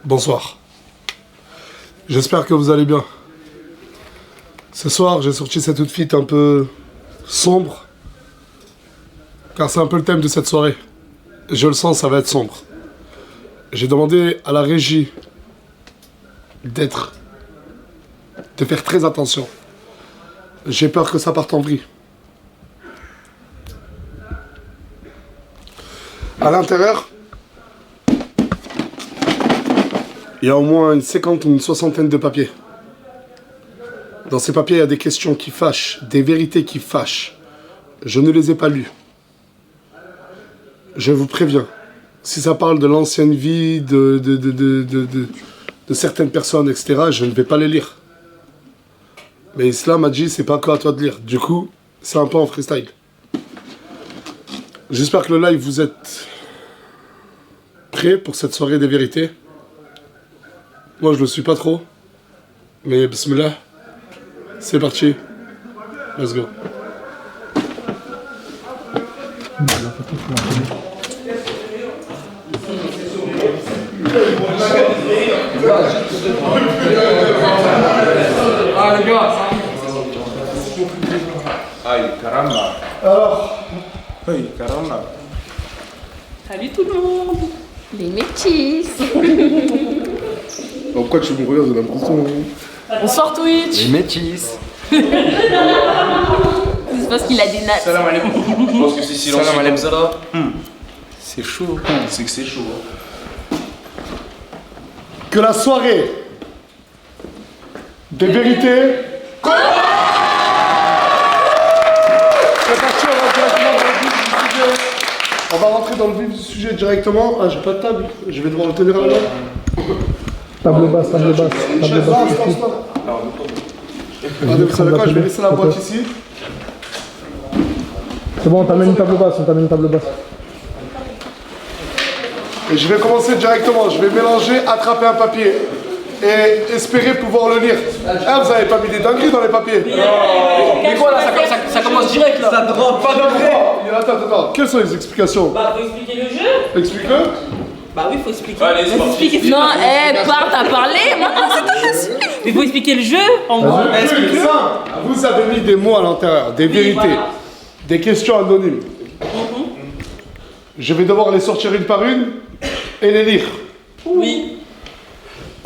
Bonsoir. J'espère que vous allez bien. Ce soir, j'ai sorti cet outfit un peu sombre, car c'est un peu le thème de cette soirée. Je le sens, ça va être sombre. J'ai demandé à la régie de faire très attention. J'ai peur que ça parte en vrille. À l'intérieur, il y a au moins une 50 ou une soixantaine de papiers. Dans ces papiers, il y a des questions qui fâchent, des vérités qui fâchent. Je ne les ai pas lues. Je vous préviens, si ça parle de l'ancienne vie, de certaines personnes, etc., je ne vais pas les lire. Mais Islam a dit, c'est pas que à toi de lire. Du coup, c'est un peu en freestyle. J'espère que le live, vous êtes prêts pour cette soirée des vérités. Moi, je le suis pas trop. Mais bismillah, c'est parti. Let's go. Ah les gars, aïe, caramba. Alors, Aïe, caramba. Salut tout le monde. Les métis. pourquoi tu me regardes de l'impression? Bonsoir Twitch. Les métis. C'est parce qu'il a des nattes. Salam alaikum. Je pense que c'est silencieux Salam comme alaikum. ça là. C'est chaud. C'est que c'est chaud. Que la soirée des vérités. C'est parti, on va directement dans le vif du sujet. On va rentrer dans le vif du sujet directement. Ah, j'ai pas de table. Je vais devoir le tenir à la main. Table basse, table basse, table basse. Allez, vous savez quoi, je vais laisser la boîte ici. C'est bon, on t'amène une table basse, on t'amène une table basse. Et je vais commencer directement. Je vais mélanger, attraper un papier et espérer pouvoir le lire. Ah, vous avez pas mis des dingueries dans les papiers. Mais quoi là, ça commence direct là. Ça drop pas d'entrée. Attends. Quelles sont les explications? Bah faut expliquer le jeu. Explique-le. Bah oui, faut expliquer. Allez, c'est parti. Expliquer. Non, parle, t'as parlé. Maintenant c'est ta façon. Mais faut expliquer le jeu. En gros. Vous avez mis des mots à l'intérieur, des vérités, voilà. des questions anonymes. Je vais devoir les sortir une par une et les lire. Oui.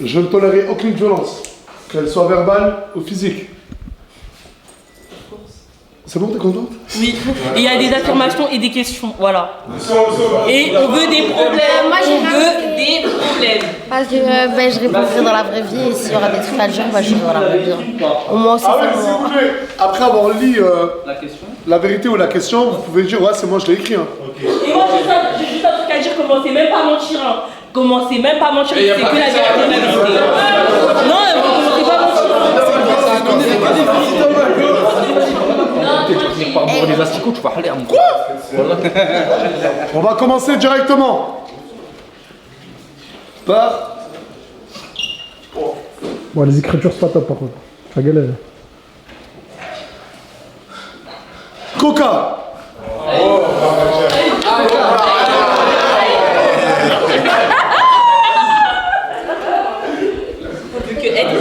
Je ne tolérerai aucune violence, qu'elle soit verbale ou physique. C'est bon, t'es contente? Oui. Et il y a des affirmations et des questions. Voilà. Et on veut des problèmes. Moi, j'ai On veut des problèmes. Parce que je répondrai dans la vraie vie et s'il y aura des trucs à dire, je dirai dans la vraie vie. Au moins, c'est Ah ouais, fait. s'il vous plaît, après avoir lu La question. la vérité ou la question, vous pouvez dire, ouais, c'est moi, je l'ai écrit. Hein. Et moi j'ai juste un truc à dire, commencez même pas à mentir. Hein. Commencez même pas à mentir, c'est que la vérité de la vérité. Non, commencez pas à mentir. Tu vas finir par boire des asticots, tu vas aller à mon. Quoi? On va commencer directement. Par Bon, les écritures, c'est pas top par contre. Ça galère. Coca. Que être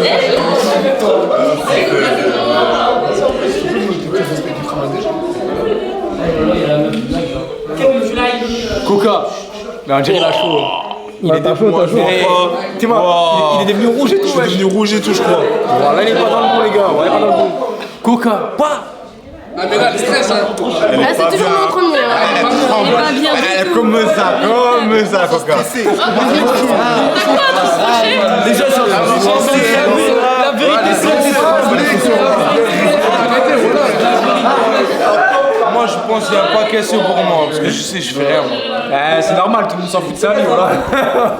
Coca. Mais on dirait la chaud. Il est T'as chaud, t'as chaud. il est devenu rouge et tout. Il est devenu rouge et tout, je crois. Voilà, il est pas dans le bon, les gars. Voilà, il est pas dans le bon. Coca. Pas. Ah, c'est toujours mon premier. Il va bien. Comme ça, Coca. Déjà, ça la vérité, c'est moi, je pense qu'il n'y a pas question pour moi, parce que je sais, je fais rien. C'est normal, tout le monde s'en fout de sa vie, voilà.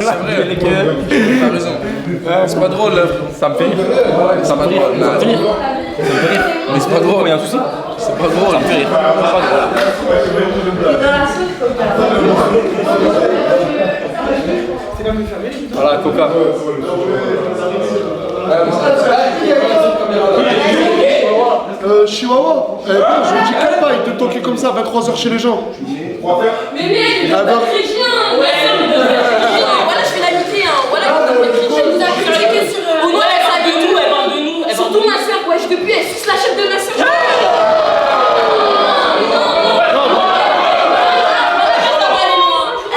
C'est vrai, les gars. T'as raison. C'est pas drôle, là. Ça me fait rire. Ça me fait rire. Ça me fait rire. Mais c'est pas drôle, il y a un souci. C'est pas drôle, ça me fait rire. C'est pas drôle. Voilà, Coca. Chihuahua. Je dis quelle paille de toquer comme ça à 23h chez les gens. Mais il est pas chrétien. Ouais, voilà, je fais l'amitié. Voilà, puis elle suce la chef de Nasser.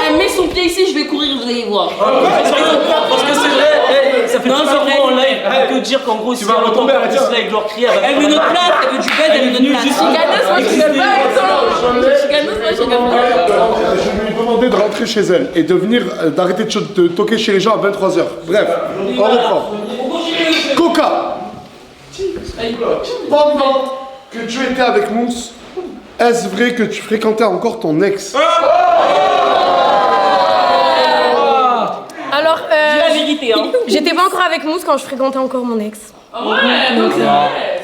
Elle met son pied ici, je vais courir, vous allez voir. Parce que c'est vrai, ça fait plusieurs fois en live que dire qu'en gros, si tu vas entendre un là avec leur crier, elle veut notre place, elle veut du buzz, elle veut notre place. Chicanos, moi je rigole pas avec ça. Chicanos, moi je rigole pas. Je lui ai demandé de rentrer chez elle et de venir, d'arrêter de toquer chez les gens à 23h. Bref, on reprend. Coca, pendant que tu étais avec Mousse, est-ce vrai que tu fréquentais encore ton ex? Alors, Dis la vérité, hein. j'étais pas encore avec Mousse quand je fréquentais encore mon ex. Ouais, donc c'est vrai.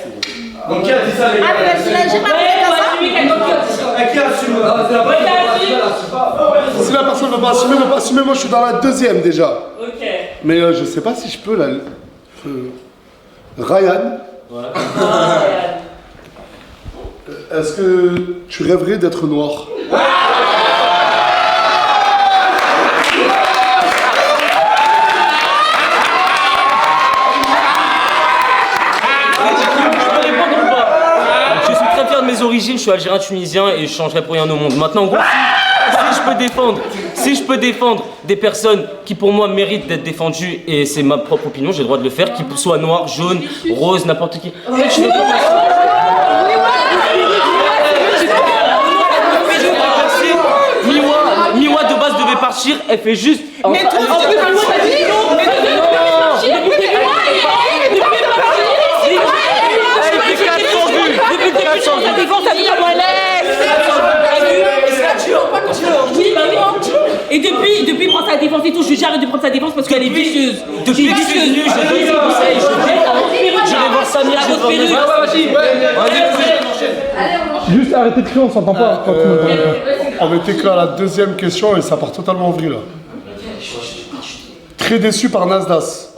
Donc qui a dit ça les gars? Ah, mais j'ai pas fait Qui assume? Si la personne ne veut pas assumer, moi je suis dans la deuxième déjà. Ok. Mais je sais pas si je peux là. Ryan, est-ce que tu rêverais d'être noir? Je suis très fier de mes origines, je suis algérien tunisien et je changerais pour rien au monde. Maintenant, en gros, si je peux défendre des personnes qui pour moi méritent d'être défendues, et c'est ma propre opinion, j'ai le droit de le faire, qu'ils soient noirs, jaunes, roses, n'importe qui. Miwa de base devait partir, elle fait juste. Mais toi, en plus, Miwa t'as dit non. Mais toi, tu veux partir. Depuis que la défense, ça dit comment elle est. Et depuis, il prend sa défense et tout, j'arrête de prendre sa défense parce qu'elle est vicieuse. Depuis que je suis venu, je donne des conseils, je vais voir Samir, je vais voir Juste arrêtez de crier, on s'entend pas. On était que à la deuxième question et ça part totalement en vrille là. Très déçu par Nasdas.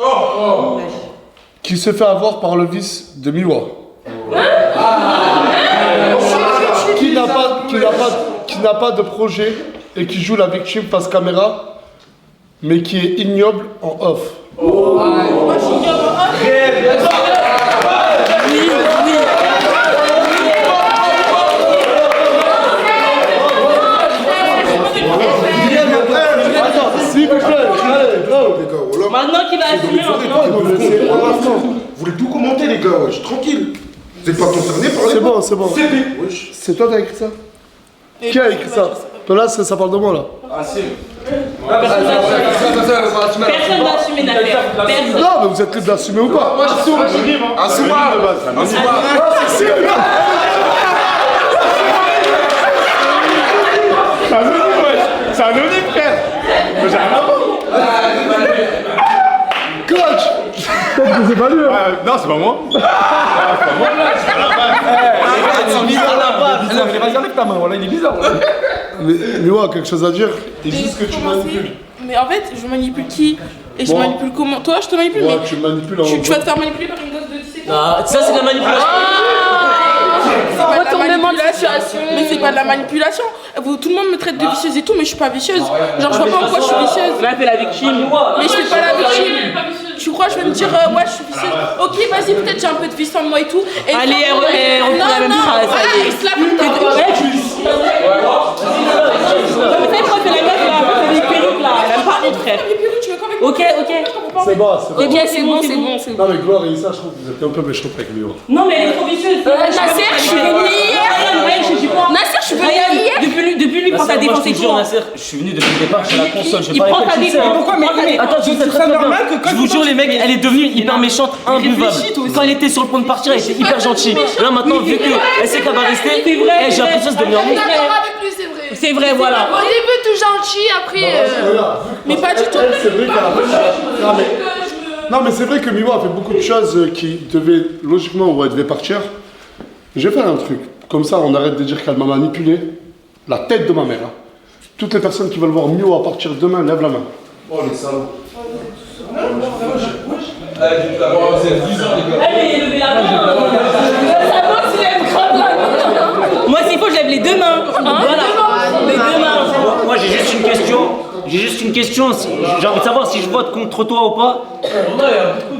Qui se fait avoir par le vice de Miwa. Qui n'a pas de projet et qui joue la victime face caméra, mais qui est ignoble en off. S'il vous plaît, allez, go. Maintenant qu'il va assumer Vous voulez tout commenter les gars, wesh, tranquille. Vous n'êtes pas concernés par les... C'est bon, c'est bon. C'est toi qui as écrit ça? Qui a écrit ça? Là, ça parle de moi là. Personne n'a assumé d'affaire. Personne. Non, mais vous êtes libre d'assumer ou pas? Moi, j'assume. C'est anonyme, frère. J'ai rien à voir. Coach! Peut-être que c'est pas lui. Non, c'est pas moi. Vas-y, enlève ta main, voilà, il est bizarre. Mais ouais, quelque chose à dire? Et juste que tu manipules. Mais en fait, je manipule qui? Et je manipule comment? Toi, je te manipule, Ouais, mais tu manipules en... tu vas te faire manipuler par une gosse de 17 ans. Ah, ça c'est de la manipulation. C'est pas de la manipulation. Mais c'est pas de la manipulation. Tout le monde me traite de vicieuse et tout, mais je suis pas vicieuse. Genre, je vois pas en quoi je suis vicieuse. Là, fait la victime. Mais je fais pas la victime. Tu crois, je vais me dire, ouais, je suis vicieuse. Ok, vas-y, peut-être j'ai un peu de vice en moi et tout. Et Allez, on reprend la même phrase. il se lave le temps. Mais ça, c'est la meuf là, c'est des perruques là, elle aime pas les frères. Ok. C'est bon, c'est bon. Ok, c'est bon. Non mais Gloire et Issa, je trouve que vous êtes un peu méchants avec lui. Non, mais elle est trop vicieuse. Nasser, je suis venue hier. Nasser, je suis venue hier. Depuis lui, prend sa défense et tout. Nasser, je suis venu depuis le départ, j'ai la console, je Il prend sa défense. Pourquoi mais attends, je sais très bien. Je vous jure les mecs, elle est devenue hyper méchante, imbuvable. Quand elle était sur le point de partir, elle était hyper gentille. Là maintenant, vu qu'elle sait qu'elle va rester, j'ai l'impression de se devenir monstre. C'est vrai, voilà. Au début, tout gentil, après. Mais pas du tout. C'est vrai qu'elle a... Non mais c'est vrai que Miwa a fait beaucoup de choses qui devaient, logiquement, où elle devait partir. Je vais faire un truc. Comme ça, on arrête de dire qu'elle m'a manipulé. La tête de ma mère. Hein. Toutes les personnes qui veulent voir Miwa partir demain, lève la main. Oh les salauds. Moi, s'il faut, je lève les deux mains. Voilà. Les deux mains. Moi j'ai juste une question. J'ai envie de savoir si je vote contre toi ou pas.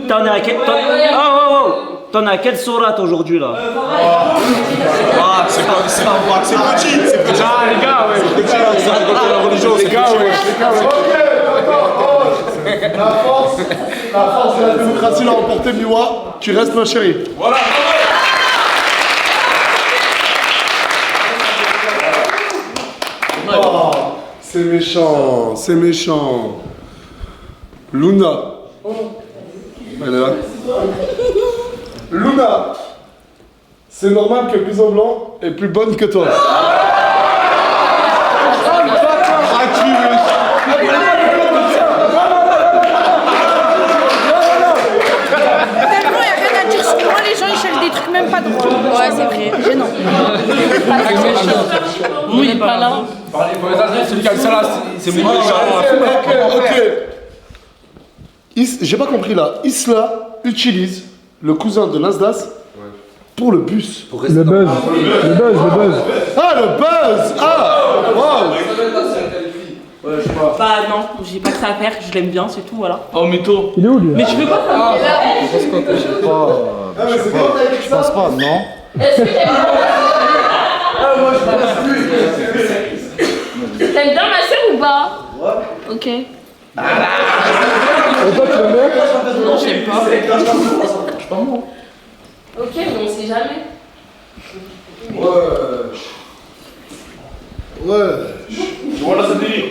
T'en es à quel... Oh. T'en as quelle sourate aujourd'hui là? Ah, c'est petit, c'est petit. Ah, les gars, ouais. C'est petit, là, ça raconte la religion, c'est petit. La force de la démocratie l'a remporté, Miwa. Tu restes ma chérie. Voilà. Oh, c'est méchant, c'est méchant. Luna. Elle est là. Luna. C'est normal que Bison Blanc est plus bonne que toi. Des trucs même pas drôles. Ouais, c'est vrai. Gênant. Nous, il est pas là. Celui qui a ça là, c'est mon méchant. Ok. J'ai pas compris là. Isla utilise le cousin de Nasdaq pour le bus. Le buzz. Le buzz, le buzz. Ah, le buzz. Ah, wow. Bah non, j'ai pas que ça à faire, je l'aime bien, c'est tout, voilà. Oh, mytho. Il est où lui? Mais tu veux pas ça? Je pense pas, non? Est-ce que t'aimes bien ma sœur ou pas? Ouais. Ok. Et toi, tu l'aimes bien? Non, j'aime pas. Ok, mais on sait jamais. Ouais.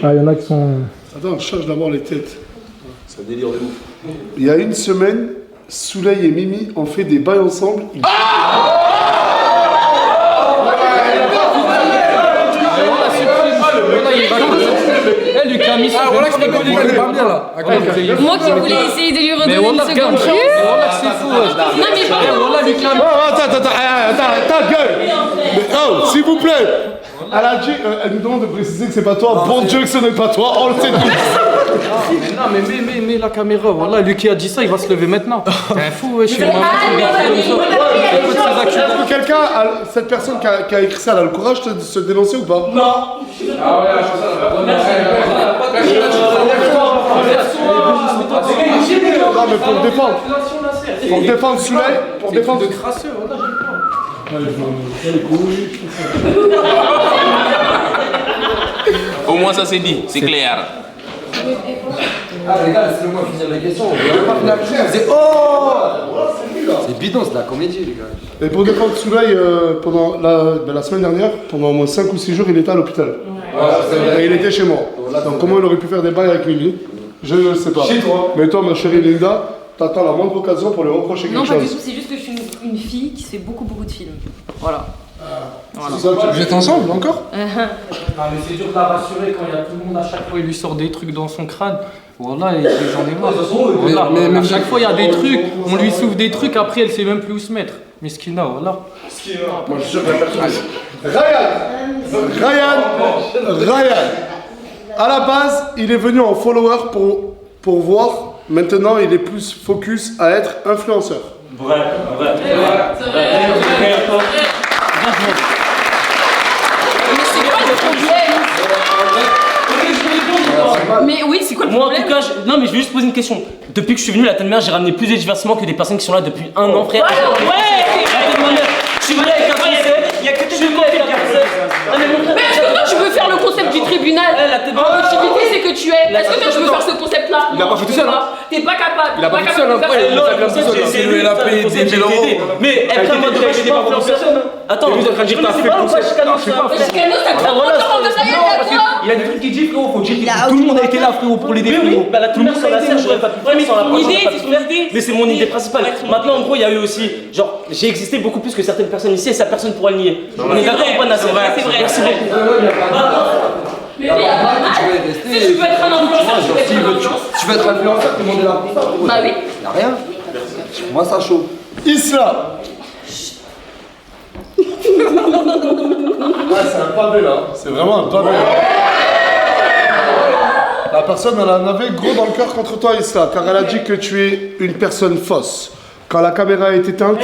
Ah, il y en a qui sont. Attends, je change d'abord les têtes. C'est un délire de ouf. Il y a une semaine, Souley et Mimi ont fait des bails ensemble. Eh, Lucas, Miss. Ah, voilà, c'est pas bien là. Moi qui voulais essayer de lui redonner une seconde chance. C'est fou, Non, mais pas. Oh, attends, gueule. Mais, oh, s'il vous plaît. Elle a dit, elle nous demande de préciser que c'est pas toi. Bon Dieu que ce n'est pas toi, on le sait tous. Non, mais la caméra, voilà, lui qui a dit ça, il va se lever maintenant. C'est un fou, ouais, je suis Quelqu'un, cette personne qui a écrit ça, elle a le courage de se dénoncer ou pas? Non. Non, mais pour le défendre. Pour défendre Souley, pour défendre. de crasseux, voilà, j'ai peur. Au moins ça c'est dit, c'est clair. Ah les gars, laissez-le moi finir la question. On va pas finir. C'est c'est bidon, c'est de la comédie les gars. Et pour défendre Souley, pendant la semaine dernière, pendant au moins 5 ou 6 jours, il était à l'hôpital. Et il était chez moi. Donc comment il aurait pu faire des bails avec Mimi? Je ne sais pas. Chez toi. Mais toi, ma chérie Linda, t'attends la moindre occasion pour lui reprocher quelque chose. Non, pas du tout, c'est juste que je suis une fille qui se fait beaucoup de films. Voilà. C'est ça, vous êtes ensemble encore? Non, mais c'est dur de la rassurer quand il y a tout le monde à chaque fois, il lui sort des trucs dans son crâne. Voilà, et j'en ai marre. Voilà, mais à chaque fois, il y a des trucs, on lui souffle des trucs, après, elle sait même plus où se mettre. Mais Skina, voilà. Moi, je suis sûr que la personne. Ryan! À la base, il est venu en follower pour voir. Maintenant, il est plus focus à être influenceur. Vrai. Mais oui, c'est quoi le Moi en problème? tout cas, non mais je vais juste poser une question. Depuis que je suis venu, la tête de mère, j'ai ramené plus de divertissements que des personnes qui sont là depuis un an, frère. Ouais. Je suis venu avec un français, il y a que tes deux côtés de français. Mais est-ce que toi tu veux faire le concept du tribunal? En objectivité, c'est que tu es. Est-ce que toi tu veux faire ce concept-là? Il a pas fait tout seul, hein. T'es pas capable. Il a pas fait tout seul, hein. C'est lui, il a payé 10 000 €. Mais elle prend moi de je suis pas personne. Attends, vous êtes en train de dire t'as fait le concept. Chicano, ça te Il y a des trucs qui disent frérot, faut dire que tout le monde a été là frérot pour l'aider frérot. Tout le monde s'en a servi, j'aurais pas pu faire sans la idée, mais c'est mon idée principale. Maintenant en gros il y a eu aussi, genre j'ai existé beaucoup plus que certaines personnes ici et ça personne pourra le nier. On est d'accord ou pas Nasser? C'est vrai. Merci beaucoup. Mais si tu veux être un influenceur, Tu veux être influenceur, tout le monde est là pour ça. Bah oui. Y'a rien. Moi ça chaud. Isla! Ah, c'est un pavé là, c'est vraiment un pavé. La personne elle en avait gros dans le cœur contre toi Isla, car elle a dit que tu es une personne fausse. Quand la caméra est éteinte,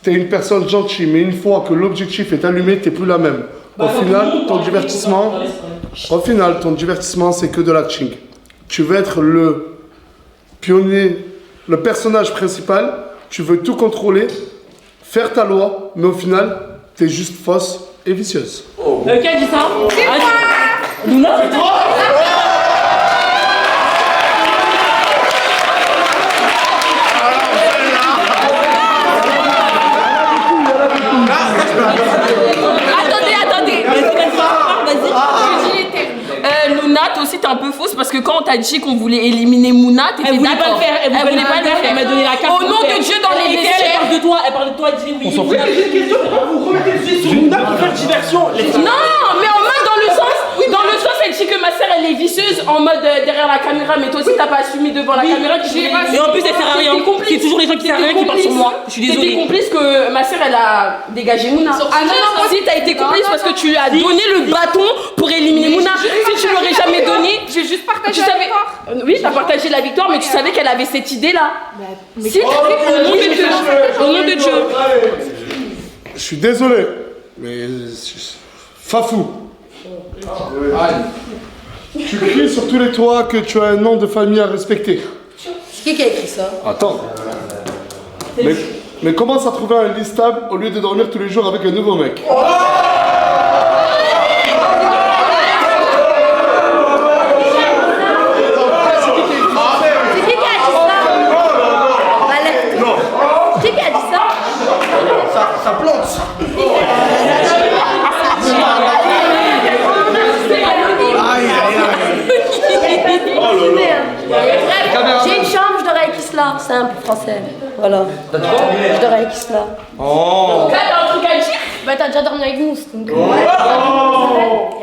t'es une personne gentille, mais une fois que l'objectif est allumé, t'es plus la même. Au final, ton divertissement, c'est que de l'acting. Tu veux être le pionnier, le personnage principal, tu veux tout contrôler, faire ta loi, mais au final, t'es juste fausse et vicieuse. Qui a dit ça? Luna, c'est toi? Attendez. Luna, toi aussi t'es un peu fausse parce que quand on t'a dit qu'on voulait éliminer Mouna, t'étais d'accord. Elle voulait pas le faire. Elle m'a donné la carte. Au nom de Dieu, dans les vestiaires. Elle parle de toi, elle dit oui. On s'en fout. Vous remettez le sujet sur Mouna pour faire diversion. Non, mais en mode dans le sens, elle dit que ma sœur elle est vicieuse en mode derrière la caméra, mais toi aussi t'as pas assumé devant la caméra. Et en plus elle sert à rien. C'est toujours les gens qui servent à rien qui parlent sur moi. Je suis désolée. T'étais complice que ma sœur elle a dégagé Mouna. Si t'as été complice parce que tu lui as donné le bâton pour éliminer Mouna. Si tu l'aurais jamais donné, j'ai juste partagé la victoire. Oui, t'as partagé la victoire, mais tu savais qu'elle avait cette idée là. Si, au nom de Dieu. Je suis désolé, mais Fafou. Tu cries sur tous les toits que tu as un nom de famille à respecter. Qui a écrit ça? Attends. Mais commence à trouver un lit stable au lieu de dormir tous les jours avec un nouveau mec. Ça plante. J'ai une chambre, je dors avec Isla. Simple, français. Voilà. Je dors avec Isla. Oh. T'as un truc à dire? Bah t'as déjà dormi avec nous, donc... Et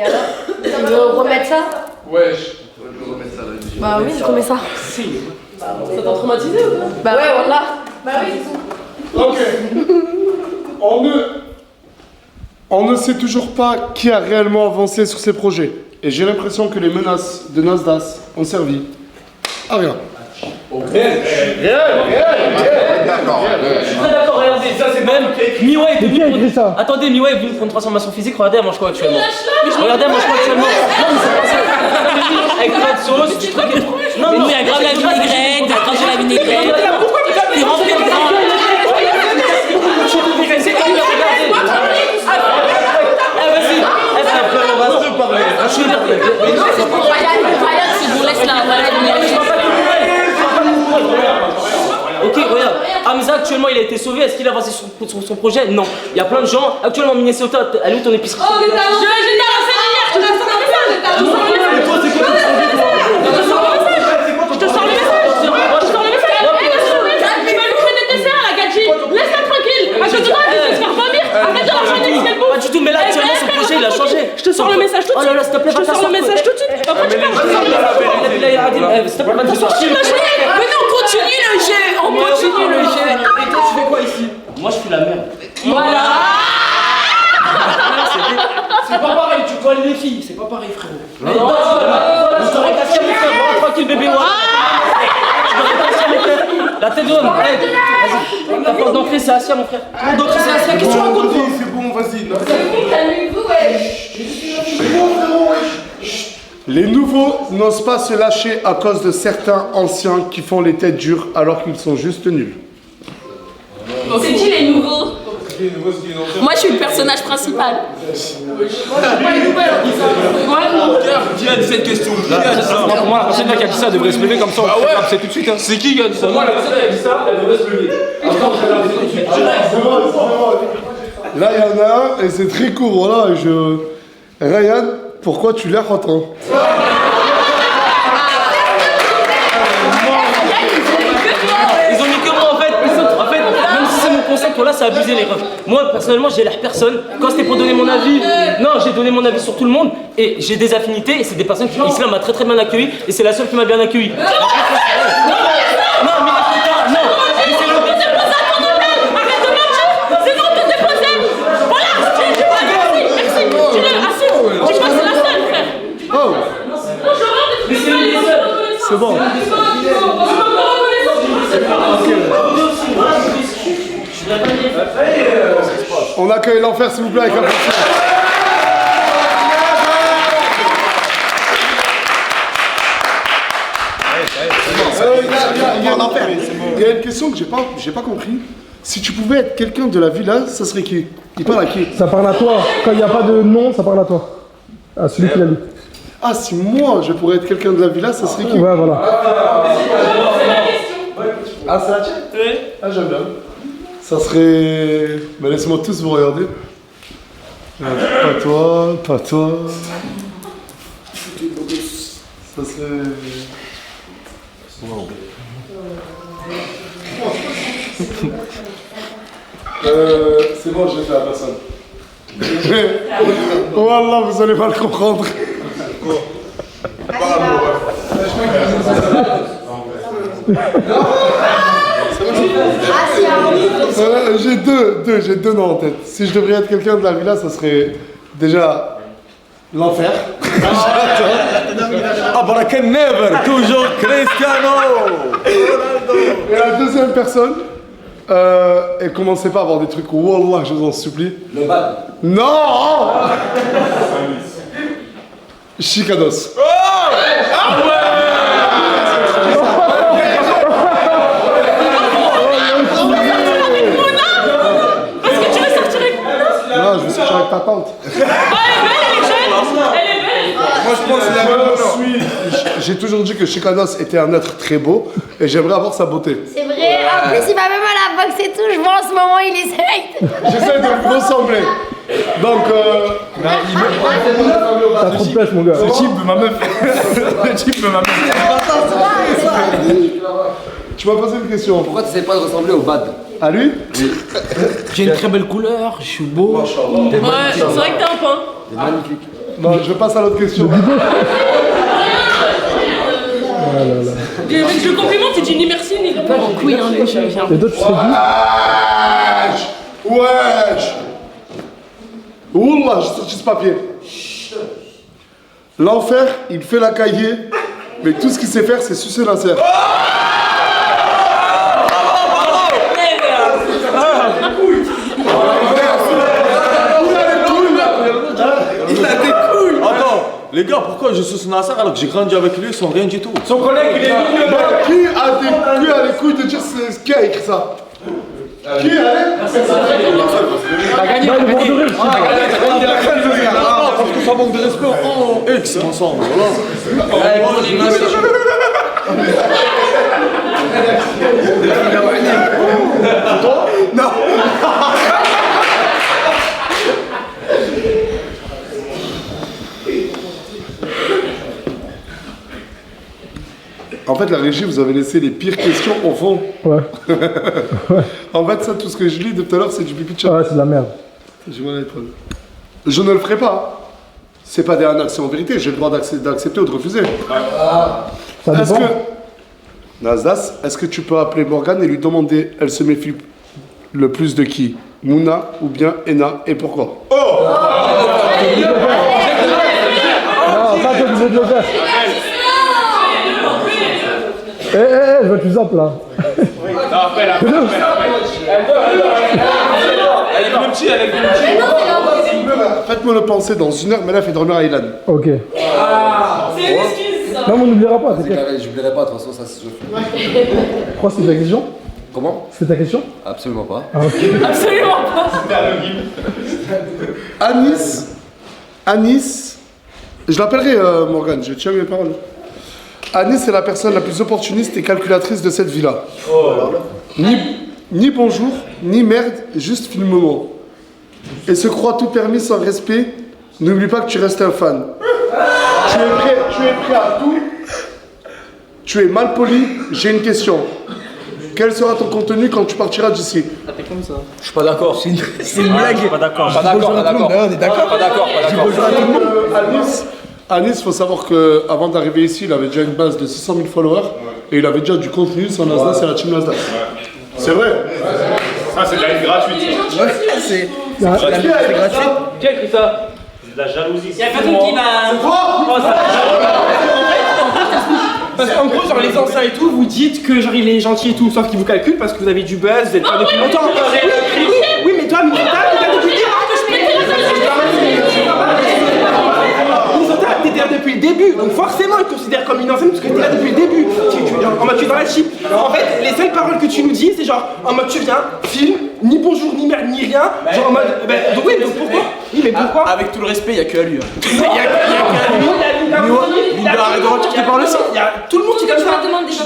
alors? Tu veux remettre ça? Ouais, je veux remettre ça là. Bah oui, je remets ça. Si. Ça t'a traumatisé ou quoi? Bah ouais, voilà. Bah oui. Ok. On ne sait toujours pas qui a réellement avancé sur ces projets. Et j'ai l'impression que les menaces de Nasdaq ont servi à rien. D'accord. Je suis très d'accord, regardez, ça c'est même. Miwa est venu prendre. Attendez, Miwa est venu prendre une transformation physique, regardez, elle mange quoi actuellement? Regardez, elle mange quoi actuellement? Non, mais c'est pas ça. Avec de la sauce, du truc et tout. Non, mais elle grave la vinaigrette, elle grave la vinaigrette. T'es rempli de grains. C'est comme le regarder. Vas-y, on va se parler. Ryan, c'est bon, laisse-la. Ok, regarde. Hamza, actuellement, il a été sauvé. Est-ce qu'il a avancé sur son projet? Non. Il y a plein de gens. Actuellement, Minnesota, elle est où ton épicerie? Oh, mais t'as lancé hier. Je te sors le message. Je te sors le message. Je te sors le message. Tu vas lui créer des desserts, la gadji. Laisse-la tranquille. À côté de toi, elle va se faire vomir. Arrête de l'enchaîner, c'est le Pas du tout, mais là, actuellement, son projet, il a changé. Je te sors le message tout de suite. Oh là là, s'il te plaît, je te sors le message tout de suite. Après, tu parles. S'il te plaît, va te sortir. Venez, on continue le jeu. On continue le jeu. Et toi, tu fais quoi ici? Moi, je suis la merde. Voilà. C'est pas pareil, tu colles les filles. C'est pas pareil, frérot. Non, tranquille, bébé. La tête d'homme. Vas-y. La porte d'entrée, c'est Asia, mon frère. Porte d'entrée, c'est Asia. Qu'est-ce que tu racontes? C'est bon, vas-y. Les nouveaux n'osent pas se lâcher à cause de certains anciens qui font les têtes dures alors qu'ils sont juste nuls. C'est qui les nouveaux? Moi, je suis le personnage principal. Qui a dit cette question? Pour moi, la personne qui a dit ça devrait se lever comme ça. Bah ouais. C'est tout de suite. C'est qui a dit ça? Moi, la personne qui a dit ça, elle devrait se lever. Là, il y en a un et c'est très court. Voilà, Ryan, pourquoi tu l'air autant? Ils ont mis que moi en fait. Même si c'est mon concept, là c'est abusé les refs. Moi personnellement j'ai l'air personne. Quand c'était pour donner mon avis, non, j'ai donné mon avis sur tout le monde et j'ai des affinités et c'est des personnes qui Islam m'a très bien accueilli et c'est la seule qui m'a bien accueilli. Non, mais non. C'est bon. On accueille l'enfer s'il vous plaît avec un peu de l'enfer. Il y a une question que j'ai pas compris. Si tu pouvais être quelqu'un de la villa, ça serait qui? Il parle à qui? Ça parle à toi. Quand il n'y a pas de nom, ça parle à toi. À celui qui l'a lu. Ah, si moi je pourrais être quelqu'un de la villa, ça serait qui? Ouais, voilà. Ah, c'est la tienne? Oui. Ah, j'aime bien. Ça serait... Mais laissez-moi tous vous regarder. Pas toi, pas toi. Ça serait... c'est bon, je l'ai fait à personne. Wallah, vous allez pas le comprendre. J'ai deux noms en tête. Si je devrais être quelqu'un de la villa, ça serait déjà l'enfer. Abraken never, toujours Cristiano. Et la deuxième personne, elle commençait pas à avoir des trucs. Wallah, je vous en supplie. Le bad. Non. Chicados. Oh, ah ouais. Non, je vais sortir avec ta tante. Moi je pense que j'ai toujours dit que Chicanos était un être très beau et j'aimerais avoir sa beauté. C'est vrai, en plus il va même à la boxe et tout, je vois en ce moment il essaye. J'essaie de me ressembler. Donc, T'as trop de pêche, mon gars. Le type de ma meuf. Le type de ma meuf. Tu m'as posé une question. Pourquoi tu sais pas de ressembler au bad? À lui? J'ai une très belle couleur, je suis beau. Ouais, c'est vrai que t'es un pain. T'es magnifique. Non, je passe à l'autre question. Je le complimente, tu dis ni merci ni pas en couille, hein, les chiens. Et toi, tu serais qui? Wesh! Oula, j'ai sorti ce papier. L'enfer, il fait la cahier, mais tout ce qu'il sait faire, c'est sucer la serre. Il a des couilles. Attends, les gars, pourquoi je suis Nasser alors que j'ai grandi avec lui sans rien du tout? Son collègue, il est mignon. Qui a les couilles de dire qui a écrit ça? Qui T'as gagné, Non, le bord de rire. Parce que ça manque de respect en X ensemble, voilà. Non. En fait, la régie, vous avez laissé les pires questions au fond. Ouais. En fait, ça, tout ce que je lis de tout à l'heure, c'est du pipi de chat. Ouais, c'est de la merde. Je ne le ferai pas. C'est pas des arnaques, c'est en vérité. J'ai le droit d'accepter ou de refuser. Ça Est-ce dépend. que... Nasdas, est-ce que tu peux appeler Morgane et lui demander, elle se méfie le plus de qui? Mouna ou bien Ena, et pourquoi? Non, ça, t'es obligé de le faire. Je veux que tu zappes là. Faites-moi le penser dans une heure, mais là, fait dormir à Ilan. Ok. C'est une excuse, ça. Non, mais on n'oubliera pas, t'inquiète. J'oublierai pas, de toute façon, ça c'est sûr. Pourquoi c'est ta question? Comment? C'est ta question? Absolument pas. Ah, ok. Absolument pas. Anis, je l'appellerai Morgane, je tiens mes paroles. Anis est la personne la plus opportuniste et calculatrice de cette villa. Ni bonjour, ni merde, juste filme-moi. Et se croit tout permis sans respect, n'oublie pas que tu restes un fan. Tu es prêt à tout. Tu es mal poli, j'ai une question. Quel sera ton contenu quand tu partiras d'ici? T'es comme ça. Je suis pas d'accord. C'est une blague. Je suis pas d'accord. Pas d'accord. On est d'accord. Pas d'accord. Anis, il faut savoir qu'avant d'arriver ici, il avait déjà une base de 600 000 followers et il avait déjà du contenu sur Nasdaq, c'est la team Nasdaq. C'est vrai. Ça, c'est de la ligne gratuite. C'est gratuit. Qui a écrit ça? C'est de la jalousie. Il y a personne qui va. Parce qu'en gros, genre les anciens et tout, vous dites que genre il est gentil et tout, sauf qu'il vous calcule parce que vous avez du buzz, vous êtes pas depuis longtemps. Oui, mais toi, Misota, t'es là depuis le début. Misota, t'es là depuis le début, donc forcément il te considère comme une ancienne parce que t'es là depuis le début. En mode, que dans la chip, en fait, les seules paroles que tu nous dis, c'est genre en mode tu viens, film, ni bonjour, ni merde, ni rien. Genre en mode. Donc oui, donc pourquoi? Oui, mais pourquoi? Avec tout le respect, il n'y a que à lui. Il y a arrête de retirer tes paroles aussi. Il y a tout le monde qui est comme ça. Je me demande déjà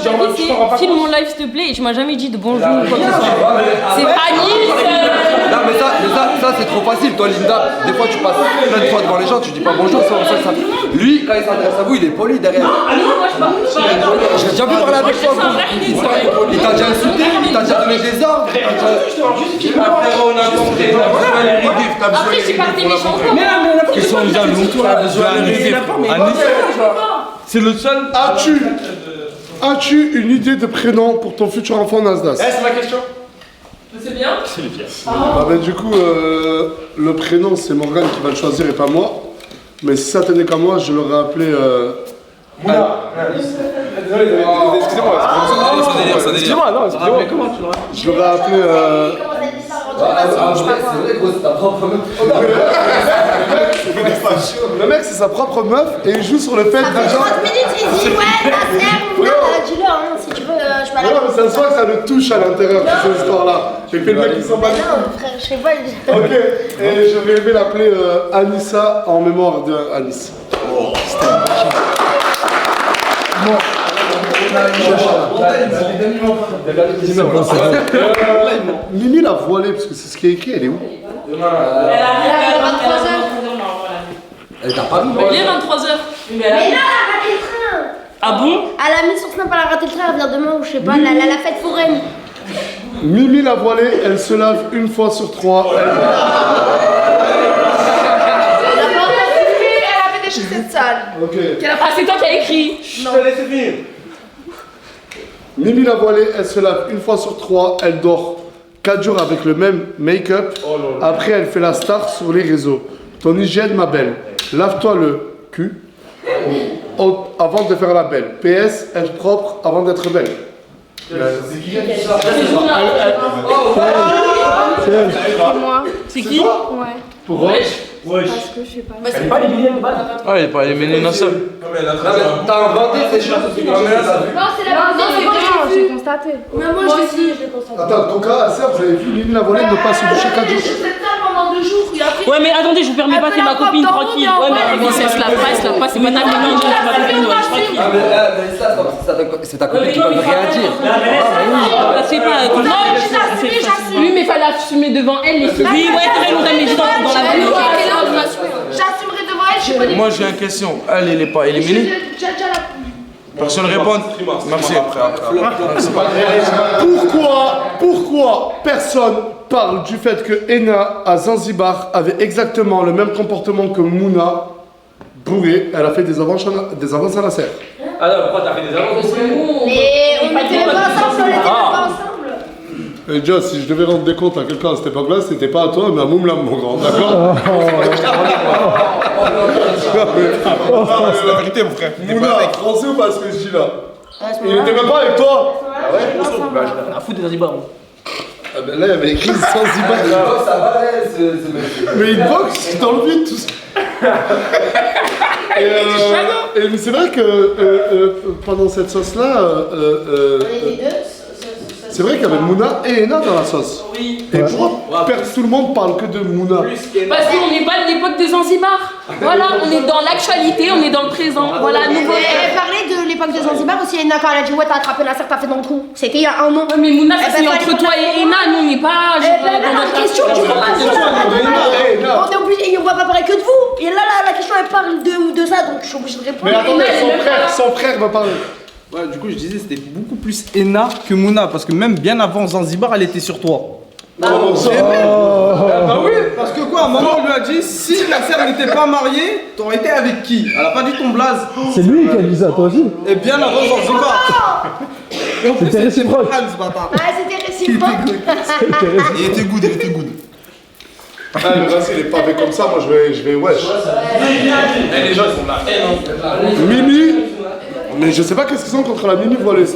filme mon live s'il te plaît et tu m'as jamais dit de bonjour ou quoi que ce soit. C'est pas Nice. Non mais ça c'est trop facile. Toi Linda, des fois tu passes plein de fois devant les gens, tu dis pas bonjour, ça. Lui, quand il s'adresse à vous, il est poli derrière. Non, moi je parle. J'ai déjà vu parler avec toi. Il t'a déjà insulté, il t'a déjà donné des ordres. Frérot, on a compris. Après j'ai parté mes chansons. Ils sont jaloux. C'est le seul. As-tu une idée de prénom pour ton futur enfant Nasdas? C'est ma question. C'est bien. Du coup, le prénom c'est Morgane qui va le choisir et pas moi. Mais si ça tenait qu'à moi, je l'aurais appelé. Excusez-moi, Excusez-moi, non, excusez-moi. Comment tu l'aurais? Je l'aurais appelé. C'est vrai gros, c'est ta propre meuf. Le mec c'est sa propre meuf et il joue sur le fait de genre. 30 minutes, il dit ouais, ta sœur, dis-le, hein, si tu veux, je suis pas là. Non, mais ça se voit que ça le touche à l'intérieur de cette histoire-là. J'ai fait le mec qui s'en bat. Non, frère, je sais pas. Ok, et je vais aimer l'appeler Anissa en mémoire de Anis. Oh, Mimi l'a voilée parce que c'est ce qui est écrit, elle est où? Elle arrive à 23h. Elle t'a pas vu? Il est 23h. Mais là, elle a raté le train. Ah bon? Elle a mis sur Snap, elle a raté le train, elle vient demain ou je sais pas, la fête foraine. Mimi l'a voilée, elle se lave une fois sur 3. Elle a fait des chaussettes sales. Ok. Ah, c'est toi qui as écrit. Non, laissez finir. Mimi l'a voilée, elle se lave une fois sur 3, elle dort 4 jours avec le même make-up. Après, elle fait la star sur les réseaux. Ton hygiène, ma belle. Lave-toi le cul avant de faire la belle. PS, être propre avant d'être belle. C'est qui? C'est qui? Ouais. Pourquoi? Parce que je sais pas. Elle est pas éliminée de base. Ah, il est pas éliminé d'un seul. T'as inventé ces choses aussi. Non, c'est la j'ai constaté. Mais moi, je l'ai constaté. Attends, ton cas, à vous avez vu Mimi l'a voilée ne pas se doucher 4 jours. Pendant 2 jours, il a fait. Ouais, mais attendez, je vous permets pas, c'est ma copine, tranquille. Ouais, mais si elle se lave pas, c'est pas ta copine, ouais, tranquille. Ah mais c'est ta copine qui peut rien dire. C'est pas. Oui, mais fallait assumer devant elle les filles. Oui, ouais, c'est vrai, nous avons dit dans la vidéo. J'assumerai devant elle, je suis pas des. Moi j'ai une question. Elle est pas éliminée? Personne ne répond. Merci. Pourquoi personne parle du fait que Ena à Zanzibar avait exactement le même comportement que Mouna bourrée? Elle a fait des avances à la serre. Ah non, pourquoi t'as fait des avances? Mais on n'était pas ensemble, on n'était pas ensemble. Et Joss, si je devais rendre des comptes à quelqu'un à cette époque-là, c'était pas à toi, mais à Moumlam, mon grand, d'accord? C'est la vérité, mon frère. Mouna, français ou pas ce que je dis là? Il était même pas avec toi? Ah ouais? Bah, j'en ai rien à foutre des Zanzibar. Ah ben là, il y avait écrit Zanzibar. Ça va, Mais il boxe dans le vide, tout ça. Et c'est vrai que pendant cette sauce-là, c'est vrai qu'il y avait Mouna et Ena dans la sauce. Oui. Et pourquoi tout le monde parle que de Mouna? Parce qu'on n'est pas de l'époque de Zanzibar. Voilà, on est dans l'actualité, on est dans le présent. Voilà, nouveau. Elle parlait de l'époque de Zanzibar aussi, Ena, quand elle a dit ouais, t'as attrapé Nasser, t'as fait dans le trou. C'était il y a un an. Mais Mouna, c'est entre toi et Ena, nous on n'est pas. On est question, tu vois pas. On est obligé, on va pas parler que de vous. Et là, la question elle parle de ça, donc je suis obligée de répondre. Mais attendez, son frère va parler. Ouais, du coup, je disais c'était beaucoup plus Ena que Mouna parce que même bien avant Zanzibar, elle était sur toi. Bah oui, parce que quoi, maman lui a dit si Nasser n'était pas marié, t'aurais été avec qui? Elle a pas dit ton blaze. C'est lui qui a dit ça, toi aussi. Et bien avant Zanzibar. C'était réciproque. Ah, c'était réciproque. Il était good, il était good. Ah, mais vas-y, il est pas fait comme ça, moi je vais wesh. Les gens ils sont là. Mimi, mais je sais pas qu'est-ce qu'ils ont contre la Mimi voilée.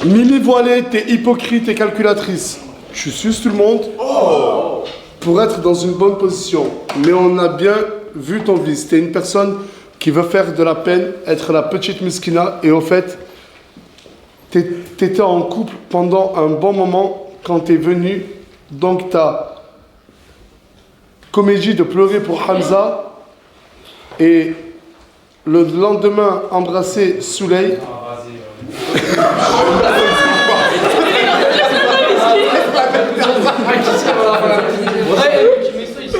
Mimi voilée, t'es hypocrite et calculatrice. Tu suces tout le monde pour être dans une bonne position. Mais on a bien vu ton vice. T'es une personne qui veut faire de la peine, être la petite Miskina, et au fait, t'étais en couple pendant un bon moment quand t'es venu, donc t'as comédie de pleurer pour Hamza, et le lendemain embrasser Souley.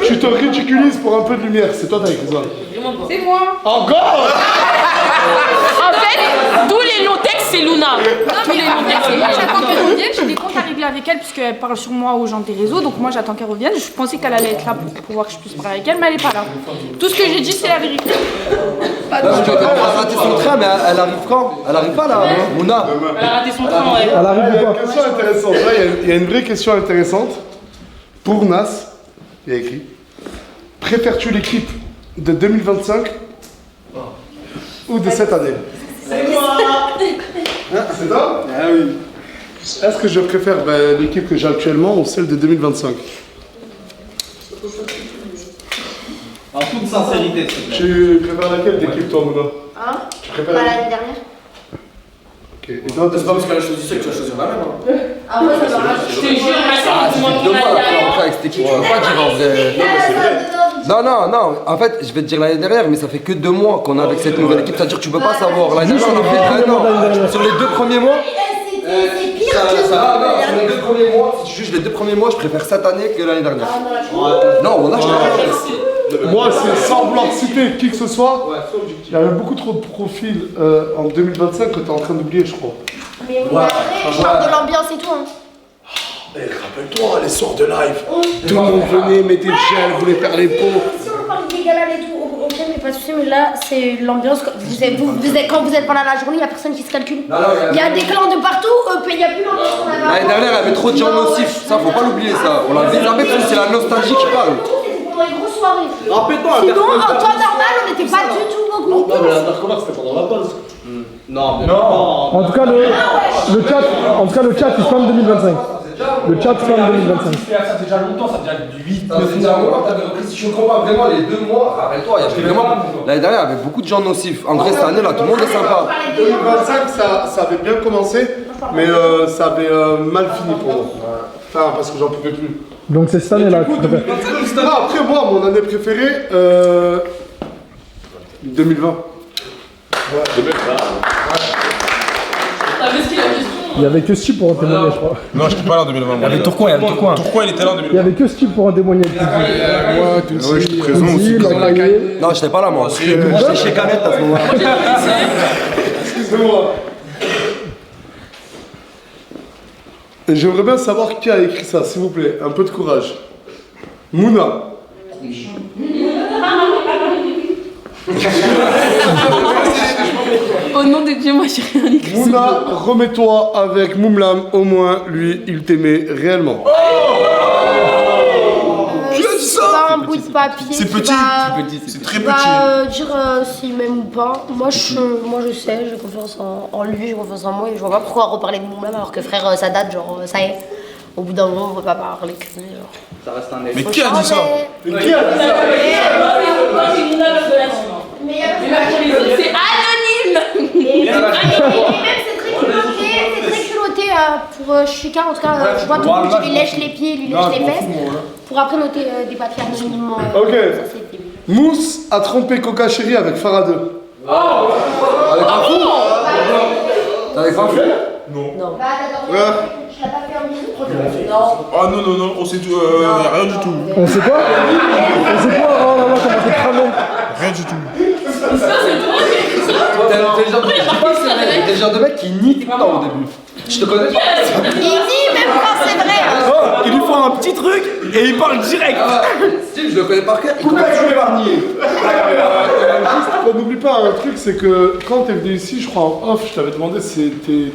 Tu te ridiculises pour un peu de lumière, c'est toi t'as écrit ça. C'est moi. Encore. En fait, tous les longs textes, c'est Luna. Tous les longs textes, c'est Moi, Luna. j'attends qu'elle revienne. J'ai des comptes à régler avec elle, puisqu'elle parle sur moi aux gens des réseaux. Donc, moi, j'attends qu'elle revienne. Je pensais qu'elle allait être là pour pouvoir que je puisse parler avec elle, mais elle n'est pas là. Tout ce que j'ai dit, c'est la vérité. Elle a raté son train, mais elle arrive quand? Elle arrive pas là, Mouna? Elle a raté son train, ouais. Elle arrive ou pas? Question intéressante. Là, il y a une vraie question intéressante. Pour Nas, il y a écrit: préfères-tu l'équipe de 2025 ou de cette année? C'est moi. C'est toi? Ah oui. Est-ce que je préfère l'équipe que j'ai actuellement ou celle de 2025? En toute sincérité. Tu préfères laquelle d'équipe, toi, Mouna? Hein? Tu préfères Pas laquelle? l'année dernière. Ok. Et toi, c'est pas parce qu'elle a choisi ça que tu vas choisir la même. Ah ouais, ça va. Je te jure, Ah, ça fait 2 mois là qu'on est rentré avec cette équipe, tu peux pas dire en vrai. Non, en fait, je vais te dire l'année dernière, mais ça fait que 2 mois qu'on est avec cette nouvelle équipe, c'est-à-dire que tu peux pas savoir. L'année dernière, on a fait 1 an. Sur les 2 premiers mois, C'est pire que ça va, sur les 2 premiers mois, si tu juges les 2 premiers mois, je préfère cette année que l'année dernière. Non, on a moi, c'est sans vouloir citer qui que ce soit, il y avait beaucoup trop de profils en 2025 que tu es en train d'oublier, je crois. Mais oui, après, je parle de l'ambiance et tout. Hein. Mais rappelle-toi, les soirs de live, tout le monde venait, mettait le gel, voulait faire les pots. Si on parle des galères et tout, ok, mais pas de soucis, mais là, c'est l'ambiance. Quand vous êtes pendant la journée, il n'y a personne qui se calcule. Il y a des clans de partout, il n'y a plus l'ambiance qu'on avait. L'année dernière, il y avait trop de gens nocifs, ça faut pas l'oublier ça. On l'a désappelé parce que c'est la nostalgie qui parle. Pendant les grosses soirées. Rappelle-toi, sinon, en temps normal, on n'était pas du tout beaucoup. Non, mais l'intercomar, c'était pendant la pause. Non, mais En tout cas, le chat, il spam 2025. Le chat spam 2025. Ça fait déjà longtemps, ça fait déjà 8 Ça fait déjà longtemps, t'avais repris. Si je comprends vraiment les 2 mois, rappelle-toi, il y avait vraiment. L'année dernière, il y avait beaucoup de gens nocifs. En vrai, cette année là, tout le monde est sympa. 2025, ça avait bien commencé, mais ça avait mal fini pour moi. Enfin, parce que j'en pouvais plus. Donc c'est cette année-là que tu préfères. Non, après moi, mon année préférée, 2020. Il y avait que Steve pour en témoigner, je crois. Non, je n'étais pas là en 2020. Il y avait Tourcoing, Tourcoing, il était là en 2020. Il y avait que Steve pour en témoigner. Moi, tout Ouais, j'étais présent aussi. Non, j'étais pas là moi. Moi, j'étais chez Canet à ce moment-là. Excusez-moi. Et j'aimerais bien savoir qui a écrit ça, s'il vous plaît. Un peu de courage. Mouna. Au nom de Dieu, moi j'ai rien écrit. Mouna, remets-toi avec Moumlam. Au moins, lui, il t'aimait réellement. C'est pas un bout de papier. C'est petit, c'est très petit. Dire s'il m'aime ou pas. Moi je sais, j'ai confiance en lui, j'ai confiance en moi et je vois pas pourquoi reparler de moi-même alors que frère ça date, genre ça y est. Au bout d'un moment on veut pas parler que genre. ça reste un Mais qui a dit ça? Mais qui a dit ça? Mais c'est anonyme. Et même c'est très culotté pour Chika, en tout cas je vois tout le monde qui lui lèche les pieds, lui lèche les fesses pour après noter des papiers anonymement. Ok. Mousse a trompé Coca Chéri avec Farah 2. Avec un fou? Avec un fou? Non. Non. Bah attends, je l'ai pas fait en bisou. Non. Ah non, on sait tout, rien du tout. On sait quoi? On sait quoi? Oh là là, comment t'es cramé. Rien du tout. T'es le genre de mec qui nie tout le temps au début. Je te connais pas. Il dit même quand c'est vrai. Oh, il lui faut un petit truc et il parle direct. Steve, je le connais par cœur. Il commence à jouer par nier. Juste, n'oublie pas un truc, c'est que quand t'es venu ici, je crois en off, je t'avais demandé si c'était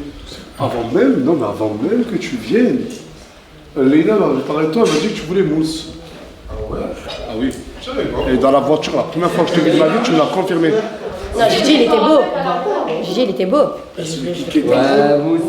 avant même que tu viennes. Leïla m'avait parlé de toi, elle m'a dit que tu voulais Mousse. Ah ouais? Ah oui. Et dans la voiture, la première fois que je t'ai vu de ma vie, tu me l'as confirmé. Non, j'ai dit il était beau. J'ai dit il était beau. Ouais, Mousse.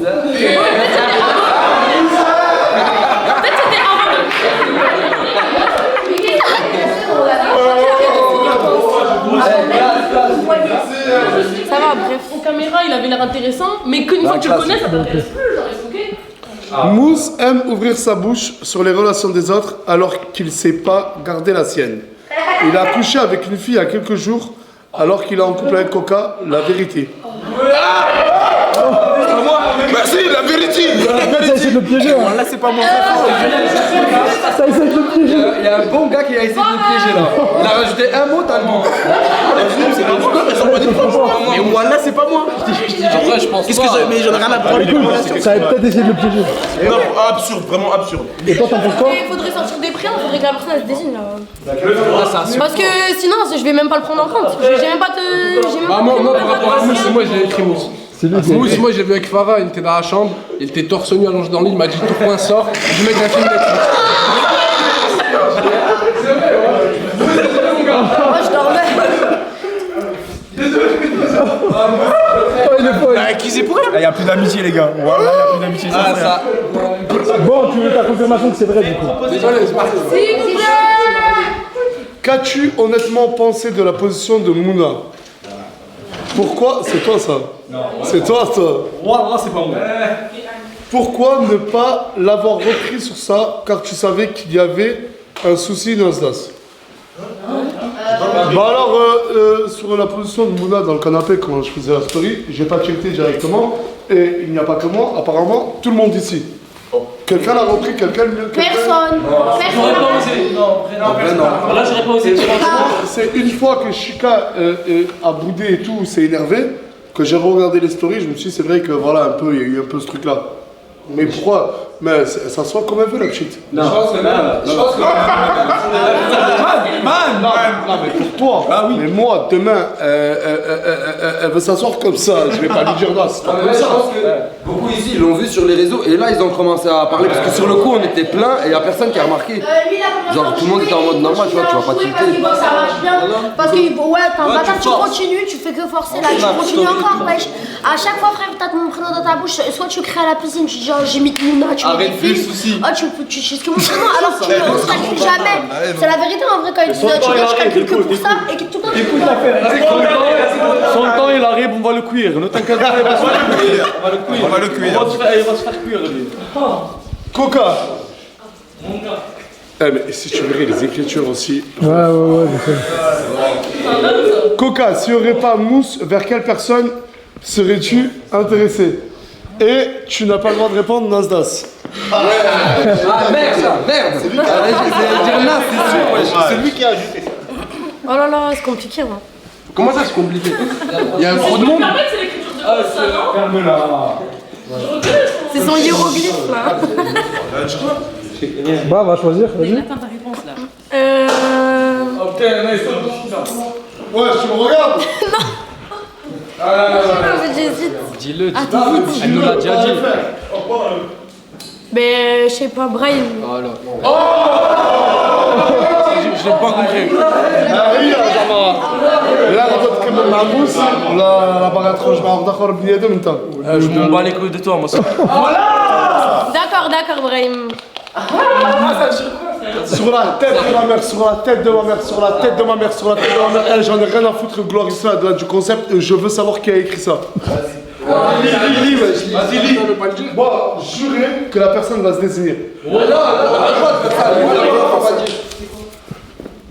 quand tu le connais, ça t'intéresse plus, genre, ok. Mousse aime ouvrir sa bouche sur les relations des autres alors qu'il sait pas garder la sienne. Il a couché avec une fille il y a quelques jours alors qu'il est en couple avec Coca, la vérité. Merci, la vérité. Ça essaie de le piéger. Là, c'est pas moi. Ça essaie de le piéger. Il y a un bon gars qui a essayé de le piéger là. Il a rajouté un mot, t'as le mot. Mais moi, là, c'est pas moi. Après, je pense Qu'est-ce que mais j'en ai rien à branler. Ça a peut-être essayé de le piéger. Non, absurde, vraiment absurde. Et toi, t'en penses quoi? Il faudrait sortir des prénoms, il faudrait que la personne elle se désigne là. Parce que sinon, je vais même pas le prendre en compte. J'ai même pas te. Bah, moi, par rapport à Mousse, moi j'ai écrit Mousse. Mousse, moi j'ai vu avec Farah, il était dans la chambre, il était torse nu allongé dans le lit, il m'a dit tout point sort, je mets un film Netflix. Moi je dormais. il est faux. Accusé pour rien. Il y a plus d'amitié, les gars. Voilà, il y a plus d'amitié. ça. Bon, tu veux ta confirmation que c'est vrai du coup? Désolé, c'est parti. Qu'as-tu honnêtement pensé de la position de Mouna? Pourquoi? C'est toi ça? Non. C'est toi ça? Moi, c'est pas moi. Pourquoi ne pas l'avoir repris sur ça car tu savais qu'il y avait un souci Nasdas? Bah alors, sur la position de Mouna dans le canapé quand je faisais la story, j'ai pas checké directement et il n'y a pas que moi, apparemment tout le monde ici. Quelqu'un l'a repris, quelqu'un mieux. Personne. J'aurais pas osé. Non. Là, j'aurais pas osé. C'est une fois que Chika a boudé et tout, s'est énervé, que j'ai regardé les stories, je me suis dit c'est vrai que voilà un peu, il y a eu un peu ce truc là. Mais pourquoi? Mais ça soit comme elle veut la petite. Non. Je pense que Non, mais pour toi. Ah oui. Mais moi, demain, elle veut s'asseoir comme ça. Je vais pas lui dire non, c'est pas comme je ça. pense que beaucoup ici l'ont vu sur les réseaux et là ils ont commencé à parler parce que sur le coup on était plein et il n'y a personne qui a remarqué. Genre tout le monde était en mode normal, tu vois, tu vas pas tilter. Parce que ça marche bien. Parce que ouais, t'es un bâtard, tu continues, tu fais que forcer là, tu continues encore, wesh. À chaque fois, frère, t'as mon prénom dans ta bouche, soit tu crées à la piscine, tu dis genre j'ai mis Mouna, tu mets des films. Oh, tu sais ce que mon prénom, alors tu ne calcules jamais. C'est la vérité en vrai quand ils disent tu vois, je calcule que pour ça et que tout le temps tu Écoute l'affaire. Son temps il arrive, on va le cuire. Ne t'inquiète pas, on va le cuire. Il va se faire cuire lui. Coca. Eh mais si tu verrais les écritures aussi. Ouais, je sais. Coca, s'il n'y aurait pas Mousse, vers quelle personne serais-tu intéressé? Et tu n'as pas le droit de répondre Nasdas. Ah merde ça, merde. C'est lui qui a dire Nas, c'est sûr, wesh. C'est lui qui a ajouté ça. Oh là là, c'est compliqué moi. Comment ça c'est compliqué? Il y a trop de monde. C'est l'écriture de Mousse, ça, non? Ferme-la. C'est son hiéroglyphe là. Bah, va choisir, vas-y. Attends ta réponse là. Ouais, tu me regardes? J'hésite. Dis-le, Attends, vite. elle nous l'a déjà dit. Mais je sais pas, Brahim. Je l'ai pas compris. لا غادي تكمل مع موس ولا باغي تخرج مع واحد اخر بنادم انت Je m'en bats les couilles de toi, moi. D'accord, Brahim. Sur la tête de ma mère, sur la tête de ma mère, sur la tête de ma mère, sur la tête de ma mère. J'en ai rien à foutre, Glorissa, du concept. Je veux savoir qui a écrit ça. Vas-y, lis. Bon, jurez que la personne va se désigner.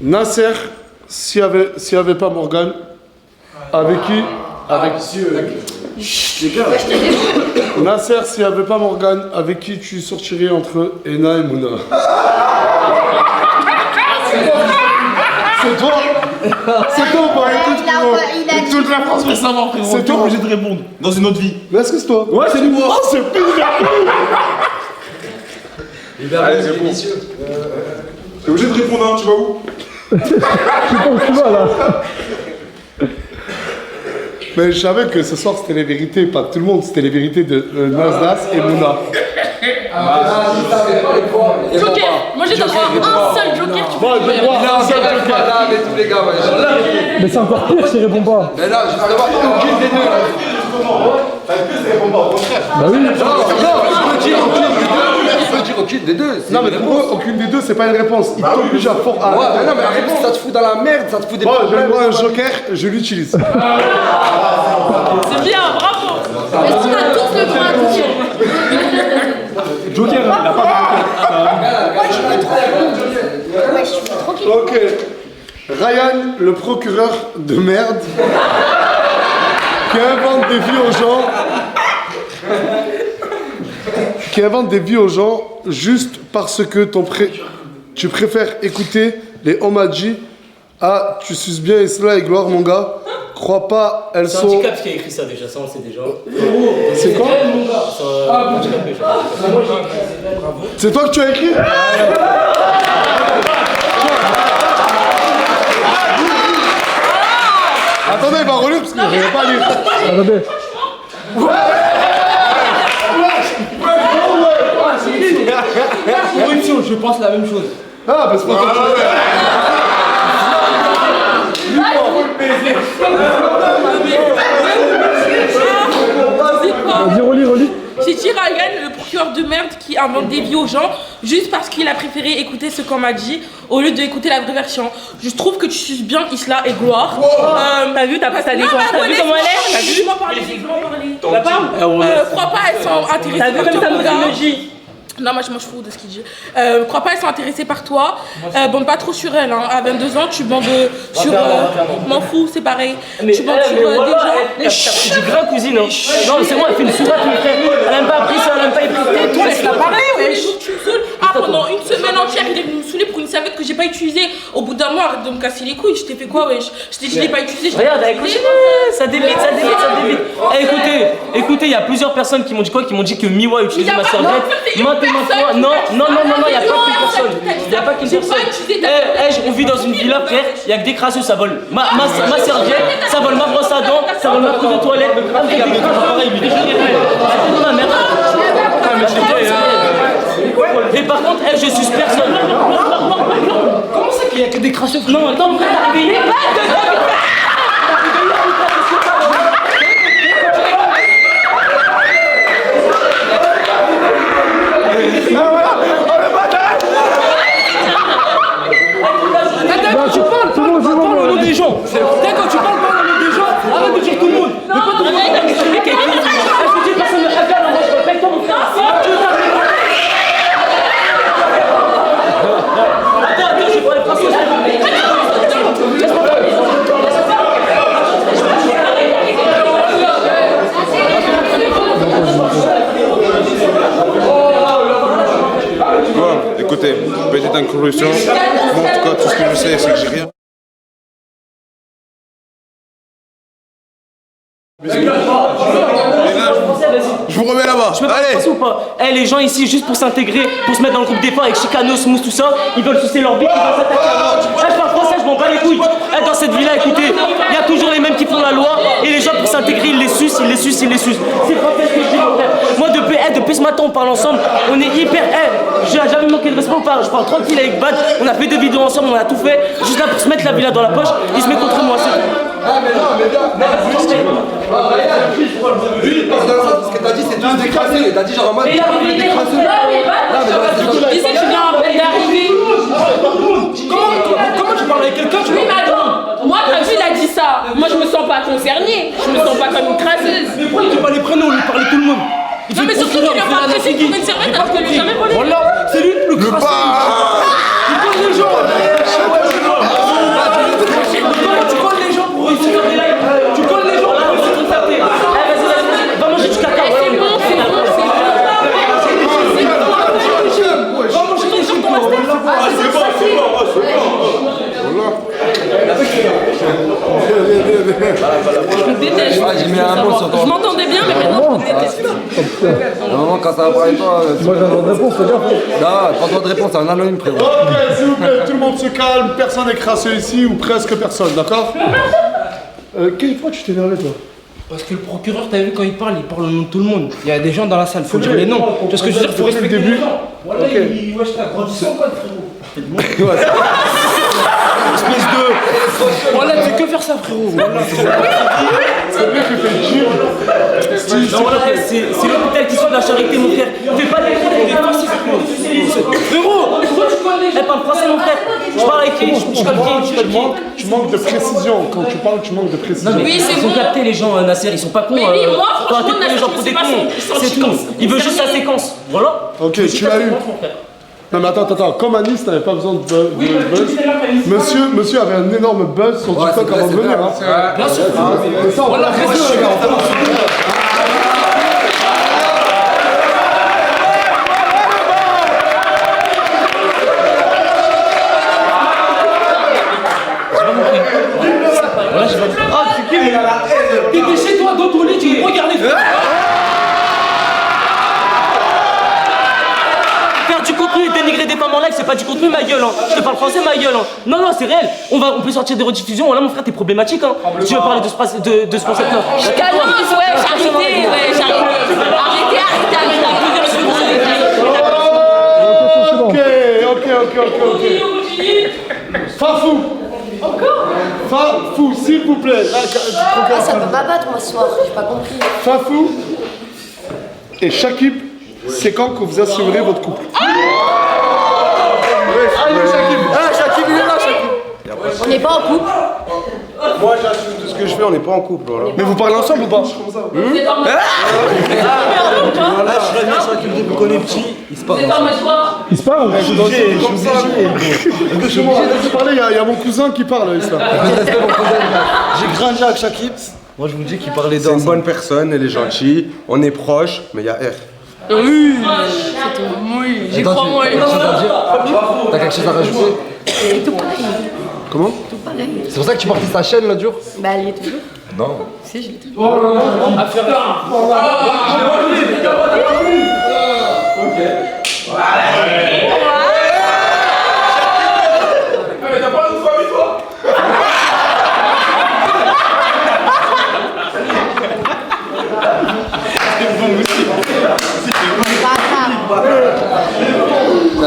Nasser, s'il y avait pas Morgane, avec qui? Avec Nasser, s'il n'y avait pas Morgane, avec qui tu sortirais entre Ena et Mouna? C'est toi? C'est toi ou pas? Écoute, frérot. Toute la France veut savoir, frérot. C'est toi obligé de répondre dans une autre vie. Mais est-ce que c'est toi? Ouais, c'est lui. Oh, c'est plus Allez, c'est bon. T'es obligé de répondre, hein, tu vas où? Je sais pas où tu vas là. Mais je savais que ce soir c'était les vérités, pas de tout le monde, c'était les vérités de Nasdas et Mouna. Joker. Moi j'ai droit à un seul joker, tu peux. un seul joker. Là, mais tous les gars, ouais. Mais c'est encore pire s'il répond pas. Mais là, justement, aucune des deux. Bah oui. Non, je peux dire aucune des deux. Non, mais pour eux, aucune des deux, c'est pas une réponse. Ils t'obligent à fort à. Ouais, mais non, mais la réponse, ça te fout dans la merde, ça te fout des problèmes. Moi, j'ai un joker, je l'utilise. C'est bien, bravo. Est-ce qu'on a tous le droit à coucher? Joker, il a pas Moi, tu veux trop. Ouais, je suis tranquille. Ok. Ryan, le procureur de merde, qui invente des vies aux gens. Qui invente des vies aux gens juste parce que tu préfères écouter les Omadji. Ah, tu suces bien Isla et Gloire, mon gars. Crois pas, elles sont. C'est un handicap qui a écrit ça déjà, ça on le sait déjà. C'est quoi? C'est un handicapé, C'est toi que tu as écrit? Attendez, il va relire parce que je ne vais pas lire. Attendez. Corruption, je pense la même chose. Ah, parce que Vas-y, relis. J'ai dit Ryan, le procureur de merde qui invente des vies aux gens juste parce qu'il a préféré écouter ce qu'on m'a dit au lieu d'écouter la vraie version. Je trouve que tu suces bien Isla et Gloire. T'as vu, t'as pas ta défense. T'as vu comment elle est? T'as vu? Laisse-moi parler. Crois pas, elles sont intéressées. T'as vu comme ça, me dit? Non, moi je m'en fous de ce qu'il dit. Crois pas, elles sont intéressées par toi. Bande pas trop sur elles. Hein. À 22 ans, tu bandes sur. M'en fous, c'est pareil. Tu bandes sur des gens. T'as pris du grain, cousine. Hein. Non, c'est moi, elle fait une sourate, mon frère. Elle aime pas appris ça, elle aime pas écouter. Toi, c'est pareil, wesh. Tu me saoules. Ah, pendant une semaine entière, il est venu me saouler pour une serviette que j'ai pas utilisée. Au bout d'un mois, arrête de me casser les couilles. Je t'ai fait quoi, wesh? Je t'ai dit, je l'ai pas utilisée. Regarde, écoutez, ça débite. Écoutez, il y a plusieurs personnes qui m'ont dit quoi? Qui m'ont dit que Miwa utilisait ma serviette. Maintenant, non, il n'y a pas qu'une personne. Il n'y a pas qu'une personne. On vit dans une villa, frère, il n'y a que des crasseux, ça vole ma serviette, ça vole ma brosse à dents, ça vole ma couche de toilette. Ma mère. Et par contre, je suce personne. Comment ça qu'il y a que des crasseux? Non, attends, mon frère, t'as réveillé. Tu parles au nom des gens. D'accord, tu parles pas au nom des gens. Arrête de dire tout le monde. Mais pas tout le monde. Est-ce que tu passes le hagar? Moi, je respecte ton frère. Attends, je vais pas les passer. Bon, écoutez, petite incursion. Moi, en tout cas, tout ce que je sais, c'est que j'ai rien. Je vous remets là-bas. Je peux pas passer ou pas? Les gens ici, juste pour s'intégrer, pour se mettre dans le groupe départ avec Chicano, Smooth, tout ça, ils veulent sucer leur bite, ils veulent s'attaquer à moi. Je parle français, je m'en bats les couilles. Dans cette villa, écoutez, il y a toujours les mêmes qui font la loi et les gens pour s'intégrer, ils les sucent. C'est français ce que je dis, mon frère. Moi, depuis ce matin, on parle ensemble, on est hyper. J'ai jamais manqué de respect, je parle tranquille avec Bad, on a fait des vidéos ensemble, on a tout fait, juste là pour se mettre la villa dans la poche, il se met contre moi, c'est tout. Ah mais non, lui, ce que t'as dit, c'est tous des crasseux. T'as dit genre en mode. Il a dit des crasseux. Tu disais que tu viens à peine d'arriver. Comment tu parles avec quelqu'un? Oui, mais attends. Moi, t'as vu, il a dit ça. Moi, je me sens pas concernée. Je me sens pas comme une crasseuse. Mais pourquoi il dit pas les prénoms? Il parlait tout le monde. Non, mais surtout qu'il a pas apprécié qu'il trouve une serviette alors que lui jamais volé. Voilà, c'est lui le crasseux. Il colle les gens. Tu colles les gens pour réussir des lives. Tu colles les gens pour réussir ton tapé. Va manger du caca. C'est bon. Je me déteste. J'ai mis un mot sur ton. Je m'entendais bien, mais maintenant je me déteste. À un moment, quand ça va parler de toi. Moi, j'ai un droit de réponse, c'est bien. Non, pas droit de réponse, c'est un anonyme, frérot. Ok, s'il vous plaît, tout le monde se calme, personne n'est crasseux ici, ou presque personne, d'accord? Quelle fois tu t'es énervé, toi? Parce que le procureur, t'as vu quand il parle au nom de tout le monde. Il y a des gens dans la salle, faut dire les noms. Tu vois ce que je veux dire? Faut respecter le début. Voilà, il wesh t'as grandi sans code, frérot. Espèce de. Voilà, tu fais que faire ça, frérot. C'est bien que tu fais le gym. Non, voilà, c'est l'hôpital qui soit de la charité, mon frère. Fais pas des frérot. Elle parle français, mon frère. Je parle avec qui? Je Tu manques de précision. Quand tu parles, tu manques de précision. Non, mais ils sont captés, les gens, Nasser, ils sont pas cons. Mais oui, moi, faut arrêter de franchement, prendre les gens pour des cons. C'est tout. Il veut juste sa séquence. Voilà. Ok, tu l'as eu. Non mais attends, comme Anis n'avait pas besoin de buzz, monsieur avait un énorme buzz sur TikTok avant de venir. Bien sûr. Mais ça, on va la pression, les gars. Ah, c'est qui? T'étais chez toi dans ton lit, tu me regardais. Faire du contenu et dénigrer des femmes en live, c'est pas du contenu, ma gueule. Hein. Je te parle français, ma gueule. Hein. Non, c'est réel. On peut sortir des rediffusions. Voilà, mon frère, t'es problématique. Hein. Tu veux parler de ce concept-là? Je calme, ouais, j'arrêtais. Ok. Fafou. Fafou, s'il vous plaît. Ah, ça peut pas battre moi ce soir, j'ai pas compris. Fafou et Shakib, c'est quand que vous assumerez votre couple? Shakib, il est là, Shakib. On n'est pas en couple. Moi, j'assume tout ce que je fais, on n'est pas en couple. Voilà. Mais vous parlez ensemble ou pas? Là, je serais bien Shakib depuis qu'on est petit. Il se parle. Il se parle? Je suis obligé de te parler, il y a mon cousin qui parle, Islam. J'ai grandi avec Shakib. Moi, je vous dis qu'il parlait d'ensemble. C'est une bonne personne, elle est gentille, on est proche, mais il y a R. Oui, j'y crois moi. T'as quelque chose à rajouter? C'est tout pareil. Comment? Tout pareil. C'est pour ça que tu partais ta chaîne là, dur? Bah, elle y est toujours. Non. Si, je l'ai toujours. Mais t'as pas l'autre famille, toi?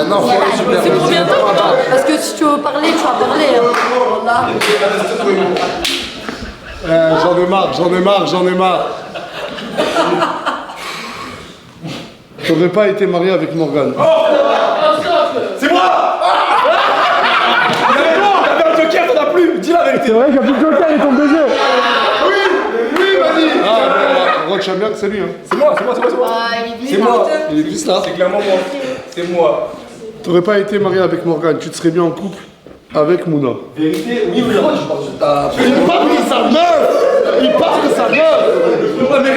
Non, c'est pour bientôt, parce que si tu veux parler, tu vas parler. J'en ai marre. J'aurais pas été marié avec Morgane. C'est moi! T'avais un joker, t'en as plus! Dis la vérité! C'est vrai qu'il n'y a plus de joker, il tombe deuxième. Oui, vas-y! Rock Champion, c'est lui, hein. C'est moi! C'est moi. Il est juste là. C'est clairement moi. C'est moi. T'aurais pas été marié avec Morgane, tu te serais mis en couple avec Mouna. Vérité? Oui, mais pourquoi tu parles de ta... Il parle de sa meuf! Moi, j'ai un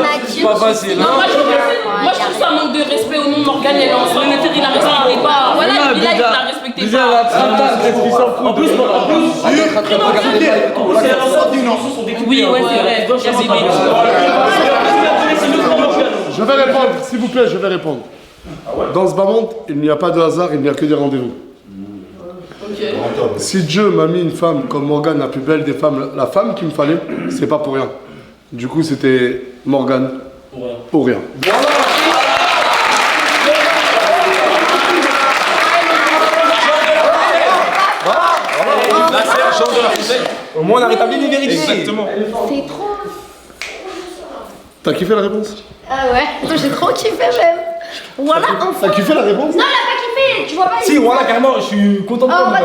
adulte. Pas facile. Non, moi je trouve ça un manque de respect au nom de Morgane, elle est en son intérêt, il la respectait pas. Voilà, il la respectait pas. En plus, Oui, ouais, c'est vrai. Je vais répondre, s'il vous plaît, je vais répondre. Dans ce bas monde, il n'y a pas de hasard, il n'y a que des rendez-vous. Si Dieu m'a mis une femme comme Morgane, la plus belle des femmes, la femme qu'il me fallait, c'est pas pour rien. Du coup, c'était Morgane pour rien. Au moins, on a rétabli les vérités. Exactement. C'est trop. T'as kiffé la réponse? Ah ouais, j'ai trop kiffé même. Voilà, enfin. T'as kiffé la réponse? Non, elle a pas kiffé, tu vois pas. Si, voilà, carrément, je suis content de toi. Oh, Non,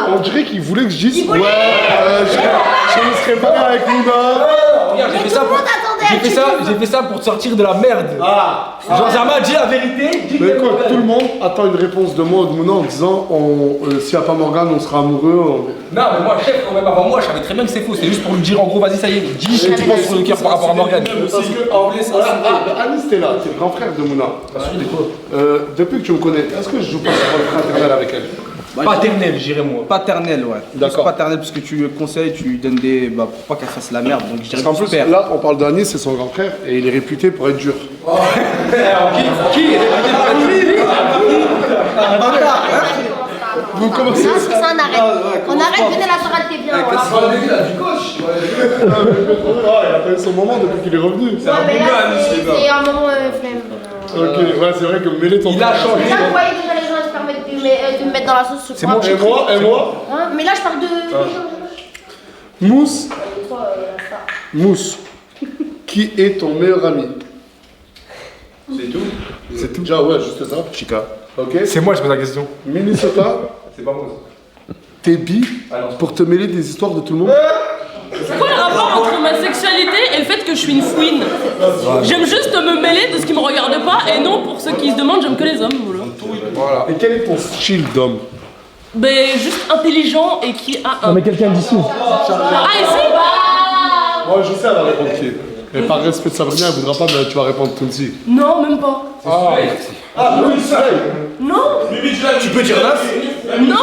mais on dirait qu'il voulait que je dise ouais, je ne serais pas avec Mouna. Regarde, j'ai fait ça pour te sortir de la merde. Genre, Zama, dis la vérité. Mais écoute, tout le monde attend une réponse de moi ou de Mouna en disant s'il n'y a pas Morgane, on sera amoureux. Non, mais moi, chef, quand même avant moi, je savais très bien que c'est faux. C'est juste pour lui dire en gros, vas-y, ça y est, dis ce que tu penses sur le cœur par rapport à Morgane. Parce que en vrai, Anis, t'es là, t'es le grand frère de Mouna. Depuis que tu me connais, est-ce que je joue pas sur le fraternel avec elle? Paternel, j'irais moi. Paternel, ouais. D'accord. Paternel, parce que tu le conseilles, tu lui donnes des. Bah, pour pas qu'elle fasse la merde. Donc je dirais Parce qu'en plus, là, on parle d'Anis, c'est son grand frère, et il est réputé pour être dur. Qui est Vous commencez Non, c'est ça, on arrête. On arrête, venez la soirée, t'es bien. Voilà. Il a pas eu son moment depuis qu'il est revenu. Ouais, mais là, c'est un moment flemme. Ok, ouais, c'est vrai que mêler ton. Il a changé. Là, vous voyez déjà les gens se permettent de me mettre dans la sauce. C'est moi, et moi Hein, mais là, je parle de. Mousse. Mousse. Qui est ton meilleur ami? C'est tout. C'est tout. Déjà, ouais, juste ça. Chica. Ok. C'est moi, je pose la question. Minnesota. C'était pas moi. T'es bi pour te mêler des histoires de tout le monde? C'est quoi le rapport entre ma sexualité et le fait que je suis une fouine? J'aime juste me mêler de ce qui me regarde pas et non pour ceux qui se demandent, j'aime que les hommes. Voilà. Et quel est ton style d'homme? Ben juste intelligent et qui a un... Non mais quelqu'un d'ici. Ah ici? Moi je sais, elle va répondre qui. Mais par respect de Sabrina, elle voudra pas, mais tu vas répondre Tunsi. Non, même pas. Ah, oui, c'est vrai. Non. Tu peux dire neuf? Non,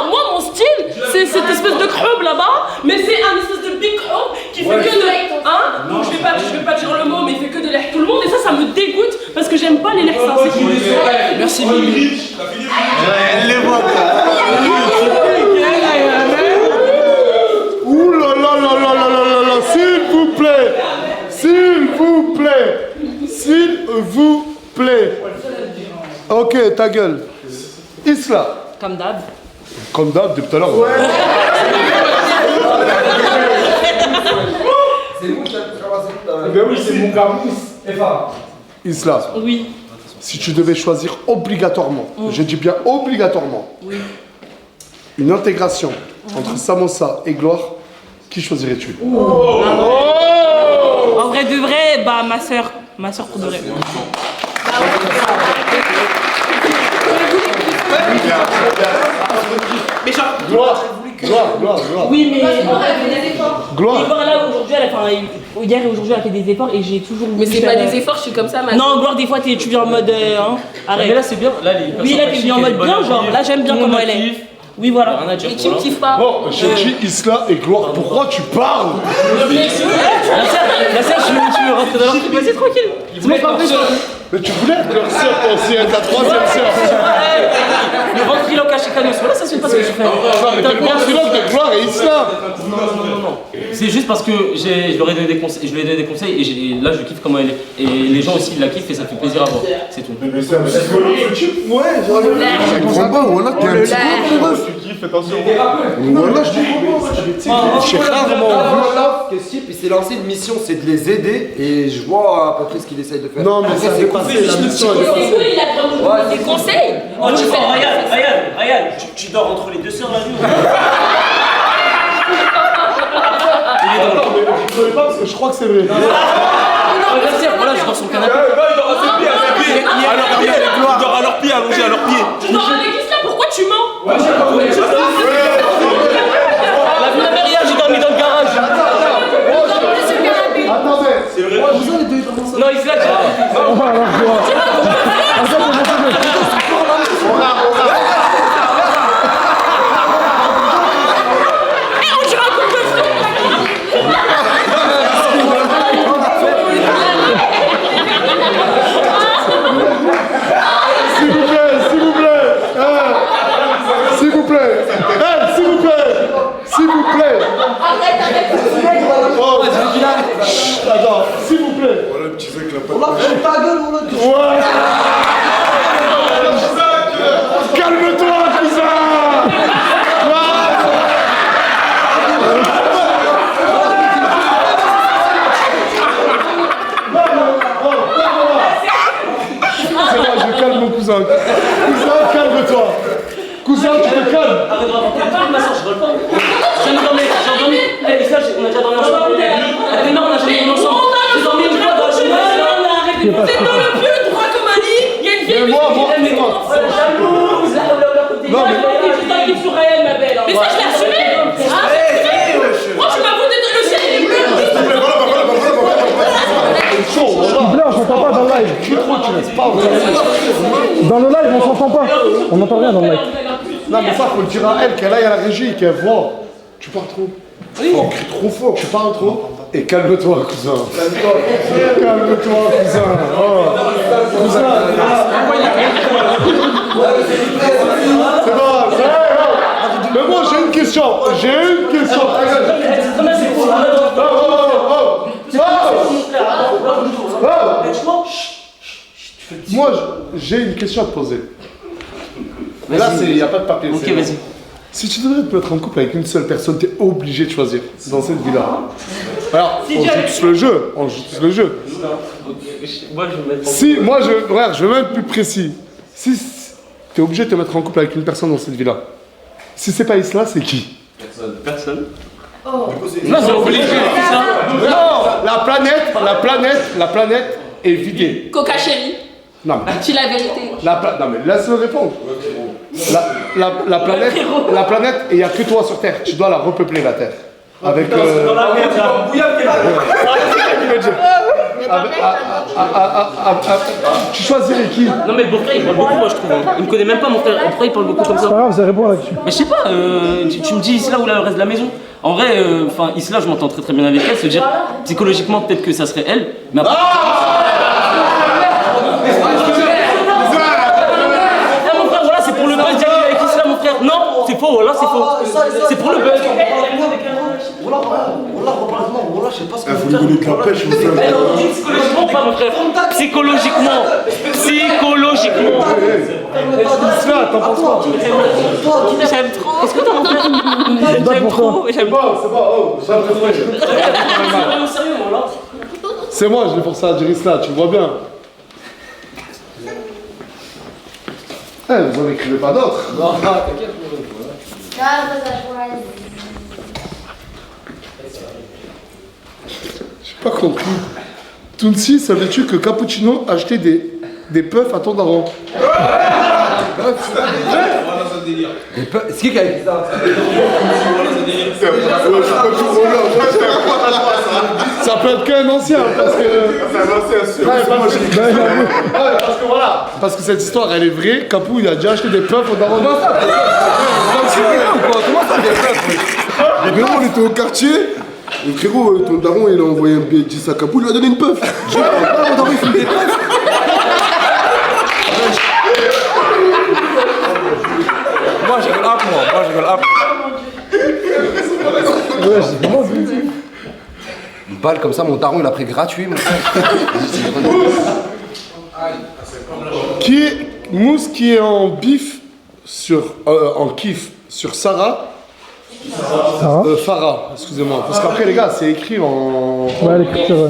moi mon style, c'est cette espèce de crumb là-bas, mais c'est un espèce de big crumb qui fait que de... Hein? Non, je vais pas dire le mot, mais il fait que de l'air tout le monde, et ça me dégoûte, parce que j'aime pas les lèvres sincères. Merci Mimi. Elle les voit. Ouh là là là là là là là là, s'il vous plaît, s'il vous plaît, s'il vous plaît. Ok, ta gueule. Isla. Comme d'hab. Comme d'hab, depuis tout à l'heure. C'est nous qui avons ramassé tout à l'heure. Ben oui, c'est mon camus. Isla. Oui. Si tu devais choisir obligatoirement, je dis bien obligatoirement, une intégration entre Samosa et Gloire, qui choisirais-tu? En vrai de vrai, bah ma soeur pour de vrai. Mais genre, Gloire. Oui, mais Gloire. Gloire là aujourd'hui, hier et aujourd'hui, elle a fait des efforts et j'ai toujours. Mais c'est pas des efforts, je suis comme ça, Non, Gloire, des fois, tu viens en mode. Arrête. Mais là, c'est bien. Là, Oui, là, tu viens en mode bien, genre. Là, j'aime bien comment elle est. Oui, voilà. Et tu me kiffes pas. Bon, j'ai dit Isla et Gloire. Pourquoi tu parles? La sœur, tu veux rentrer dans leur truc. Vas-y, tranquille. Mais tu voulais être leur sœur, toi aussi, être ta troisième sœur. Le ventriloque à Chicanos, voilà, ça c'est pas ce que je fais. Non, mais t'es le ventriloque de Gloire et Isla. Non. C'est juste parce que je leur ai donné des conseils, et là je kiffe comment elle est. Et les gens aussi ils la kiffent et ça fait plaisir à voir. C'est tout. Mais c'est un psychologue, ce type. Ouais, genre. Je comprends pas, voilà, t'es un psychologue, mon ref. Tu kiffes, attention. Voilà, je dis j'ai rarement vu. Que Sip, il s'est lancé une mission, c'est de les aider, et je vois à peu près ce qu'il essaye de faire. Non, mais ça s'est passé, la mission elle est passée. Il a des conseils. Oh, tu fais, Ryan, tu dors entre les deux sœurs la nuit. Il est dans le Je ne savais pas parce que je crois que c'est vrai. Non, voilà, je dors sur le canapé. Il dort à ses pieds, à leurs pieds. Il dort à leurs pieds, allongé à leurs pieds. Tu dors avec Isla, pourquoi tu mens? La vie hier, j'ai dormi dans le garage. Attendez, c'est vrai. Non, il se l'a Attends, s'il vous plaît. Voilà le petit sac là. On l'a fait ta gueule, on l'a dit. Ouais. Calme-toi, cousin. C'est moi, je calme mon cousin. Cousin, calme-toi. Cousin, tu te calmes. Arrête de raconter ma soeur, je vole pas. J'ai dormi. Eh, ça, on a déjà dormi ensemble. Non, on a jamais dormi ensemble. J'ai dormi une fois dans le chemin. C'est dans le pieu, droit comme Ali. Il y a une vieille Mais moi, jalouse. Non, mais... sur Ryan, ma belle. Mais ça, je l'ai assumé. Moi, tu m'avoues d'être le ciel est bleu. Blair, on s'entend pas dans le live. Dans le live, on s'entend pas. On n'entend rien dans le live. Non, mais ça, faut le dire à elle, qu'elle aille à la régie, qu'elle voit. Tu parles trop. Oui. Oh, crie trop fort. Tu parles trop. Et calme-toi, cousin. Calme-toi, cousin. Oh. Cousin. C'est bon. Mais moi, j'ai une question. Moi, j'ai une question à te poser. Mais là, il n'y a pas de papier. Ok, vas-y. Si tu devrais te mettre en couple avec une seule personne, tu es obligé de choisir dans cette vie-là. Alors, on joue tous le jeu. Moi, je vais mettre. Si, moi, regarde, je vais même être plus précis. Si t'es obligé de te mettre en couple avec une personne dans cette vie-là. Si c'est pas Isla, c'est qui? Personne. Oh. Non, c'est obligé. Non, la planète est vidée. Coca chérie. Non, mais, Dis la vérité. non, mais laisse-le répondre. La planète, et il n'y a que toi sur Terre. Tu dois la repeupler, la Terre. Avec. Dans la merde, tu choisirais qui? Non, mais le beau-frère, il parle beaucoup, moi, je trouve. Hein. Il me connaît même pas, mon frère. Pourquoi il parle beaucoup comme ça? C'est pas grave, vous allez répondre là-dessus. Mais je sais pas, tu me dis Isla ou là, le reste de la maison. En vrai, enfin, Isla, je m'entends très très bien avec elle. Se dire, psychologiquement, peut-être que ça serait elle. Mais après. Mon frère, voilà, c'est pour le buzz d'y aller avec Isla, mon frère. Non, c'est faux, voilà, c'est faux. C'est pour le buzz. Je sais pas ce que vous rigolez de la pêche, vous Psychologiquement, pas mon frère. Psychologiquement. Isla, t'en penses quoi? J'aime trop. Est-ce que t'en penses? J'aime trop. J'aime trop. C'est bon, c'est moi, je l'ai forcé à dire Isla, tu vois bien. Vous en écrivez pas d'autres. Non, t'inquiète. J'ai pas compris. Tounsi, savais-tu que Cappuccino achetait des puffs à ton daron? C'est qui a écrit ça? Ça peut être qu'un ancien, parce que. C'est un ancien, sûr. Parce que voilà. Parce que cette histoire, elle est vraie. Capou, il a déjà acheté des puffs au daron. Comment ça? Mais frérot, on était au quartier. Et frérot, ton daron, il a envoyé un billet de 10 à Capou, il lui a donné une puff. Je parle pas, mon daron, il fume des puffs. Moi, je rigole up, moi. Moi, je rigole up. Ouais, j'ai comment ça? Une balle comme ça, mon daron, il a pris gratuit, mon frère. Mousse qui est en bif sur. En kiff sur Sarah. Farah, excusez-moi. Parce qu'après, les gars, c'est écrit en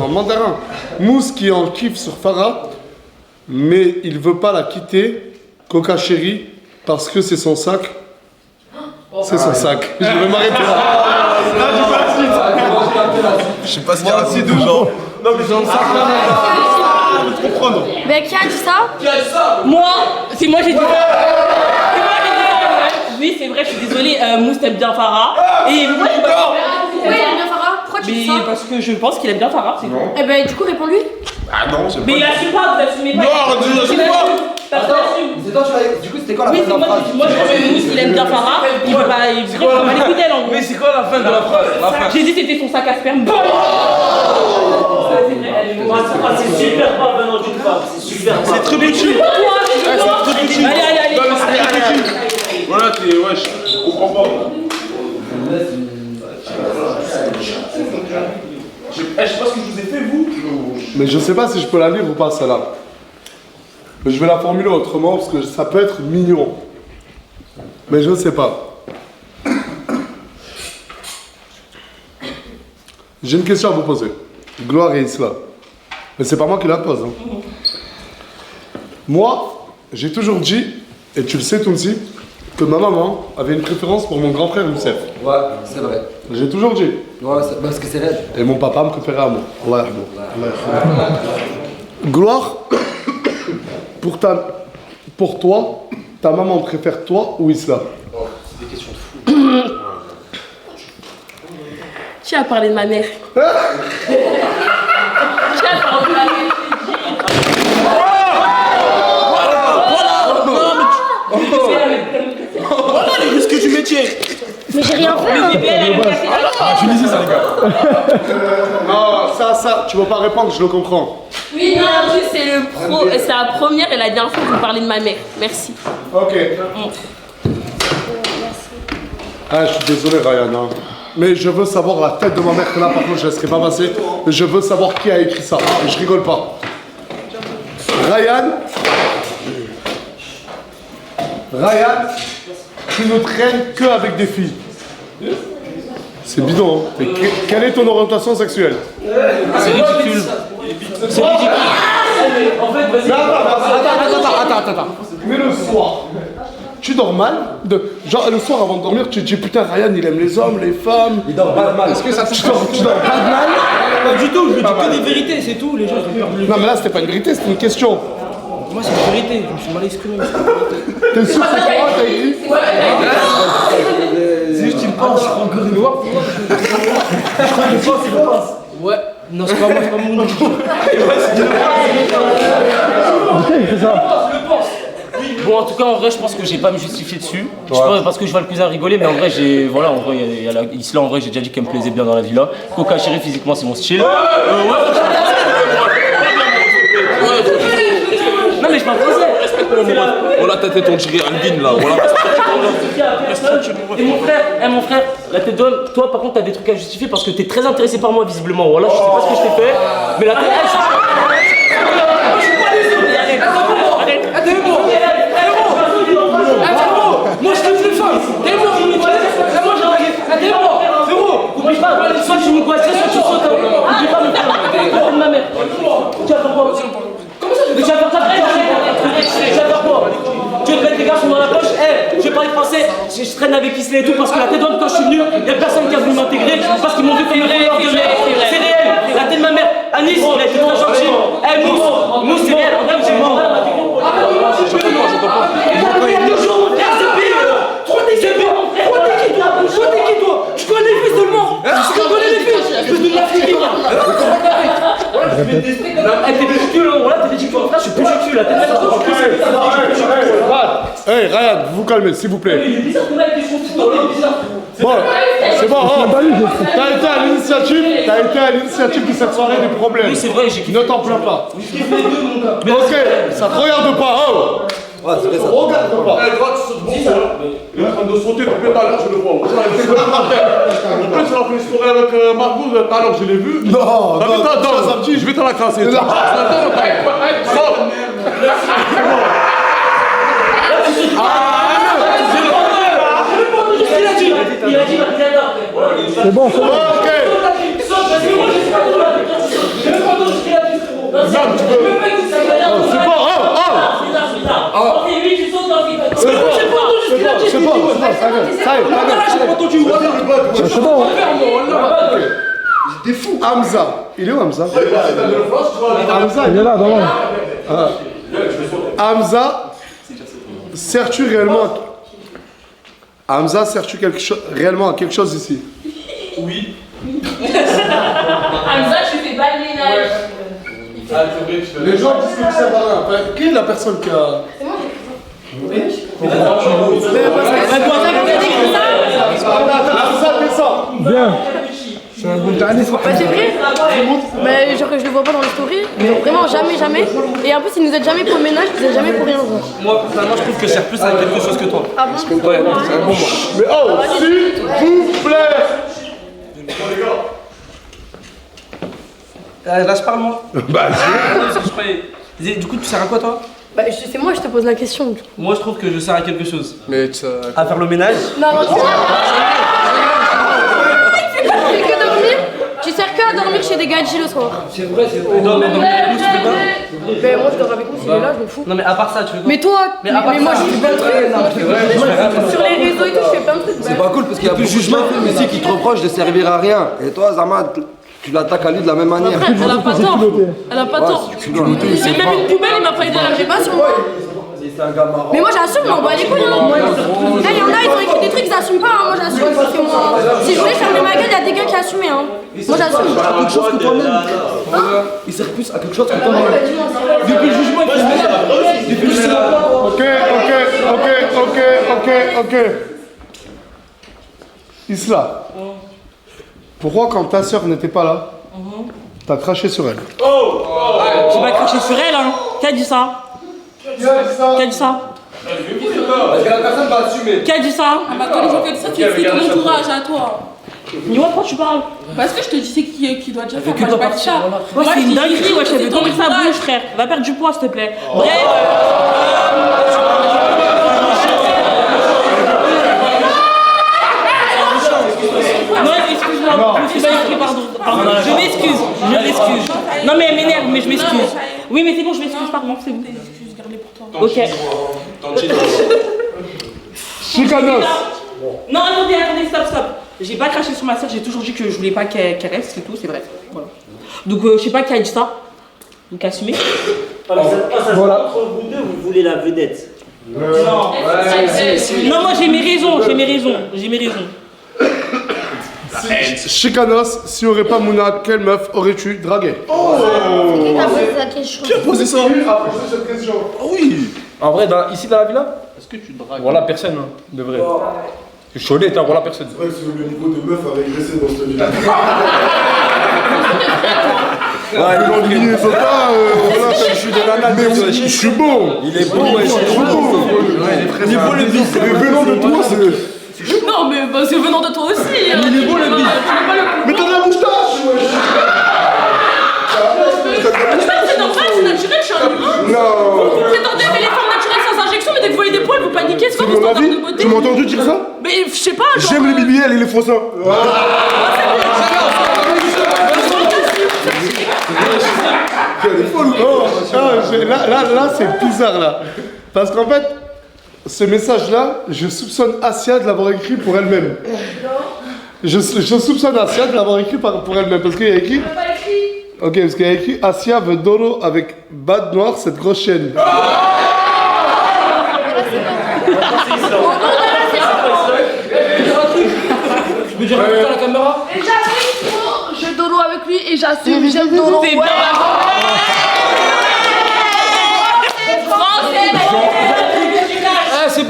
mandarin. Mousse qui est en kiff sur Farah, mais il veut pas la quitter, Coca chérie, parce que c'est son sac. C'est son sac. Je vais m'arrêter là. Je sais pas ce qu'il y a assez de gens. Non, mais dans le sac là. Je vais te comprendre. Mais qui a dit ça? Moi, c'est moi j'ai dit ça. Oui, c'est vrai, je suis désolée, Mousse t'aime bien Farah. Et moi, j'ai pas. Oui, il aime bien Farah. Pourquoi tu dis ça? Parce que je pense qu'il aime bien Farah, c'est tout. Eh ben, du coup, réponds-lui. Ah non, c'est pas. Mais il assume pas, vous assumez pas. Non, j'assume pas. C'est toi, du coup, c'était quoi la Oui, fin de c'est la phrase? moi, je pense que Mousse, il aime bien Farah. Il veut pas l'écouter, elle, en gros. Mais c'est quoi la fin de la phrase? J'ai dit c'était son sac à sperme. C'est super pas venant d'une femme. C'est super pas. C'est très petit. Allez. Voilà, t'es. Wesh, je comprends pas. Je sais pas ce que je vous ai fait, vous. Mais je sais pas si je peux la lire ou pas, celle-là. Mais je vais la formuler autrement parce que ça peut être mignon. Mais je ne sais pas. J'ai une question à vous poser. Gloire et Isla. Mais c'est pas moi qui la pose. Hein. Moi, j'ai toujours dit, et tu le sais Tounsi, que ma maman avait une préférence pour mon grand frère Youssef. Ouais, c'est vrai. J'ai toujours dit. Ouais, parce que c'est réel. Et mon papa me préférait à moi. Allah yarhamou. Gloire, pour toi, ta maman préfère toi ou Isla? C'est des questions de fou. Qui a parlé de ma mère? Qui a parlé de ma mère? Voilà les risques du métier. Mais j'ai rien fait. Tunisie, ça, les gars. Non, ça, tu vas pas répondre, je le comprends. Oui, non, en plus, c'est la première et la dernière fois que vous parlez de ma mère. Merci. Ok. Ah, je suis désolé, Ryan. Hein. Mais je veux savoir la tête de ma mère, que là, par contre, je ne laisserai pas passer. Je veux savoir qui a écrit ça. Et je rigole pas. Ryan, tu ne traînes que avec des filles. C'est bidon, hein. Mais quelle est ton orientation sexuelle? C'est ridicule. C'est ridicule. En fait, vas-y. Attends. Mais le soir, Tu dors mal genre le soir avant de dormir, tu te dis putain Ryan il aime les hommes, les femmes. Il dort pas mal. Est-ce que ça tu dors pas de mal? Pas du tout, je dis que des vérités, c'est tout. Les gens ont peur de le Non mais là c'était pas une vérité, c'était une question. Moi c'est une vérité, je me suis mal exprimé. T'es sûr que c'est quoi t'as écrit? C'est juste qu'il pense, je crois encore une fois. Je crois qu'il pense. Ouais, non c'est pas moi, c'est pas mon nom. Putain, il fait ça. Bon, en tout cas, en vrai, je pense que j'ai pas à me justifier dessus. Je pense parce que je vois le cousin rigoler, mais en vrai, voilà, en vrai, il y a Isla, en vrai, j'ai déjà dit qu'elle me plaisait bien dans la villa. Coca Chéri, physiquement, c'est mon style. Non, mais je m'imposais. Voilà ta tête, on dirait Alvin là. Voilà. Et mon frère, la tête d'homme, toi par contre t'as des trucs à justifier parce que t'es très intéressé par moi visiblement. Voilà, je sais pas ce que je t'ai fait, mais la tête. Moi je te fais face. T'es mort. Oublie pas, soit tu me goisses, soit tu sautes. Oublie pas, de ma mère. Tu vas faire quoi? Comment ça? Tu vas faire ça? Tu vas faire quoi? Tu veux te mettre les garçons dans la poche? Je vais parler français, je traîne avec Islay et tout parce que la tête d'homme quand je suis venu, y'a personne qui a voulu m'intégrer parce qu'ils m'ont vu comme un voleur de merde. C'est réel, la tête de ma mère. Anis, il a été très gentil. Mousse, c'est réel. Regarde, j'ai mort. Je connais les filles seulement. Je connais les filles. Espèce de l'Afrique. T'es ridicule, voilà, t'es ridicule. Frère, je suis plus ridicule. La tête de Hey Ryan, vous vous calmez s'il vous plaît. Il est bizarre, ton mec, il est bizarre. Bon, c'est bon, t'as été à l'initiative de cette soirée des problèmes. Oui, c'est vrai, j'ai kiffé. Ne t'en plains pas. J'ai kiffé les deux, mon gars. Ok, ça te regarde pas, oh. Ouais, c'est vrai ça. Regarde pas. Eh, toi, tu sautes beaucoup, hein. Il est en train de sauter depuis tout à l'heure, je le vois. En plus, il a fait une soirée avec Margot tout à l'heure, je l'ai vu. Non, je vais te la casser. C'est bon, c'est bon. Ok. C'est bon, T'es fou. Hamza, il est où Hamza? Hamza, Il est là, devant. Hamza, sers-tu réellement Hamza, sers-tu réellement à quelque chose ici? Oui. Hamza, je fais pas le ménage. Les gens disent que tu sais pas rien. Qui est la personne qui a... Bien. Bah, c'est vrai. Mais genre que je le vois pas dans les stories. Donc vraiment jamais. Et en plus il nous aide jamais pour le ménage, il nous aide jamais pour rien. Genre. Moi personnellement je trouve que je sers plus à quelque chose que toi. Ah bon? Ouais, c'est un bon moment. Mais oh, s'il vous plaît. Là je parle moi. Bah Du coup tu sers à quoi toi? Bah c'est moi je te pose la question. Moi je trouve que je sers à quelque chose. Mais tu à faire le ménage? Non, tu fais que dormir. Tu sers que à dormir chez des gadgets le soir. C'est vrai, c'est vrai. Non, mais nous, tu fais pas? Mais moi je dors avec vous, s'il est là, je m'en fous. Non, mais à part ça, tu fais quoi? Mais toi, mais moi je fais plein de trucs. Sur les réseaux et tout, je fais plein de trucs. C'est pas cool parce qu'il y a beaucoup de gens ici qui te reprochent de servir à rien. Et toi, Zama, tu l'attaques à lui de la même manière. Après, elle a pas tort. Elle a pas tort. C'est culotté. J'ai même une poubelle, il m'a pas aidé à la J'ai pas sur moi. Mais moi j'assume, on bat les couilles. Hein. Là, il y en a, ils ont écrit des trucs, ils assument pas. Hein. Moi j'assume. C'est moi. Si je voulais fermer ma gueule, il y a des gars qui assumaient. Hein. Moi j'assume. Quelque chose que toi-même. Il sert plus à quelque chose que toi-même. Depuis le jugement, il faut se mettre. Depuis le jugement. Ok. Isla, pourquoi quand ta soeur n'était pas là, t'as craché sur elle? J'ai pas craché sur elle, hein. Qui a dit ça? Qui a dit ça? Parce que la personne va assumer. Qui a dit ça? Ah, bah, quand les gens qui disent ça, tu expliques ton entourage à toi. Dis-moi pourquoi tu parles? Parce que je te dis c'est qui doit déjà faire. Que doit partir. Ouais, c'est une dinguerie, ouais, je veux tomber sa bouche, frère. Va perdre du poids, s'il te plaît. Bref. Non, excuse-moi. Je me suis pas écrit, pardon. Je m'excuse. Non, mais elle m'énerve, mais je m'excuse. Oui, mais c'est bon, je m'excuse, pardon, c'est bon. Ok. Chicanos. Non, attendez, stop. J'ai pas craché sur ma soeur, j'ai toujours dit que je voulais pas qu'elle reste, c'est tout, c'est vrai. Voilà. Donc je sais pas qui a dit ça. Donc assumez. Voilà. Entre vous deux, vous voulez la vedette. Non, moi j'ai mes raisons. Chicanos, si aurait pas Mouna, quelle meuf aurais-tu dragué? C'est qui qui a posé la question? Qui a posé ça? Cette question. Oh oui. En vrai, ici dans la villa, est-ce que tu dragues? Voilà personne, hein, de vrai. Je suis honnête, hein, voilà personne. C'est vrai que le niveau de meuf a régressé dans cette villa. Ouais, ils sont pas. Voilà, je suis de la Mais je suis beau. Il est beau, ouais, je suis beau. Niveau le bis. Mais venant de toi, c'est. Non, mais bah, c'est venant de toi aussi. Il est beau le bis. Mais t'as la moustache, C'est normal, c'est naturel, je suis un humain. Non. Vous prétendez aimer les femmes naturelles sans injection, mais dès que vous voyez des poils, vous paniquez, c'est quoi vos standards de beauté? Tu m'as entendu dire ça? Mais je sais pas, genre. J'aime les BBL et les faux seins. Là, c'est bizarre là. Parce qu'en fait, ce message-là, je soupçonne Asia de l'avoir écrit pour elle-même. Je soupçonne Asia de l'avoir écrit pour elle-même. Parce qu'il y a écrit. Ok, parce qu'il y a écrit Asia veut Doro avec Bad Noir, cette grosse chaîne. Je peux dire à la caméra? Et j'assume, je Doro avec lui et j'assume, j'aime Doro. C'est bien.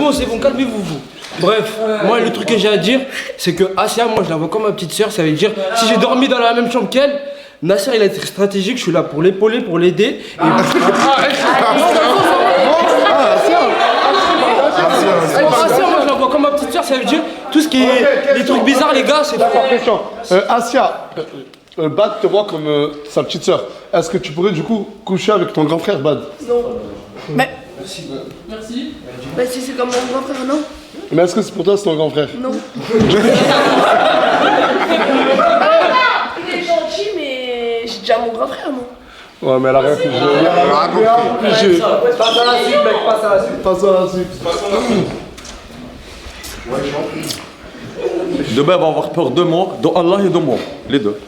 C'est bon, calmez-vous vous. Bref, moi le truc que j'ai à dire, c'est que Asia, moi je la vois comme ma petite soeur, ça veut dire si j'ai dormi dans la même chambre qu'elle, Nasser il a été stratégique, je suis là pour l'épauler, pour l'aider. Asia, moi je la vois comme ma petite soeur, ça veut dire tout ce qui est les trucs bizarres les gars, c'est D'accord, question. Asia, Bad te voit comme sa petite soeur. Est-ce que tu pourrais du coup coucher avec ton grand frère Bad? Non. Mais. Merci. Bah si c'est comme mon grand frère, non? Mais est-ce que c'est pour toi c'est ton grand frère? Non. Il est gentil, mais j'ai déjà mon grand frère, non? Ouais, mais elle a rien fait. Passe à la suite, mec, passe à la suite. Passe à la suite. Demain, elle va avoir peur de moi, de Allah et de moi. Les deux.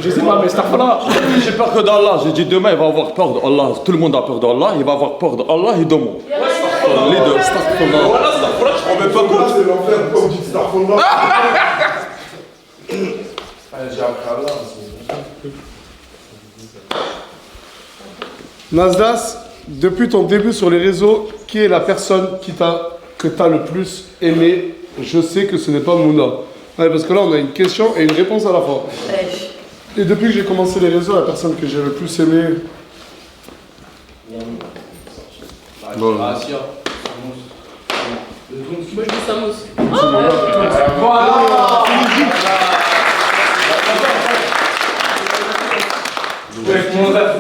Je sais pas, mais Starfala. J'ai peur que d'Allah. J'ai dit demain, il va avoir peur d'Allah. Tout le monde a peur d'Allah. Il va avoir peur d'Allah et de moi. Les deux. Starfala. Voilà, Starfala, je prends même pas compte. C'est l'enfer, comme dit Starfala. J'ai appris Allah. Nasdas, depuis ton début sur les réseaux, qui est la personne que t'as le plus aimé? Je sais que ce n'est pas Mouna. Ouais, parce que là, on a une question et une réponse à la fois. Et depuis que j'ai commencé les réseaux, la personne que j'ai le plus aimé... Voilà. Moi je dis Samos.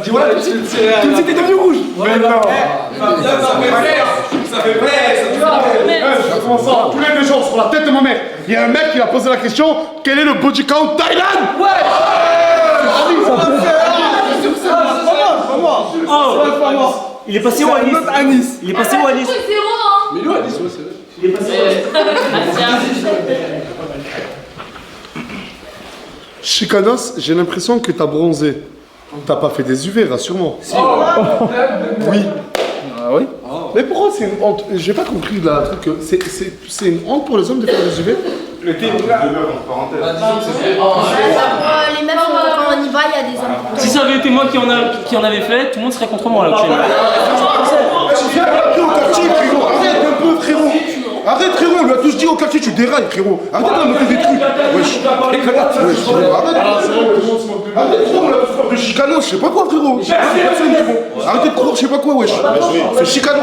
Dis-moi, comme si t'étais devenu rouge. Mais non. Ça fait plaisir. Tous les deux jours, sur la tête de ma mère, il y a un mec qui a posé la question, quel est le body count Thaïlande? Ouais. Il est passé où Anis? Il est passé où Anis? Mais lui, Anis, ouais, c'est vrai. Il est passé Chicanos, j'ai l'impression que t'as bronzé. T'as pas fait des UV, rassure-moi. Si. Oui. Ah oui? Mais pourquoi c'est une honte? J'ai pas compris là, truc. C'est une honte pour les hommes de faire des UV? Les meufs, quand on y va, il y a des hommes. Si ça avait été moi qui en avait fait, tout le monde serait contre moi là actuellement. Arrête un peu, frérot. Arrête, frérot, on lui a tous dit au quartier, tu dérailles, frérot. Arrête de monter des trucs. Wesh. Arrête, frérot, on a tous peur de Chicanos, je sais pas quoi, frérot. Arrêtez de croire, je sais pas quoi, wesh. C'est Chicanos.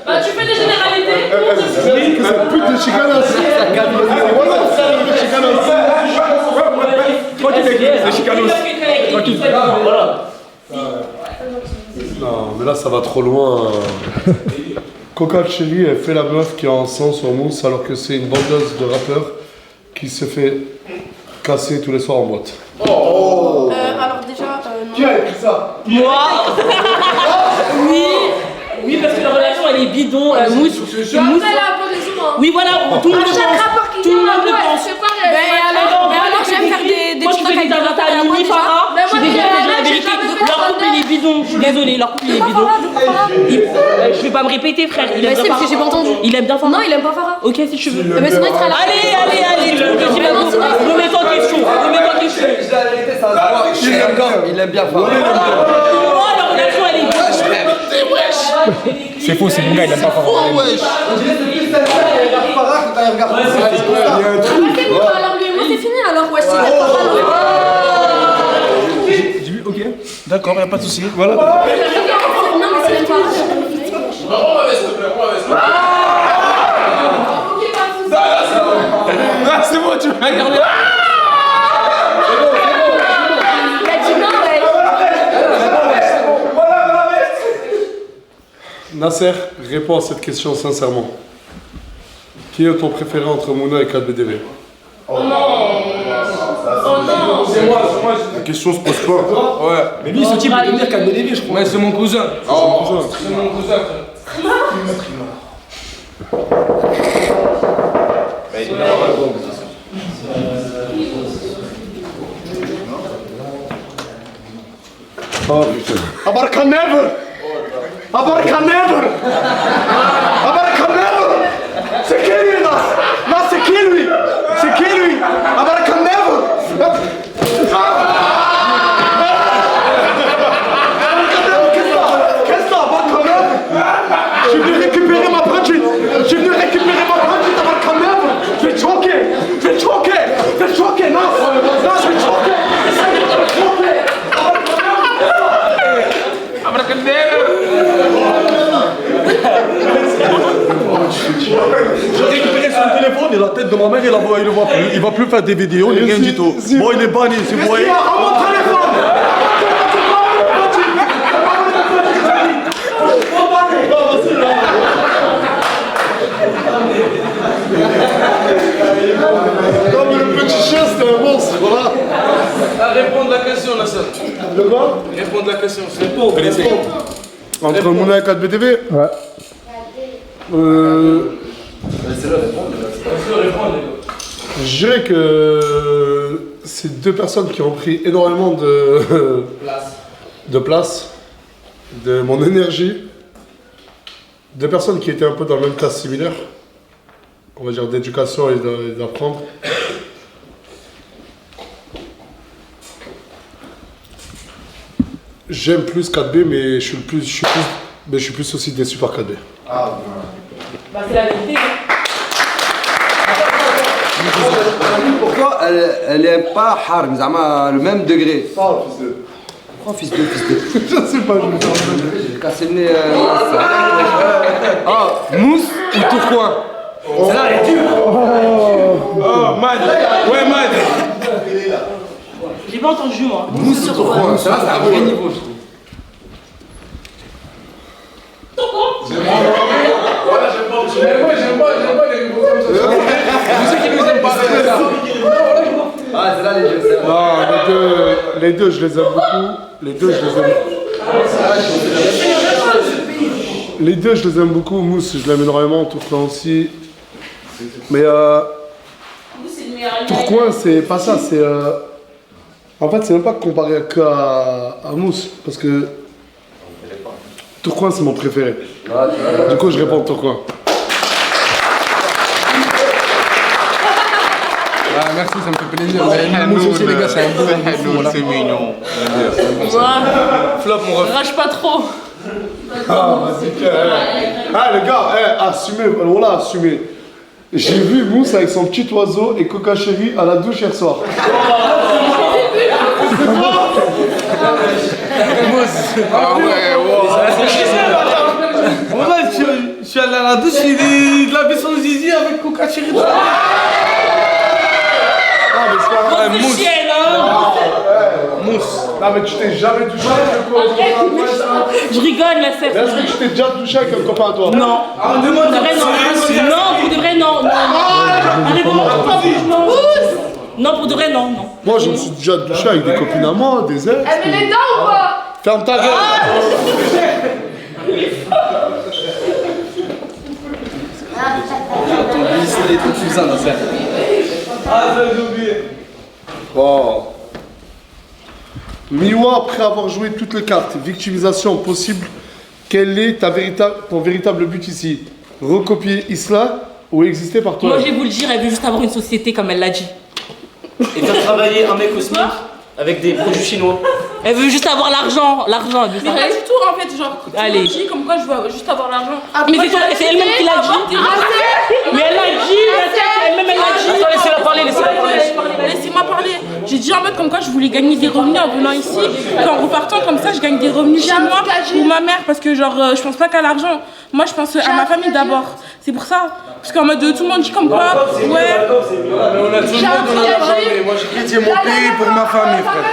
Bah tu fais des généralités. C'est la pute de Chicanos. Non, mais là ça va trop loin. Coca Cherry, elle fait la meuf qui est en sang sur mousse alors que c'est une bandeuse de rappeurs qui se fait casser tous les soirs en boîte. Alors déjà, non. Qui a écrit ça? Moi. Oui, parce que la relation elle est bidon, mousse. Après, elle a un peu raison. Hein. Oui, voilà, tout le monde le pense. Tout le monde le pense. C'est pas vrai. Mais alors, j'aime faire des moi, je fais des inventaires à Mimi Farah. Je suis désolée, je dis la vérité. Leur couple, il est bidon. Je suis désolée, leur couple, il est bidon. Je vais pas me répéter, frère. Il aime bien Farah. J'ai pas entendu. Il aime bien Farah. Non, il aime pas Farah. Ok, si tu veux. Mais sinon, il sera là. Allez, remets-toi en question. Remets-toi en question. La vérité, ça se voit. Il aime bien Farah. Moi, leur relation, elle est bonne. C'est faux, c'est mon gars, il aime pas Farah. On dirait que plus t'aimes ça, il regarde Farah que t'as regardé. Il y a un truc. C'est bon, alors lui et moi, c'est fini. Alors, wesh, il aime pas Farah. J'ai vu, ok. D'accord, y'a pas de soucis. Voilà. Non, mais c'est même pas. Ah, c'est bon, tu m'as regardé. Il a dit non, ouais. Nasser, réponds à cette question sincèrement. Qui est ton préféré entre Mouna et 4BDV? Oh non. Oh non. C'est moi. La question se pose pas. Ouais. Mais lui, ce type peut devenir 4BDV, je crois. Ouais, c'est mon cousin. C'est mon cousin. C'est mon cousin. Oh putain. Abaraka never! Abaraka never! Abaraka never! C'est qui lui là? Non, c'est qui lui? C'est qui lui? Abaraka never! Qu'est-ce que c'est? Abaraka never? Je suis venu récupérer ma petite! Je suis venu récupérer ma petite, Abaraka never! Je vais te choquer! Je vais te choquer! Je vais te choquer! Non! Non, je vais te choquer! J'ai récupéré son téléphone et la tête de ma mère, il le voit plus. Il va plus faire des vidéos ni rien du tout. Bon, il est banni, si vous voyez. Mon téléphone! Non mais le petit chien c'était un monstre, voilà. Répondre la question, la sœur. De quoi? Répondre la question. Entre Mouna et 4BDV? Ouais. Je dirais que c'est deux personnes qui ont pris énormément de place, de mon énergie. Deux personnes qui étaient un peu dans le même classe similaire, on va dire d'éducation et d'apprendre. J'aime plus 4B, mais je suis plus aussi déçu par 4B. Bah, c'est la vérité. Pourquoi elle est pas Harm, Zama, le même degré? Pourquoi fils de? Je sais pas, je me suis J'ai cassé le nez. Ah, mousse ou tourcoing? Celle-là, elle est dure. Oh, Mad. Ouais, Mad. J'ai pas entendu, moi. Mousse ou tourcoing? Ça, c'est un vrai niveau, je trouve. Voilà, j'aime pas les niveaux comme ça. Vous savez qui nous aime pas ça. Ah, c'est là les jeux. Non, les deux, je les aime beaucoup. Les deux, je les aime beaucoup. Mousse, je l'aime énormément. Tourcoing aussi. Mais Tourcoing, c'est pas ça. C'est en fait, c'est même pas comparé à Mousse, parce que Tourcoing, c'est mon préféré. Du coup, je réponds Tourcoing. Ah, merci, ça me fait plaisir. Mousse aussi, les gars, c'est un beau. C'est mignon. Flop, mon ref. Rage pas trop. Ah, vas-y, ah, les gars, assumez, voilà, assumez. J'ai vu Mousse avec son petit oiseau et Coca Chéri à la douche hier soir. Mousse. Ah ouais, wow. Moi, je suis allé à la douche, il lavait son zizi avec Coca Chéri. Ah, mais c'est pas vrai, Mousse. Mousse. Non, mais tu t'es jamais touché avec un copain. Je rigole, la sœur. Est-ce que tu t'es déjà touché avec un copain à toi? Non. Pour de vrai, non. Non, pour de vrai, non. Non, pour de vrai, non. Moi, je me suis déjà touché avec des copines à moi, des ex. Elle met les dents ou pas? Ferme ta gueule. Ton lycée, ton cousin, Nasser. Ah, j'ai oublié. Oh. Miwa, après avoir joué toutes les cartes, victimisation possible, quel est ton véritable but ici? Recopier Isla ou exister par toi? Moi, je vais vous le dire, elle veut juste avoir une société comme elle l'a dit. Et faire travailler un mec au SMIC avec des produits chinois. Elle veut juste avoir l'argent, l'argent. Mais pas du tout en fait, genre. Allez. Tu dis comme quoi je veux juste avoir l'argent. Mais c'est elle-même qui l'a dit. Mais elle l'a dit, elle-même elle l'a dit. Attends, laissez-la parler, laissez-la parler. Laissez-moi parler. J'ai dit en mode comme quoi je voulais gagner des revenus en venant ici. Qu'en repartant comme ça, je gagne des revenus chez moi pour ma mère. Parce que genre, je pense pas qu'à l'argent. Moi, je pense à ma famille d'abord. C'est pour ça. Parce qu'en mode tout le monde dit comme quoi. Ouais. On a tout le monde dans la famille. Moi, j'ai quitté mon pays pour ma famille, frère.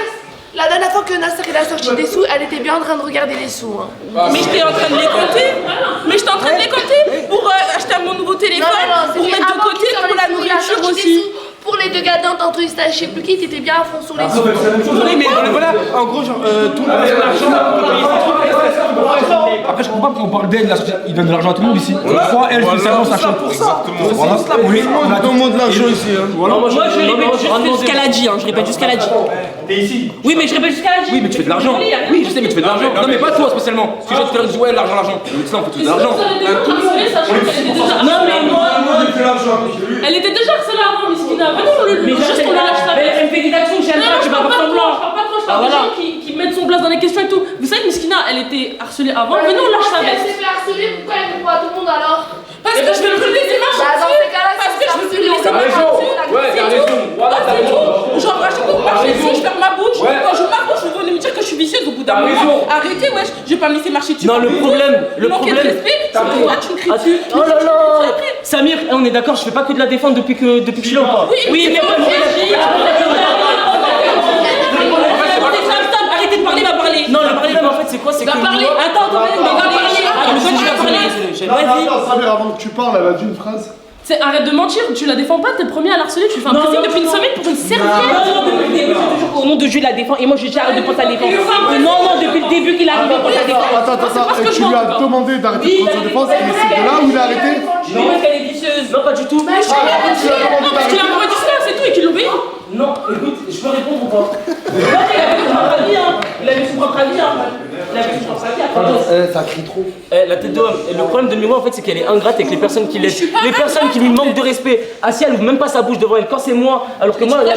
La dernière fois que Nasser il a sorti des sous, elle était bien en train de regarder les sous. Hein. Mais j'étais en train de les compter. Mais j'étais en train de les compter pour acheter mon nouveau téléphone, pour mettre de côté pour la nourriture aussi. Pour les deux gadins, tantôt ils je sais plus qui, t'étais bien à fond sur les sous. Oui, mais voilà, en gros, genre, tout le monde a de l'argent. Après, je comprends pas qu'on parle d'elle, il donne de l'argent à tout le monde ici. Je crois, elle, spécialement, ça choque. Voilà, oui, on a tout le monde de l'argent ici. Moi, je répète juste ce qu'elle a dit. Je répète juste ce qu'elle a dit. T'es ici? Oui, mais je répète juste ce qu'elle a dit. Oui, mais tu fais de l'argent. Oui, je sais, mais tu fais de l'argent. Non, mais pas toi spécialement. Parce que je te dis, ouais, l'argent, l'argent. Mais tu sais, on fait tout de l'argent. Non, mais moi, elle était déjà harcelée avant, Miskina. Mais juste qu'on la lâche la elle fait des actions que j'aime pas, tu vas pas semblant. Je parle pas de toi, je parle des gens qui mettent son place dans les questions et tout. Vous savez, Miskina, elle était harcelée avant. Venez, on lâche sa veste. Elle s'est fait harceler, pourquoi elle répond à tout le monde alors? Parce que je veux le laisser marcher dessus. Parce que je veux le laisser marcher dessus. Ouais, t'as raison. Voilà, t'as raison. Genre, à chaque fois que je marche dessus, je ferme ma bouche. Quand je marche, vous venez me dire que je suis vicieuse au bout d'un moment. Arrêtez, wesh. Je vais pas me laisser marcher dessus. Non, le problème. Manquer de respect, c'est pourquoi tu me cries dessus. Oh là là. Samir, on est d'accord, je fais pas que de la défendre depuis que je suis là ou pas? Oui, mais moi, arrêtez de parler, va parler. Non, le problème en fait, c'est quoi? C'est que. Va parler. Attends, va parler. Vas-y. Attends, Samir, avant que tu parles, elle a dit une phrase. Arrête de mentir, tu la défends pas, t'es le premier à l'harceler, tu fais un pressing depuis une semaine pour une serviette. Non, depuis le début, c'est toujours au nom de Dieu, il la défend. Et moi, j'ai arrêté de prendre sa défense. Non, depuis le début qu'il est arrivé pour sa défense. Attends, et tu lui as demandé d'arrêter de prendre sa défense, et c'est de là où il a arrêté? Non, parce qu'elle est vicieuse. Non, pas du tout. Parce qu'il a envoyé ça, c'est tout, et qu'il l'obéit. Non, écoute, je peux répondre ou pas? Il avait son propre avis, hein. Ça crie trop. La tête d'homme. Et le problème de Miwa en fait c'est qu'elle est ingrate avec les personnes qui l'aident. Les personnes qui lui manquent de respect. Assia elle ouvre même pas sa bouche devant elle quand c'est moi. Alors que moi la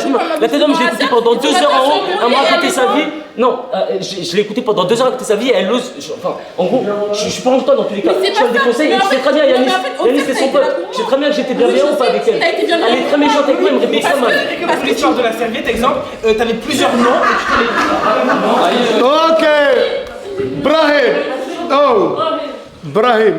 tête d'homme je l'ai écouté pendant 2 heures en haut. Elle m'a raconté sa vie. Non, je l'ai écouté pendant 2 heures à écouter sa vie et elle ose. Enfin, en gros, je suis pas en toi dans tous les cas. Je te des conseils et tu sais très bien Yanis. Yanis c'est son pote. Je sais très bien que j'étais bienveillant ou pas avec elle. Elle est très méchante avec moi, elle me répète ça mal. Parce que l'histoire de la serviette, exemple, t'avais plusieurs noms et tu te les. Ok. Brahim. Oh. Brahim.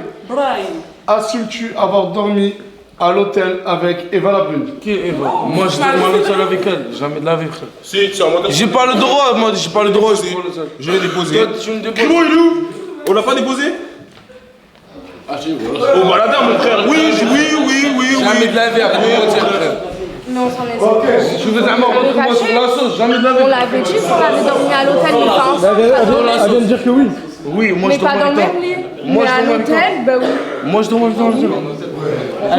Assumes-tu avoir dormi à l'hôtel avec Eva Labrune? Qui est Eva? Moi je dormais à l'hôtel avec elle, jamais de la vie frère. Si, tu as monté. J'ai pas le droit, moi j'ai pas le droit aussi. Je l'ai déposé. Toi, tu me déposes. Clément, il est où? On l'a pas déposé? Ah, j'ai vu. Oh, bah là, mon frère. Oui. Jamais de la vie, arrête de mentir frère. Non, sans les Tu veux vraiment rentrer moi sur la sauce, jamais de la vie. On l'avait dit qu'on avait dormi à l'hôtel, mais pas ensemble. Elle vient de dire que oui. Oui, moi Mais je dors pas dans le avec toi. même lit. Moi, Mais je à dors avec toi. l'hôtel, bah oui. Moi je dors avec toi.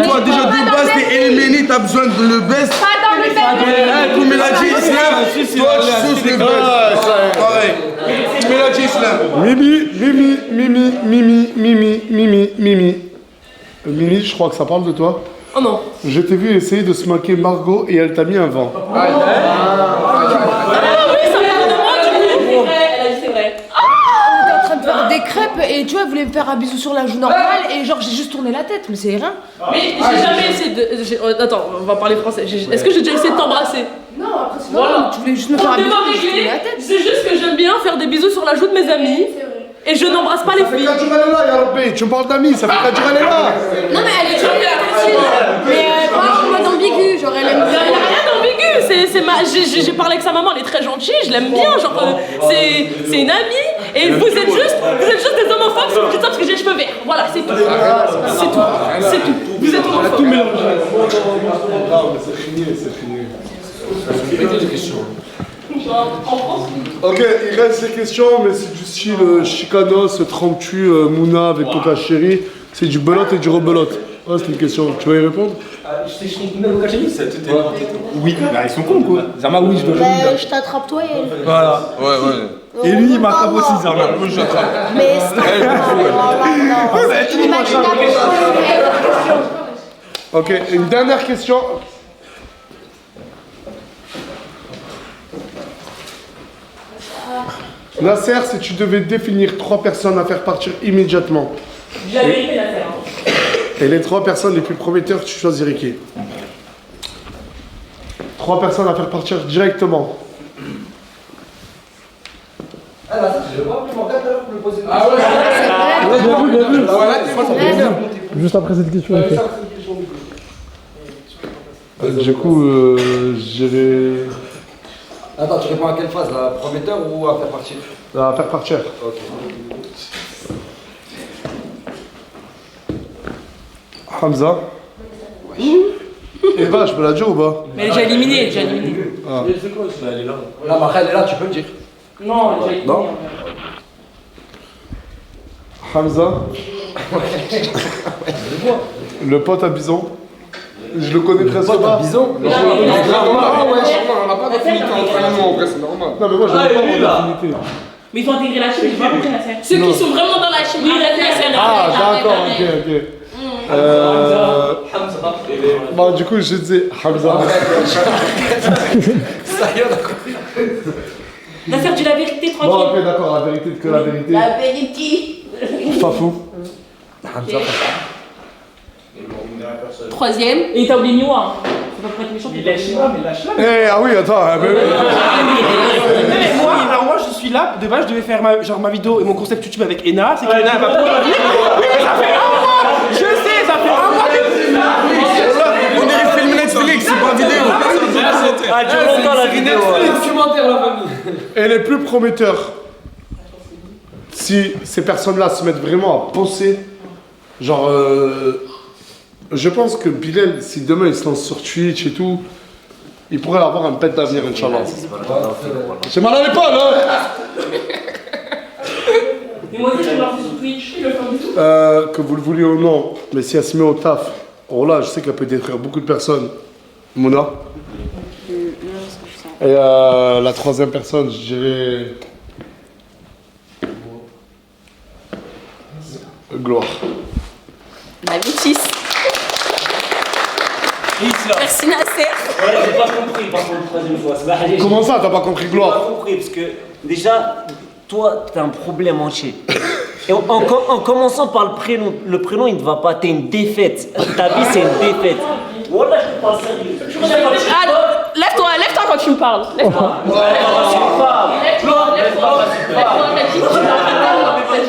Toi déjà de base t'es éliminé, t'as besoin de le best. Pas dans le même lit. Comme il a dit Islam, toi tu souffres le best. Pareil. Comme il a dit Islam. Mimi, je crois que ça parle de toi. Oh non. Je t'ai vu essayer de se moquer Margot et elle t'a mis un vent. Ah oui, ça parle de moi du coup. Elle a dit c'est vrai. On était en train de faire des crêpes et tu vois, elle voulait me faire un bisou sur la joue normale et genre j'ai juste tourné la tête, mais c'est rien. Mais j'ai jamais essayé de. Attends, on va parler français. Est-ce que j'ai déjà essayé de t'embrasser? Non, après c'est normal, tu voulais juste me faire un bisou, j'ai tourné la tête. C'est juste que j'aime bien faire des bisous sur la joue de mes amis. Et je n'embrasse pas les filles. Ça fait là, Yarobé, tu me parles d'amis, ça fait qu'à là. Non, mais elle est toujours mais pas en mode ambigu, genre elle aime Il n'y a rien d'ambigu, j'ai parlé avec sa maman, elle est très gentille, je l'aime bien, genre c'est une amie, et vous êtes juste des homophobes, c'est pour ça parce que j'ai les cheveux verts, voilà, c'est tout. C'est tout, vous êtes homophobes. Tout mélangé. C'est fini. Ok, il reste les questions, mais c'est du style Chicano, se trompes-tu, Mouna avec Coca Chéri, c'est du belote et du rebelote. Ouais, c'est une question. Tu veux y répondre? Oui, bah ils sont cons quoi. Zama, oui, je dois Bah, je t'attrape toi et elle. Voilà. Ouais. Et lui, il m'attrape aussi, Zama. Moi, je l'attrape. Mais c'est inimaginable. Ok, une dernière question. Nasser, si tu devais définir 3 personnes à faire partir immédiatement. J'avais fait la terre. Et les 3 personnes les plus prometteurs, tu choisirais qui? 3 personnes à faire partir directement. Ah là, je vais pas appeler mon gars tout à l'heure pour le poser une Ah ouais, bien vu. question. Juste après cette question. Ok. Du coup, j'irai. Attends, tu réponds à quelle phase? À prometteur ou à faire partir? À faire partir. Ok. Hamza. Eva, je peux la dire ou pas? Mais elle est déjà éliminée, Ah. Elle est là. Là, ma elle est là, tu peux me dire. Non, elle est déjà éliminée. Non. Hamza. Le pote à Bison. Je le connais presque pote pas. à Bison? Non, Ah ouais, sûrement, on n'a pas d'affinité entre nous, en vrai, c'est normal. Non, mais moi, je n'ai pas d'affinité. Mais ils sont intégrés la chimie, j'ai pas compris la scène. Ceux qui sont vraiment dans la chimie, Ah, d'accord, ok. Bon, du coup, je dis Hamza. Nasser, dis la vérité, Bon, tranquille. ok, d'accord, la vérité que la vérité. La vérité. Fafou. Hamza. Troisième. Et t'as oublié Niwa. C'est pas pour être méchant. Il lâche là, mais lâche là. Eh, ah oui, attends. Mais moi, je suis là. De base, je devais faire ma vidéo et mon concept YouTube avec Ena. C'est que Ena, elle va prendre la vie. Oui, mais ça fait un mois. Je sais, ça fait un mois que. On dirait film Netflix, c'est pas vidéo. Ah, dure longtemps la vidéo. Documentaire, la famille. Et les plus prometteurs, si ces personnes-là se mettent vraiment à penser, genre, je pense que Bilal, si demain il se lance sur Twitch et tout, il pourrait avoir un pet d'avenir, Inch'Allah. J'ai mal à l'épaule, hein. Et moi aussi, je vais me lancer sur Twitch. Je vais faire des sous. Que vous le vouliez ou non, mais si elle se met au taf, oh là, je sais qu'elle peut détruire beaucoup de personnes. Mouna. Et la troisième personne, je dirais. Gloire. La bêtise. Merci Nasser. Ouais, j'ai pas compris par contre la troisième fois. Comment ça, t'as pas compris Gloire? J'ai pas compris parce que déjà, toi, t'as un problème entier. Et en commençant par le prénom il ne va pas, t'es une défaite. Ta vie c'est une défaite. Voilà, je te parle sérieux. Ah, lève-toi quand tu me parles. Lève-toi. Lève-toi.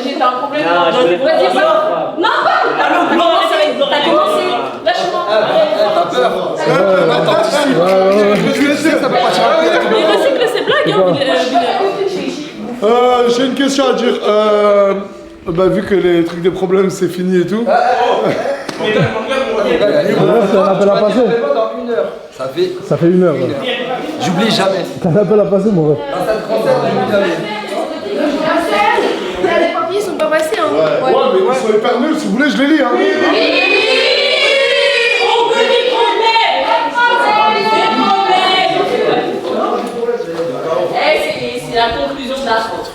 J'ai un problème. Vas-y, parle. Non, parle. T'as commencé. Lâche-moi. T'as peur? Il recycle ses blagues, hein. J'ai une question à dire. Bah, vu que les trucs des problèmes c'est fini et tout. C'est un appel à passer. Ça fait 1 heure. Ouais. J'oublie jamais. T'as un appel à passer, mon ref. Les papiers sont pas passés, hein. Ouais, mais ils sont hyper nuls, si vous voulez, je les lis, hein. On veut des problèmes. C'est la conclusion de la chose.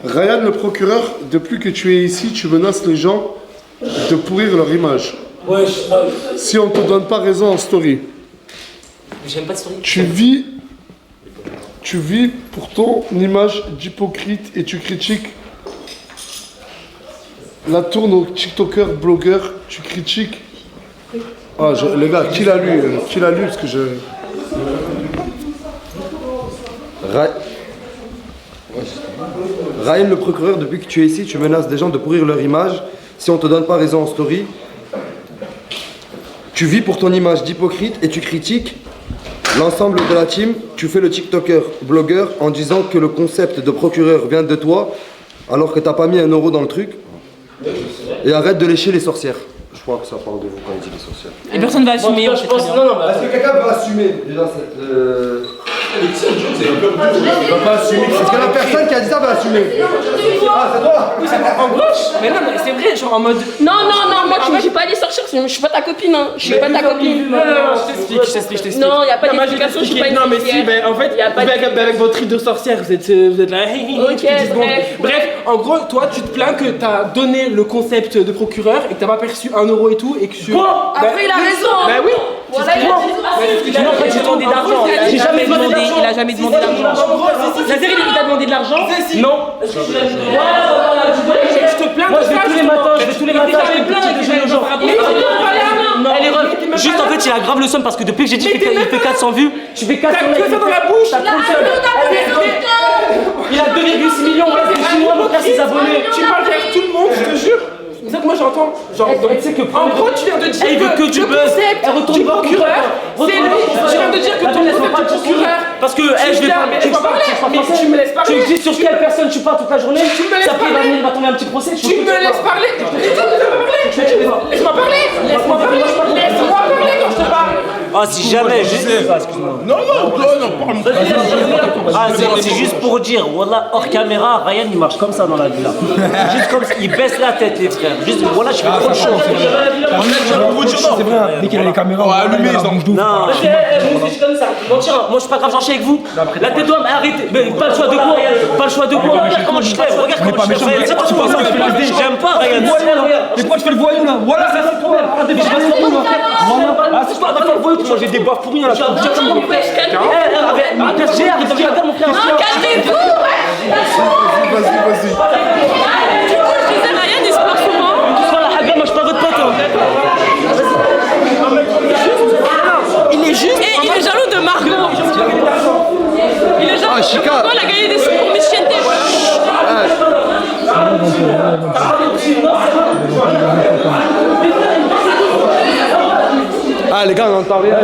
Ryan le procureur, depuis que tu es ici, tu menaces les gens de pourrir leur image. Ouais, Si on te donne pas raison en story. j'aime pas de story. Tu vis pour ton image d'hypocrite et tu critiques la tourne aux TikTokers, blogueurs, tu critiques. Ah, les gars, qui l'a lu parce que je. Ryan le procureur, depuis que tu es ici, tu menaces des gens de pourrir leur image. Si on te donne pas raison en story, tu vis pour ton image d'hypocrite et tu critiques l'ensemble de la team. Tu fais le TikToker, blogueur en disant que le concept de procureur vient de toi, alors que t'as pas mis 1 euro dans le truc. Et arrête de lécher les sorcières. Je crois que ça parle de vous quand il dit les sorcières. Et personne va assumer. Je pense, non, Est-ce que quelqu'un peut assumer déjà va pas assumer. Est-ce que la personne qui a dit ça va assumer? Ah, c'est toi? Oui, en gros, mais non, mais c'est vrai, genre en mode. Non, moi j'ai pas dit sortir, je suis pas ta copine, hein. Je suis pas ta copine. Non, je t'explique. Non, y a pas moi, d'explication, je suis pas une non, mais si, sorcière. ben en fait, avec votre truc de sorcière, vous êtes là. Ok, bref, en gros, toi, tu te plains que t'as donné le concept de procureur et que t'as pas perçu 1 euro et tout et que tu. Après, il a raison. Ben oui. Voilà, il a dit. Non, en fait, j'ai demandé d'argent. J'ai jamais demandé, Il a jamais demandé d'argent. La série, il t'a demandé de l'argent? Non. Je te plains. Moi, je vais tous les matins, je fais le petit déjeuner aux gens. Non, elle est ref. Juste en fait, il a grave le seum parce que depuis que j'ai dit qu'il fait 400 vues, tu fais 400 T'as que ça dans la bouche. T'as trop le seum. Il a 2,6 millions, ouais, c'est chinois, mon frère, ses abonnés. Tu parles avec tout le monde, je te jure. C'est ça que moi j'entends. Genre, tu sais que en gros, tu viens de dire il veut que du le buzz. concept Elle retourne du voir procureur, c'est lui. Tu viens de dire que ton concept du procureur. Parce que, je vais pas. Tu me laisses parler. Tu dis sur quelle personne tu parles toute la journée. Tu me laisses parler. Il va tomber un petit procès. Tu me laisses parler. Laisse-moi parler. Laisse-moi parler quand je te parle. Ah, si jamais, excuse-moi. Non, parle-moi. Ah, c'est juste pour dire, voilà, hors caméra, Ryan il marche comme ça dans la vie là. Juste comme ça, il baisse la tête, les frères. Juste, voilà, je fais trop de choses. C'est vrai, dès qu'il a les caméras, on va allumer, ils en Non, moi je suis comme ça. Moi je suis pas grave, j'en suis avec vous. La tête d'homme, arrêtez. Mais pas le choix de quoi? Pas le choix de quoi? Regarde comment je lève, regarde comment je lève. C'est toi qui penses que j'aime pas, Ryan. Mais pourquoi tu fais le voyou là? Voilà, ça c'est toi. Arrêtez, je reste pour moi. Ah, c'est toi, d'accord, le voyou, moi j'ai des bois pourris là. PSG, arrête de regarder mon frère. Non, calmez-vous. Vas-y. Du coup, je disais, Ryan, il se plaint souvent. Voilà, Haga, moi je suis pas votre pote. Il est juste. Et il est jaloux de Margot. Il est jaloux de Margot, elle a gagné des sous pour Miss Chiente. Ah, les gars, on entend rien.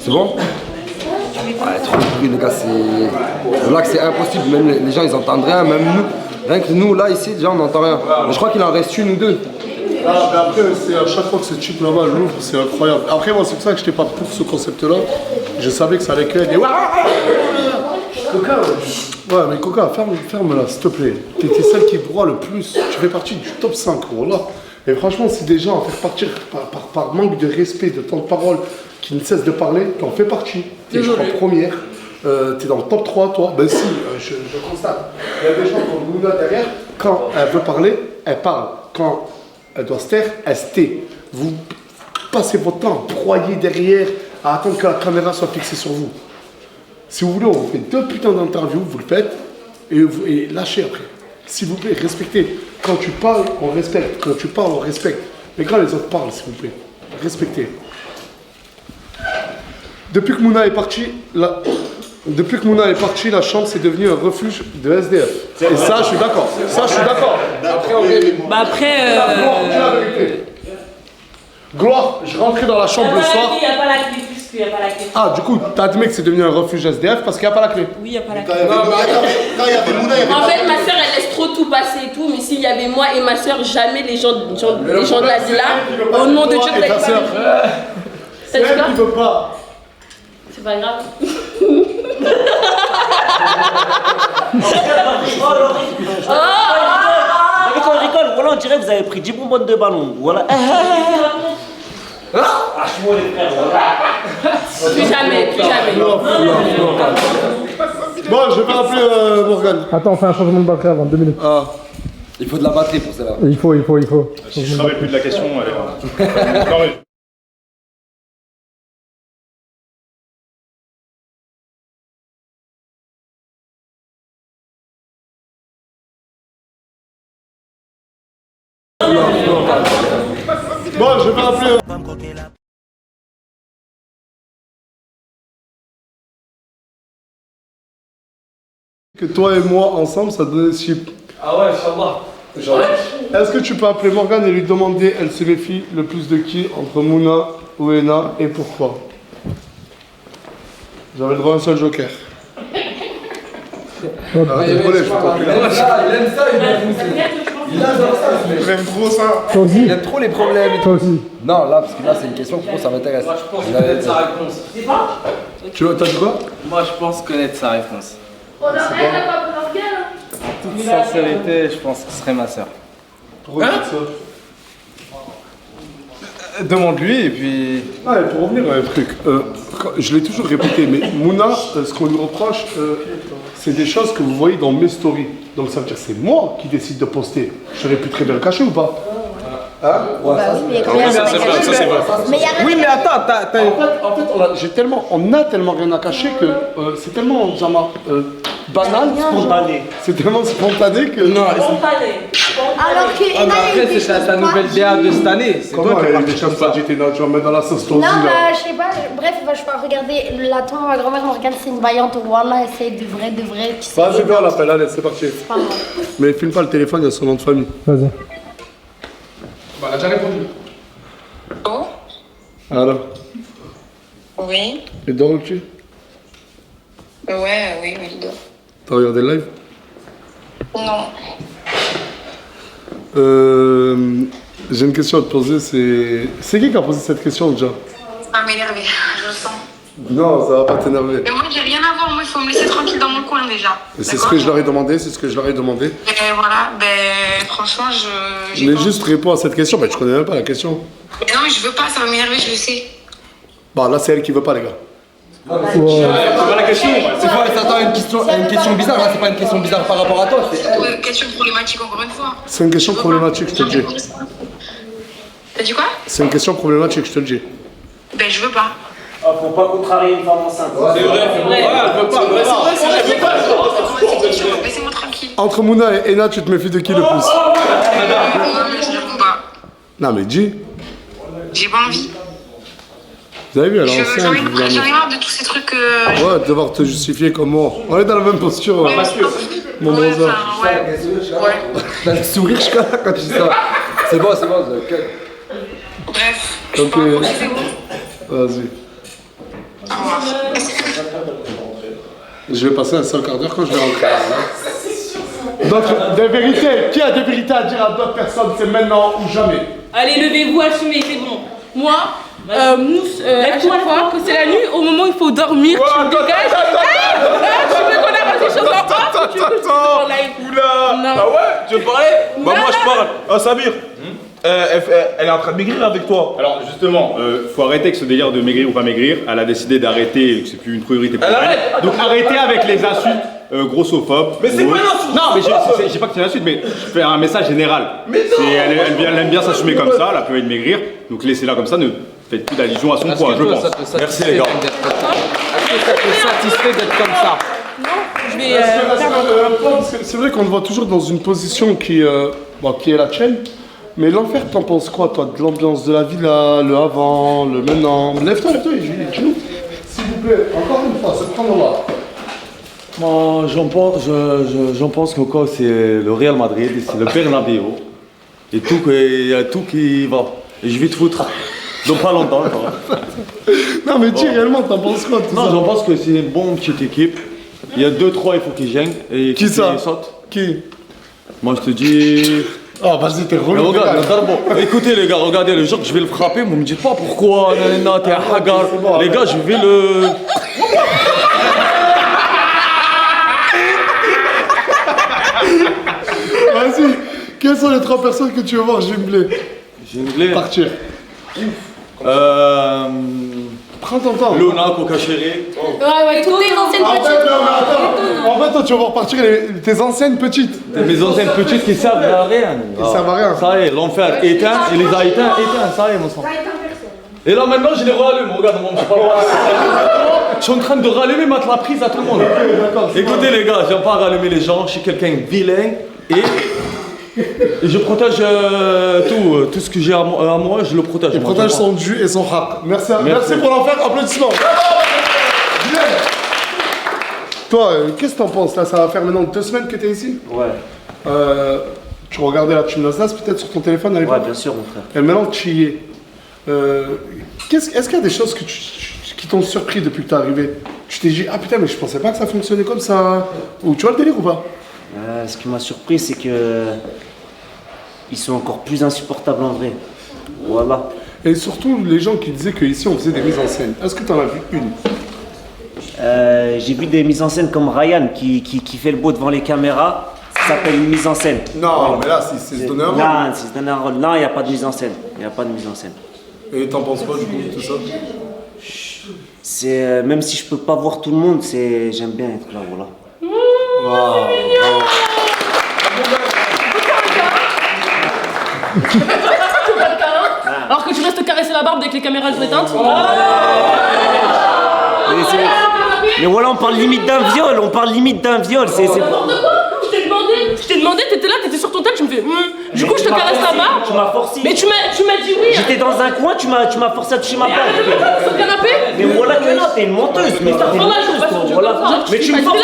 C'est bon? Ouais, trop de bruit, les gars, c'est. Là que c'est impossible, même les gens ils entendent rien, même nous. Rien que nous, là, ici, déjà on n'entend rien. Mais je crois qu'il en reste une ou deux. Ah, mais après, c'est à chaque fois que ce type là-bas l'ouvre, c'est incroyable. Après, moi, c'est pour ça que je n'étais pas pour ce concept-là. Je savais que ça allait créer des. Coca, ouais, mais Coca, ferme-la, s'il te plaît. T'es celle qui broie le plus. Tu fais partie du top 5, voilà. Et franchement, si des gens en faire partir par manque de respect, de temps de parole, qui ne cessent de parler, t'en fais partie. T'es, je crois, première. T'es dans le top 3, toi. Ben si, je constate. Il y a des gens comme Luna derrière, quand elle veut parler, elle parle. Quand elle doit se taire, elle se tait. Vous passez votre temps à broyer derrière, à attendre que la caméra soit fixée sur vous. Si vous voulez, on vous fait 2 putains d'interviews, vous le faites, et lâchez après. S'il vous plaît, respectez. Quand tu parles, on respecte. Quand tu parles, on respecte. Mais quand les autres parlent, s'il vous plaît, respectez. Depuis que Mouna est parti, la chambre c'est devenu un refuge de SDF. Et ça, je suis d'accord. Gloire, je rentrais dans la chambre le soir. Il n'y a pas la clé, puisqu'il n'y a pas la clé. Ah, du coup, t'as admis que c'est devenu un refuge SDF parce qu'il n'y a pas la clé. Oui, il n'y a pas la clé. Quand il y avait Mouna, il y avait En fait, ma soeur, elle laisse trop tout passer et tout, mais s'il y avait moi et ma soeur, jamais les gens de la villa, au nom de Dieu, Et ta sœur. C'est elle qui veut pas. C'est pas grave. Quand on rigole, voilà, on dirait que vous avez pris 10 bonbons de ballon. Voilà. Ah, je suis mauvais frère, voilà. Plus jamais. Bon, je vais rappeler Morgane. Attends, on fait un changement de batterie avant 2 minutes. Ah, il faut de la batterie pour cela. Il faut. Si je ne savais plus de la question, allez. Non, mais... Bon, je vais rappeler que toi et moi ensemble, ça donnait ce chip. Ah ouais, Inch'Allah. Est-ce que tu peux appeler Morgane et lui demander, elle se méfie le plus de qui entre Mouna ou Ena et pourquoi? J'avais le droit à un seul joker. Arrête de voler, je peux t'appeler là. Il aime ça, il adore ça. Il aime trop ça. Toi aussi. Il aime trop les problèmes. Toi aussi. Non, là, parce que là, c'est une question, ça m'intéresse. Moi, je pense connaître sa réponse. C'est pas? T'as dit quoi? Moi, je pense connaître sa réponse. On a rien à pas Morgane. En toute sincérité, je pense que ce serait ma soeur. Pourquoi ça? Demande-lui et puis. Ah, et pour revenir à un truc, je l'ai toujours répété, mais Mouna, ce qu'on lui reproche, c'est des choses que vous voyez dans mes stories. Donc ça veut dire que c'est moi qui décide de poster. J'aurais pu très bien le cacher ou pas? Hein? Bah oui, mais il y a rien à cacher. Mais il y a rien. Oui, mais attends, En fait, on a tellement rien à cacher que c'est tellement banal, spontané. C'est tellement spontané que. Non, Spontané. Alors que. Ah, mais après, c'est ta nouvelle DA de cette année. C'est Comment toi qui elle es est parti déjà comme ça. tu vas mettre dans la sauce Non, tosi là. bah, je sais pas, bref, bah, je peux regarder la tombe, ma grand-mère me regarde, c'est une vaillante, Wallah, c'est de vrai, tu sais. Vas-y, viens, on l'appelle, allez, c'est parti. Pas mal. Mais filme pas le téléphone, il y a son nom de famille. Vas-y. Bah, elle a déjà répondu. Alors, Oui, il dort le cul? oui, il dort. T'as regardé le live? Non. J'ai une question à te poser, c'est qui a posé cette question déjà? Ça va m'énerver, je le sens. Non, ça va pas t'énerver. Mais moi, j'ai rien à voir, moi, il faut me laisser tranquille dans mon coin déjà. Et c'est ce que je leur ai demandé, c'est ce que je leur ai demandé. Et voilà, ben franchement, j'ai Mais pas- juste réponds à cette question, mais tu connais même pas la question. Mais non, mais je veux pas, ça va m'énerver, je le sais. Bah là, c'est elle qui veut pas, les gars. C'est pas la question. C'est quoi? T'attends une question bizarre. Là, c'est pas une question bizarre par rapport à toi. C'est une question problématique encore une fois. C'est une question problématique, je te le dis. T'as dit quoi? C'est une question problématique, je te le dis. Ben je veux pas. Ah, faut pas contrarier une femme enceinte. C'est vrai, elle veut pas. Laissez-moi tranquille. Entre Mouna et Ena, tu te méfies de qui le plus? Non, mais je réponds pas. Non, mais dis. J'ai pas envie. Vous avez vu, alors J'en ai enceinte, vous marre de tous ces trucs. Ouais, devoir te justifier comme moi. On est dans la même posture. Ouais, Mon ouais, brother. ouais. T'as le sourire jusqu'à là quand tu dis ça. C'est bon, c'est bon. Bref. Ok. C'est bon. Vas-y. Je vais passer un seul quart d'heure quand je vais rentrer. Donc, des vérités. Qui a des vérités à dire à d'autres personnes? C'est maintenant ou jamais. Allez, levez-vous, assumez, c'est bon. Moi, Mousse, à chaque fois que c'est la nuit, au moment où il faut dormir, tu me dégages. Tu veux qu'on arrête les choses en off ou tu veux que je fasse en live? Oula! Non. Ah ouais? Tu veux parler? Bah moi je parle. Ah Samir, elle est en train de maigrir avec toi. Alors justement, faut arrêter avec ce délire de maigrir ou pas maigrir. Elle a décidé d'arrêter, que c'est plus une priorité pour elle. Donc arrêtez avec les insultes grossophobes. Mais c'est pas une insulte. Non, mais j'ai pas que c'est une insulte, mais je fais un message général. Mais non. Elle aime bien s'assumer comme ça, elle a pu de maigrir. Donc laissez-la comme ça, ne faites plus d'allusion à son poids, je pense. Merci les gars. Est-ce que ça te satisfait d'être comme ça? Je vais. Parce que c'est vrai qu'on te voit toujours dans une position qui est la tienne. Mais l'enfer, t'en penses quoi, toi, de l'ambiance de la villa, le avant, le maintenant? Lève-toi, dis-nous. S'il vous plaît, encore une fois, se prendre là. Moi, j'en pense que quoi, c'est le Real Madrid, c'est le Bernabéu. Et il y a tout qui va. Et je vais te foutre. Donc pas longtemps, quoi. Non, mais dis réellement, t'en penses quoi, tout ça? Non, j'en pense que c'est une bonne petite équipe. Il y a 2-3, il faut qu'ils gênent. Et Qui ça? Sautent. Qui? Moi, je te dis. Oh, vas-y, t'es relou. Mais regarde, écoutez les gars, regardez le jour que je vais le frapper, vous me dites pas pourquoi, nanana, t'es un hagar. Les gars, je vais le. Vas-y, quelles sont les 3 personnes que tu veux voir gimbler? Partir. Prends ton temps. Luna, Coca Chéri. Ouais, toutes tes anciennes petites. En fait, toi, tu vas voir partir tes anciennes petites. Mes anciennes petites qui servent à rien. Qui servent à rien. Ça y est, l'enfer éteint, il les a éteints, ça y est, mon sang. Et là maintenant, je les rallume, regarde, moi, je parle pas. Je suis en train de rallumer, mettre la prise à tout le monde. Écoutez les gars, j'aime pas rallumer les gens, je suis quelqu'un de vilain et je protège tout ce que j'ai à moi, je le protège. Il protège son jus et son rap. Merci pour l'enfer, applaudissements. Toi, qu'est-ce que t'en penses là? Ça va faire maintenant 2 semaines que t'es ici? Ouais. Tu regardais la Team Nasdaq peut-être sur ton téléphone à l'époque? Ouais, bien sûr, mon frère. Et maintenant, tu y es. Est-ce qu'il y a des choses qui t'ont surpris depuis que t'es arrivé? Tu t'es dit, ah putain, mais je pensais pas que ça fonctionnait comme ça. Ou tu vois le délire ou pas? Ce qui m'a surpris, c'est que ils sont encore plus insupportables en vrai. Voilà. Et surtout, les gens qui disaient qu'ici on faisait des mises en scène. Est-ce que t'en as vu une? J'ai vu des mises en scène comme Ryan qui fait le beau devant les caméras. Ça s'appelle une mise en scène. Non, voilà. Mais là, c'est se donner un rôle. Non, c'est se donner un rôle. Non, il n'y a pas de mise en scène. Il n'y a pas de mise en scène. Et t'en penses quoi du coup de tout ça? C'est même si je peux pas voir tout le monde, j'aime bien être là, voilà. Wow. Alors que tu restes caresser la barbe dès que les caméras sont éteintes. Mais voilà, on parle limite d'un viol, c'est N'importe quoi. Je t'ai demandé, t'étais là, t'étais sur ton tel, tu me fais Du coup, je te caresse la barbe. Tu m'as forcé. Mais tu m'as dit oui. J'étais dans un coin, tu m'as forcé à toucher ma barbe. Sur le canapé. Mais voilà que non, t'es une menteuse. Mais t'es une menteuse, voilà. Mais tu me forces,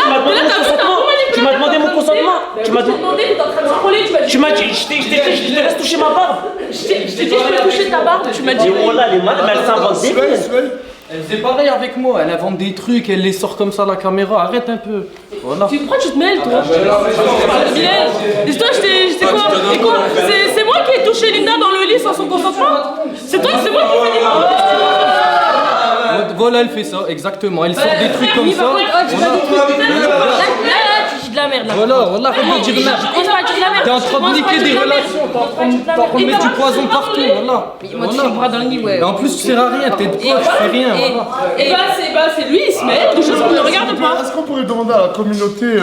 tu m'as demandé mon consentement. Tu m'as demandé, t'es en train de s'enrôler, tu m'as dit, je te laisse toucher ma barbe. Je t'ai dit, je peux toucher ta barbe, tu m'as dit. Mais voilà, les malades, elle s'invente des vies. Elle faisait pareil avec moi, elle invente des trucs, elle les sort comme ça à la caméra, arrête un peu. Voilà. Pourquoi tu te mêles, toi? Dis-toi, c'est quoi? C'est moi qui ai touché Linda dans le lit sans son consentement? C'est moi qui fais des Voilà, elle fait ça, exactement. Elle sort des trucs comme ça. Tu dis de la merde là. Voilà, arrête de dire merde. T'es en train de niquer des relations, t'es en train de mettre du poison partout, voilà. Moi, tu bras dans le lit, ouais. Et en plus, tu sers à rien, t'es de quoi, tu fais rien, voilà. Et c'est lui, il se met, des choses qu'on ne regarde pas. Est-ce qu'on pourrait demander à la communauté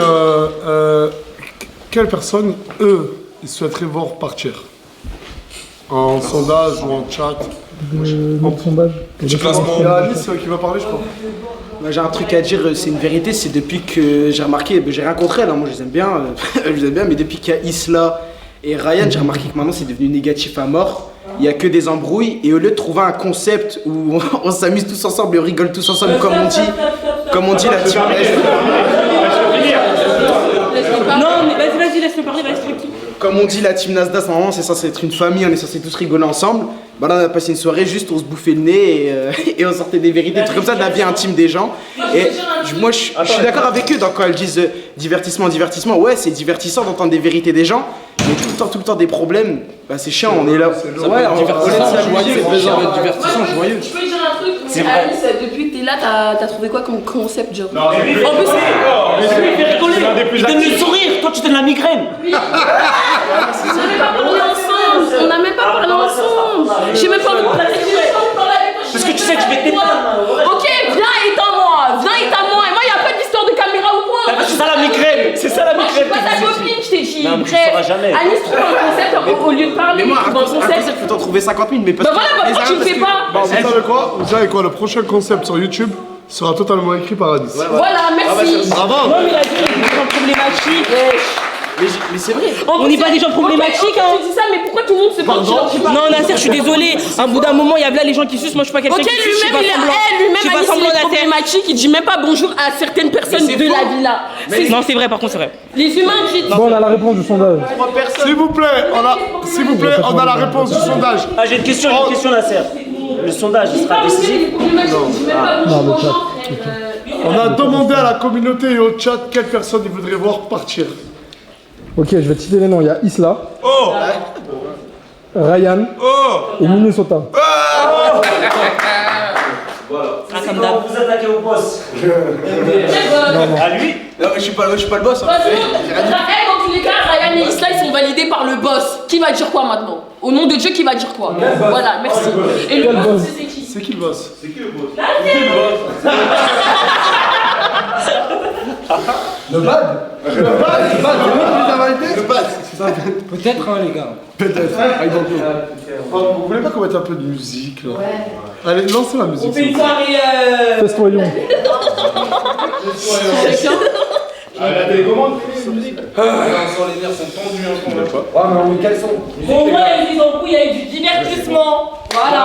quelles personnes, eux, ils souhaiteraient voir partir? En sondage ou en chat? En sondage. Petit classement. Il y a Alice qui va parler, je crois. Moi, j'ai un truc à dire, c'est une vérité, c'est depuis que j'ai remarqué, j'ai rien contre elle, hein, moi je les aime bien, mais depuis qu'il y a Isla et Ryan, j'ai remarqué que maintenant c'est devenu négatif à mort. Il n'y a que des embrouilles et au lieu de trouver un concept où on s'amuse tous ensemble et on rigole tous ensemble comme on dit la team. Non mais vas-y, laisse-le parler, vas-y tranquille. Comme on dit la team Nasdaq, normalement c'est censé être une famille, on est censé tous rigoler ensemble. Bah là on a passé une soirée juste on se bouffait le nez et on sortait des vérités, des trucs comme ça de la vie intime des gens. Et moi je suis d'accord avec eux quand elles disent divertissement, ouais c'est divertissant d'entendre des vérités des gens, mais tout le temps des problèmes, bah c'est chiant, on est là. Ouais, divertissant, joyeux, divertissant, joyeux. Je peux dire un truc? C'est vrai. Alice, depuis que t'es là, t'as trouvé quoi comme concept, genre? En plus, il fait rigoler. Il donne le sourire, toi tu donnes la migraine. On n'a même pas parlé ensemble. J'ai même pas envie de parler. Parce que tu sais que je vais t'éteindre. Ok, viens éteins-moi. Et moi, y a pas d'histoire de caméra ou quoi. C'est ça la migraine. C'est ça la Moi, je suis migraine. pas ta copine, je t'ai dit. Non, mais tu sauras jamais. Alice trouve un concept au lieu de parler. Mais moi, un trouve un concept, faut t'en trouver 50 000, mais parce Bah voilà, pourquoi tu le fais pas? Bon, vous savez quoi? Le prochain concept sur YouTube sera totalement écrit par Alice. Voilà, merci. Bravo. Non, mais il a dit des gens problématiques. Mais c'est vrai. On n'est pas des gens problématiques, hein. Tu dis ça, mais pourquoi tout le monde se parle? Non, Nasser, je suis désolée. À bout d'un moment, il y a là les gens qui sucent. Moi, je suis pas quelqu'un qui suce. Ok, lui-même, Alice, il est problématique. Il dit même pas bonjour à certaines personnes de la villa. Non, c'est vrai, par contre, c'est vrai. Les humains disent. Bon, on a la réponse du sondage. S'il vous plaît, on a la réponse du sondage. Ah, j'ai une question, Nasser. Le sondage, il sera décisif? Non, le chat. On a demandé à la communauté et au chat quelle personne ils voudraient voir partir. Ok, je vais te citer les noms. Il y a Isla, Ryan et Minnesota. Voilà. Vous attaquez au boss. À lui? Non, je suis pas le boss. Dans tous les cas, Ryan et Isla, ils sont validés par le boss. Qui va dire quoi maintenant? Au nom de Dieu, qui va dire quoi? Voilà, merci. Et le boss, c'est qui? C'est qui le boss? C'est qui le boss? Le bad. Le bad. Peut-être, hein, les gars. Peut-être. Vous voulez pas qu'on mette un peu de musique là? Allez, lancez la musique. On fait une soirée. Festoyons. La télécommande, musique. Les nerfs sont tendus, Ouais, mais on met quels sont? Au moins, ils ont il y a eu du divertissement. Voilà.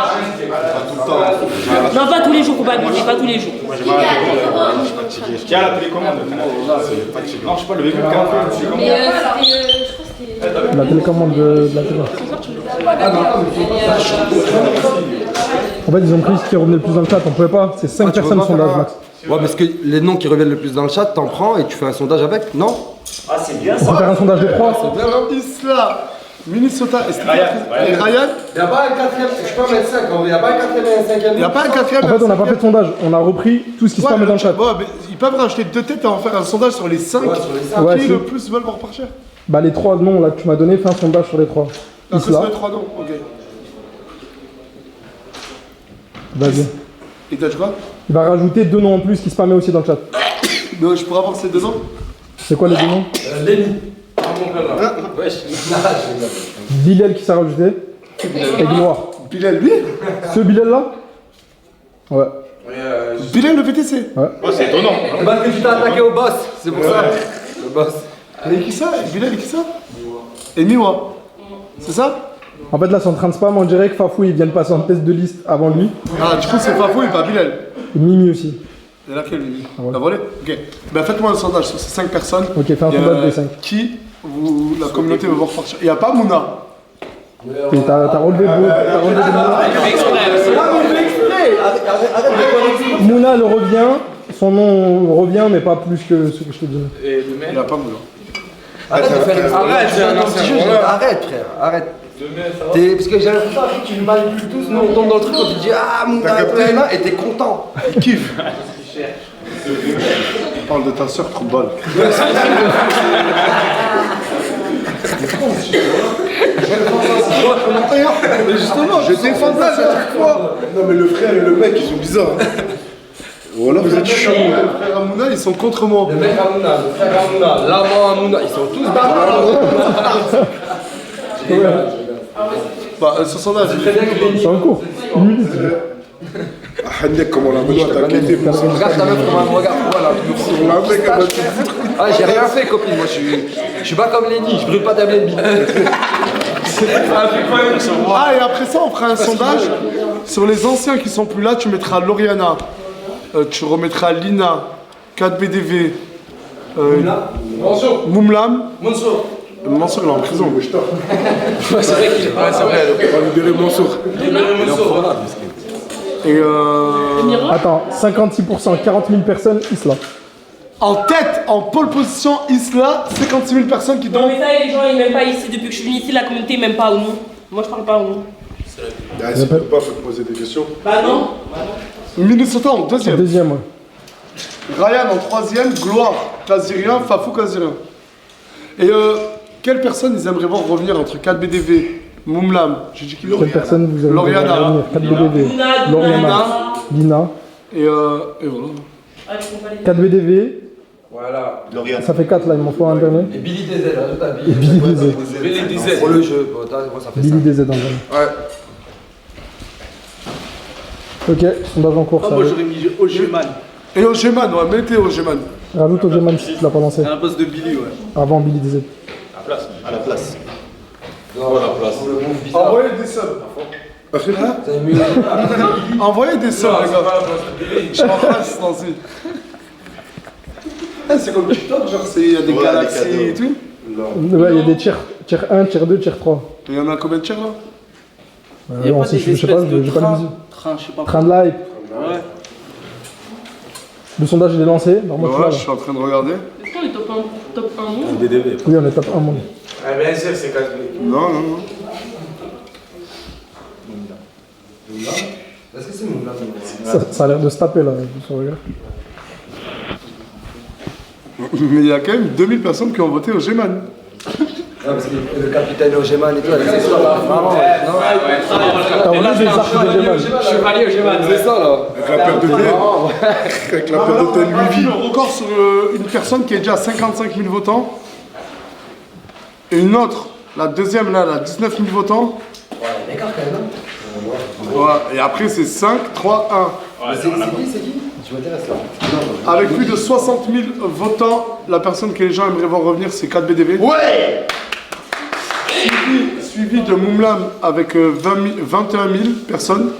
Non, pas tous les jours, faut pas abuser, pas tous les jours. Qui a la télécommande? Non, je sais pas, le véhicule Mais je crois que c'était. La télécommande de la télé. En fait, ils ont pris ce qui revenait le plus dans le chat, on pouvait pas. C'est 5 personnes sondage max. Ouais, parce que les noms qui reviennent le plus dans le chat, t'en prends et tu fais un sondage avec, non? Ah, c'est bien On peut faire un sondage de 3. C'est bien, Isla, Minnesota, et Ryan. Y'a pas un quatrième, je peux mettre 5 en vrai, y'a pas un quatrième et un cinquième. Y'a pas un quatrième. En fait, on n'a pas fait de sondage, on a repris tout ce qui se permet dans le chat. Ouais, mais ils peuvent rajouter 2 têtes et en faire un sondage sur les 5 Ouais, qui si. le plus veulent voir par cher. Bah, les 3 noms là que tu m'as donné, fais un sondage sur les 3. Donc, c'est Isla, les 3 noms, ok. vas-y. Et t'as dit quoi? Il va rajouter 2 noms en plus qui se permet aussi dans le chat. Non, je pourrais avoir ces 2 noms? C'est quoi les 2 noms? Lenny. Wesh. Bilal qui s'est rajouté. Et Gloire. Bilal, lui? Ce Bilal là? Ouais. Bilal le VTC? Ouais. Oh, c'est étonnant. Parce que tu t'es attaqué au boss, c'est pour ça. Le boss. Et qui ça? Bilal et qui ça? Et Miwa. C'est ça? En fait, là, c'est en train de spam. On dirait que Fafou il vient de passer en test de liste avant lui. Ah, du coup, c'est Fafou et pas Bilal. Et Mimi aussi. Et laquelle, Mimi? La volée? Ok. Ben, faites-moi un sondage sur ces 5 personnes. Ok, fais un sondage des 5. Qui, la communauté veut voir partir? Il n'y a pas Mouna. Et t'as relevé des Mouna. Mouna le revient. Son nom revient, mais pas plus que ce que je te dis. Il n'y a pas Mouna. Arrête de faire arrête frère, arrête. Parce que j'ai l'impression que tu manipules tous, nous on tombe dans le truc, on te dit ah Mouna et t'es content. Il kiffe. Parle de ta soeur, trop balle. Mais justement, je défends ça à chaque fois. Non, mais le frère et le mec, ils sont bizarres. Voilà, vous êtes chiants. Le frère Amouna, ils sont contre moi. Le mec Amouna, le frère Amouna, l'amant Amouna, ils sont tous d'accord. Bah, ce sondage, c'est en cours. Une minute. Hannek, comment la Mouna, t'as inquiété. Regarde ta meuf comment elle me regarde, voilà. Ah, j'ai rien fait, copine, moi je suis pas comme Lenny, je brûle pas d'Airbnb. Ah, et après ça, on fera un sondage sur les anciens qui sont plus là. Tu mettras Lauriana, tu remettras Lina, 4BDV, Moumlam. Mansour. Mansour, il est en prison. C'est vrai qu'il est. Ouais, c'est vrai. On va libérer Mansour. Et Attends, 56%, 40 000 personnes, Isla. en tête, en pole position, Isla, 56 000 personnes qui Non, donnent. mais ça, les gens, ils m'aiment pas ici. Depuis que je suis venue ici, la communauté m'aime pas ou non. Moi, je parle pas ou non. Ah, si tu peux pas, faut te poser des questions. Bah non. Minnesota en deuxième. Deuxième, ouais. Ryan en troisième, Gloire, Kazirien, Fafou Kazirien. Et quelles personnes ils aimeraient voir revenir entre 4BDV, Moumlam, j'ai dit qui Quelle personne vous avez Lauriana, revenir 4BDV, Lauriana, Lina. Et voilà. 4BDV. Voilà. Ça fait 4 là, il m'en faut un dernier. Et Billy DZ, rajoute un Billy. Et Billy DZ. Billy DZ. Pour le jeu, moi ça fait ça. Billy DZ en dernier. Ouais. Ok, sondage en cours. Oh, ça moi va. j'aurais mis Ogeman. Et Ogeman, ouais, mettez Ogeman. Rajoute Ogeman si tu l'as pas lancé. À la place de Billy, ouais. Avant Billy DZ. À la place. Envoyez des subs. Envoyez des subs, les gars. Je m'en passe, Nancy. C'est comme TikTok, genre il y a des galaxies et tout. Ouais, il y a des tiers 1, tiers 2, tiers 3. Il y en a combien de tiers là? Non, je sais pas, j'ai pas le visu. Train de live. Ouais. Le sondage il est lancé, normalement tu Ouais, l'as, je là. suis en train de regarder. Est-ce qu'on est top 1 monde? Oui, on est top 1 monde. Ah, bien sûr, c'est casse. Non. Est-ce que c'est Moumlam? Ça a l'air de se taper là, sur le regard. Mais il y a quand même 2000 personnes qui ont voté au G-Man. Non, parce que le capitaine Ogeman et tout, c'est ça là. Marrant, non? T'as oublié des arcs de Geman. Chevalier Ogeman, c'est ça là. Avec la paire de tête. Avec la paire de tête On a Louis vu le record sur une personne qui est déjà à 55 000 votants. Et une autre, la deuxième là, elle a 19 000 votants. Ouais, d'accord quand même. Ouais, et après c'est 5, 3, 1. C'est qui? Tu m'intéresses là. Avec plus de 60 000 votants, la personne que les gens aimeraient voir revenir, c'est 4BDV. Ouais! Suivi suivi de Moumlam avec 21 000 personnes,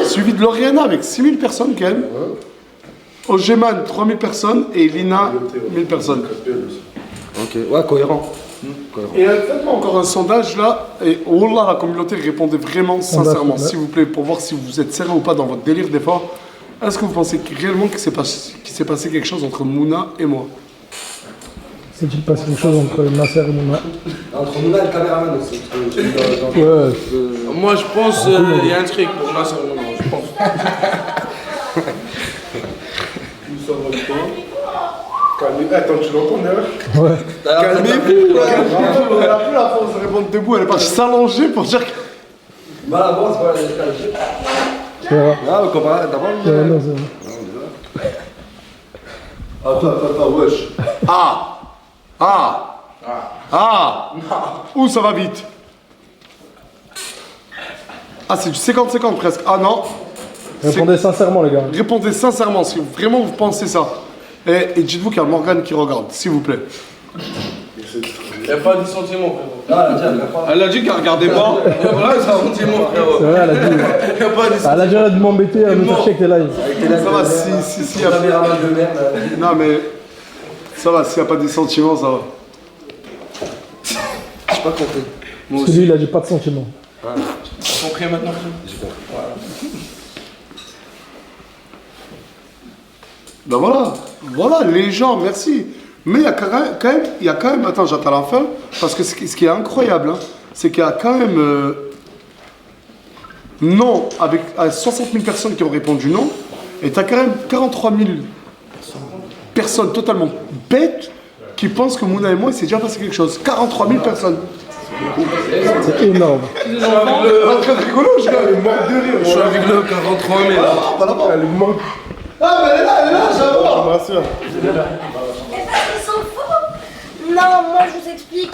suivi de Lauriana avec 6 000 personnes quand même, Ogeman 3 000 personnes et Lina 1 000 personnes. Ok, ouais, cohérent. Et faites-moi encore un sondage là, et Wallah, la communauté répondez vraiment sincèrement, s'il vous plaît, pour voir si vous êtes sérieux ou pas dans votre délire d'effort. Est-ce que vous pensez réellement qu'il s'est passé quelque chose entre Mouna et moi? S'est-il passé quelque chose entre Nasser et Mouna? Entre Mouna et le caméraman aussi. Moi je pense qu'il y a un truc pour Nasser et Mouna, je pense. Attends, tu l'entends derrière? Ouais. Calmez-vous, elle a plus la force de répondre debout, elle est partie s'allonger pour dire que... Bah bon, c'est pas la C'est vrai. Ah, on comprend, d'abord. Non, c'est vrai. Attends, wesh. Ouh, ça va vite. Ah, c'est du 50-50 presque. Ah non. Répondez sincèrement, les gars. Répondez sincèrement, si vraiment vous pensez ça. Et dites-vous qu'il y a Morgane qui regarde, s'il vous plaît. Il n'y a pas de sentiment, frérot. Ah, elle a dit qu'elle regardait pas. Voilà, c'est un sentiment, frérot. C'est vrai, elle a dit. Il n'y a pas de Elle a déjà dû m'embêter à me faire chier avec tes lives. Ça va, si. Non, mais. Ça va, s'il n'y a pas de sentiments, ça va. J'ai pas compris. Parce que lui, il a dit pas de sentiments. J'ai compris maintenant, frérot. J'ai compris. Ben voilà, les gens, merci. Mais il y a quand même, attends, j'attends la fin, parce que ce qui est incroyable, hein, c'est qu'il y a quand même non, avec 60 000 personnes qui ont répondu non, et tu as quand même 43 000 personnes totalement bêtes qui pensent que Mouna et moi, il s'est déjà passé quelque chose. 43 000 personnes. C'est énorme. C'est très rigolo, je suis mort de rire. Je suis avec le 43 000. Elle est morte. Ah, mais elle est là, j'avoue. Je me rassure. Ils sont faux. Non, moi je vous explique.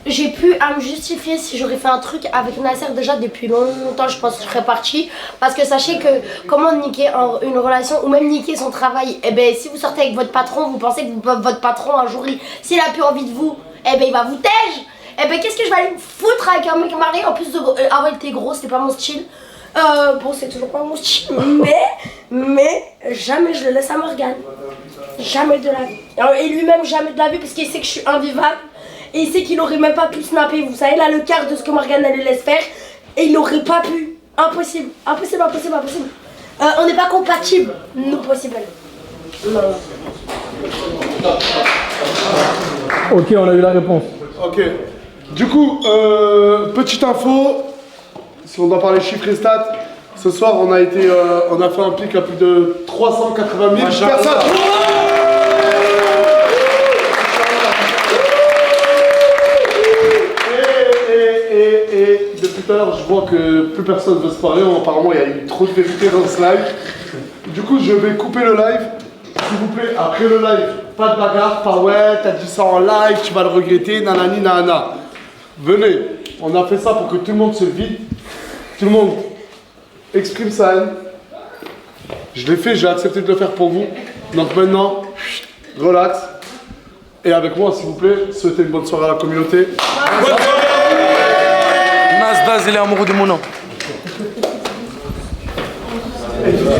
J'ai pu à me justifier si j'aurais fait un truc avec Nasser déjà depuis longtemps, je pense que je serais partie. Parce que sachez que comment niquer une relation ou même niquer son travail, eh ben si vous sortez avec votre patron, vous pensez que votre patron un jour, s'il a plus envie de vous, eh ben il va vous tège. Eh ben qu'est-ce que je vais aller me foutre avec un mec marié en plus de... avant il était gros, c'était pas mon style. Bon, c'est toujours pas mon style, mais jamais je le laisse à Morgane. Jamais de la vie. Et lui-même, jamais de la vie, parce qu'il sait que je suis invivable. Et il sait qu'il aurait même pas pu snapper. Vous savez, là, le quart de ce que Morgane elle lui laisse faire. Et il aurait pas pu. Impossible. On n'est pas compatibles, nous, possible. Non. Ok, on a eu la réponse. Ok. Du coup, petite info. Si on doit parler chiffres et stats, ce soir on a fait un pic à plus de 380 000 personnes. Et depuis tout à l'heure, je vois que plus personne veut se parler. Apparemment, il y a eu trop de vérité dans ce live. Du coup, je vais couper le live. S'il vous plaît, après le live, pas de bagarre, pas ouais, t'as dit ça en live, tu vas le regretter, nanani, nanana. Venez, on a fait ça pour que tout le monde se vide. Tout le monde exprime sa haine. Je l'ai fait, j'ai accepté de le faire pour vous. Donc maintenant, relax. Et avec moi, s'il vous plaît, souhaitez une bonne soirée à la communauté. Nasdaz, il est amoureux de mon nom.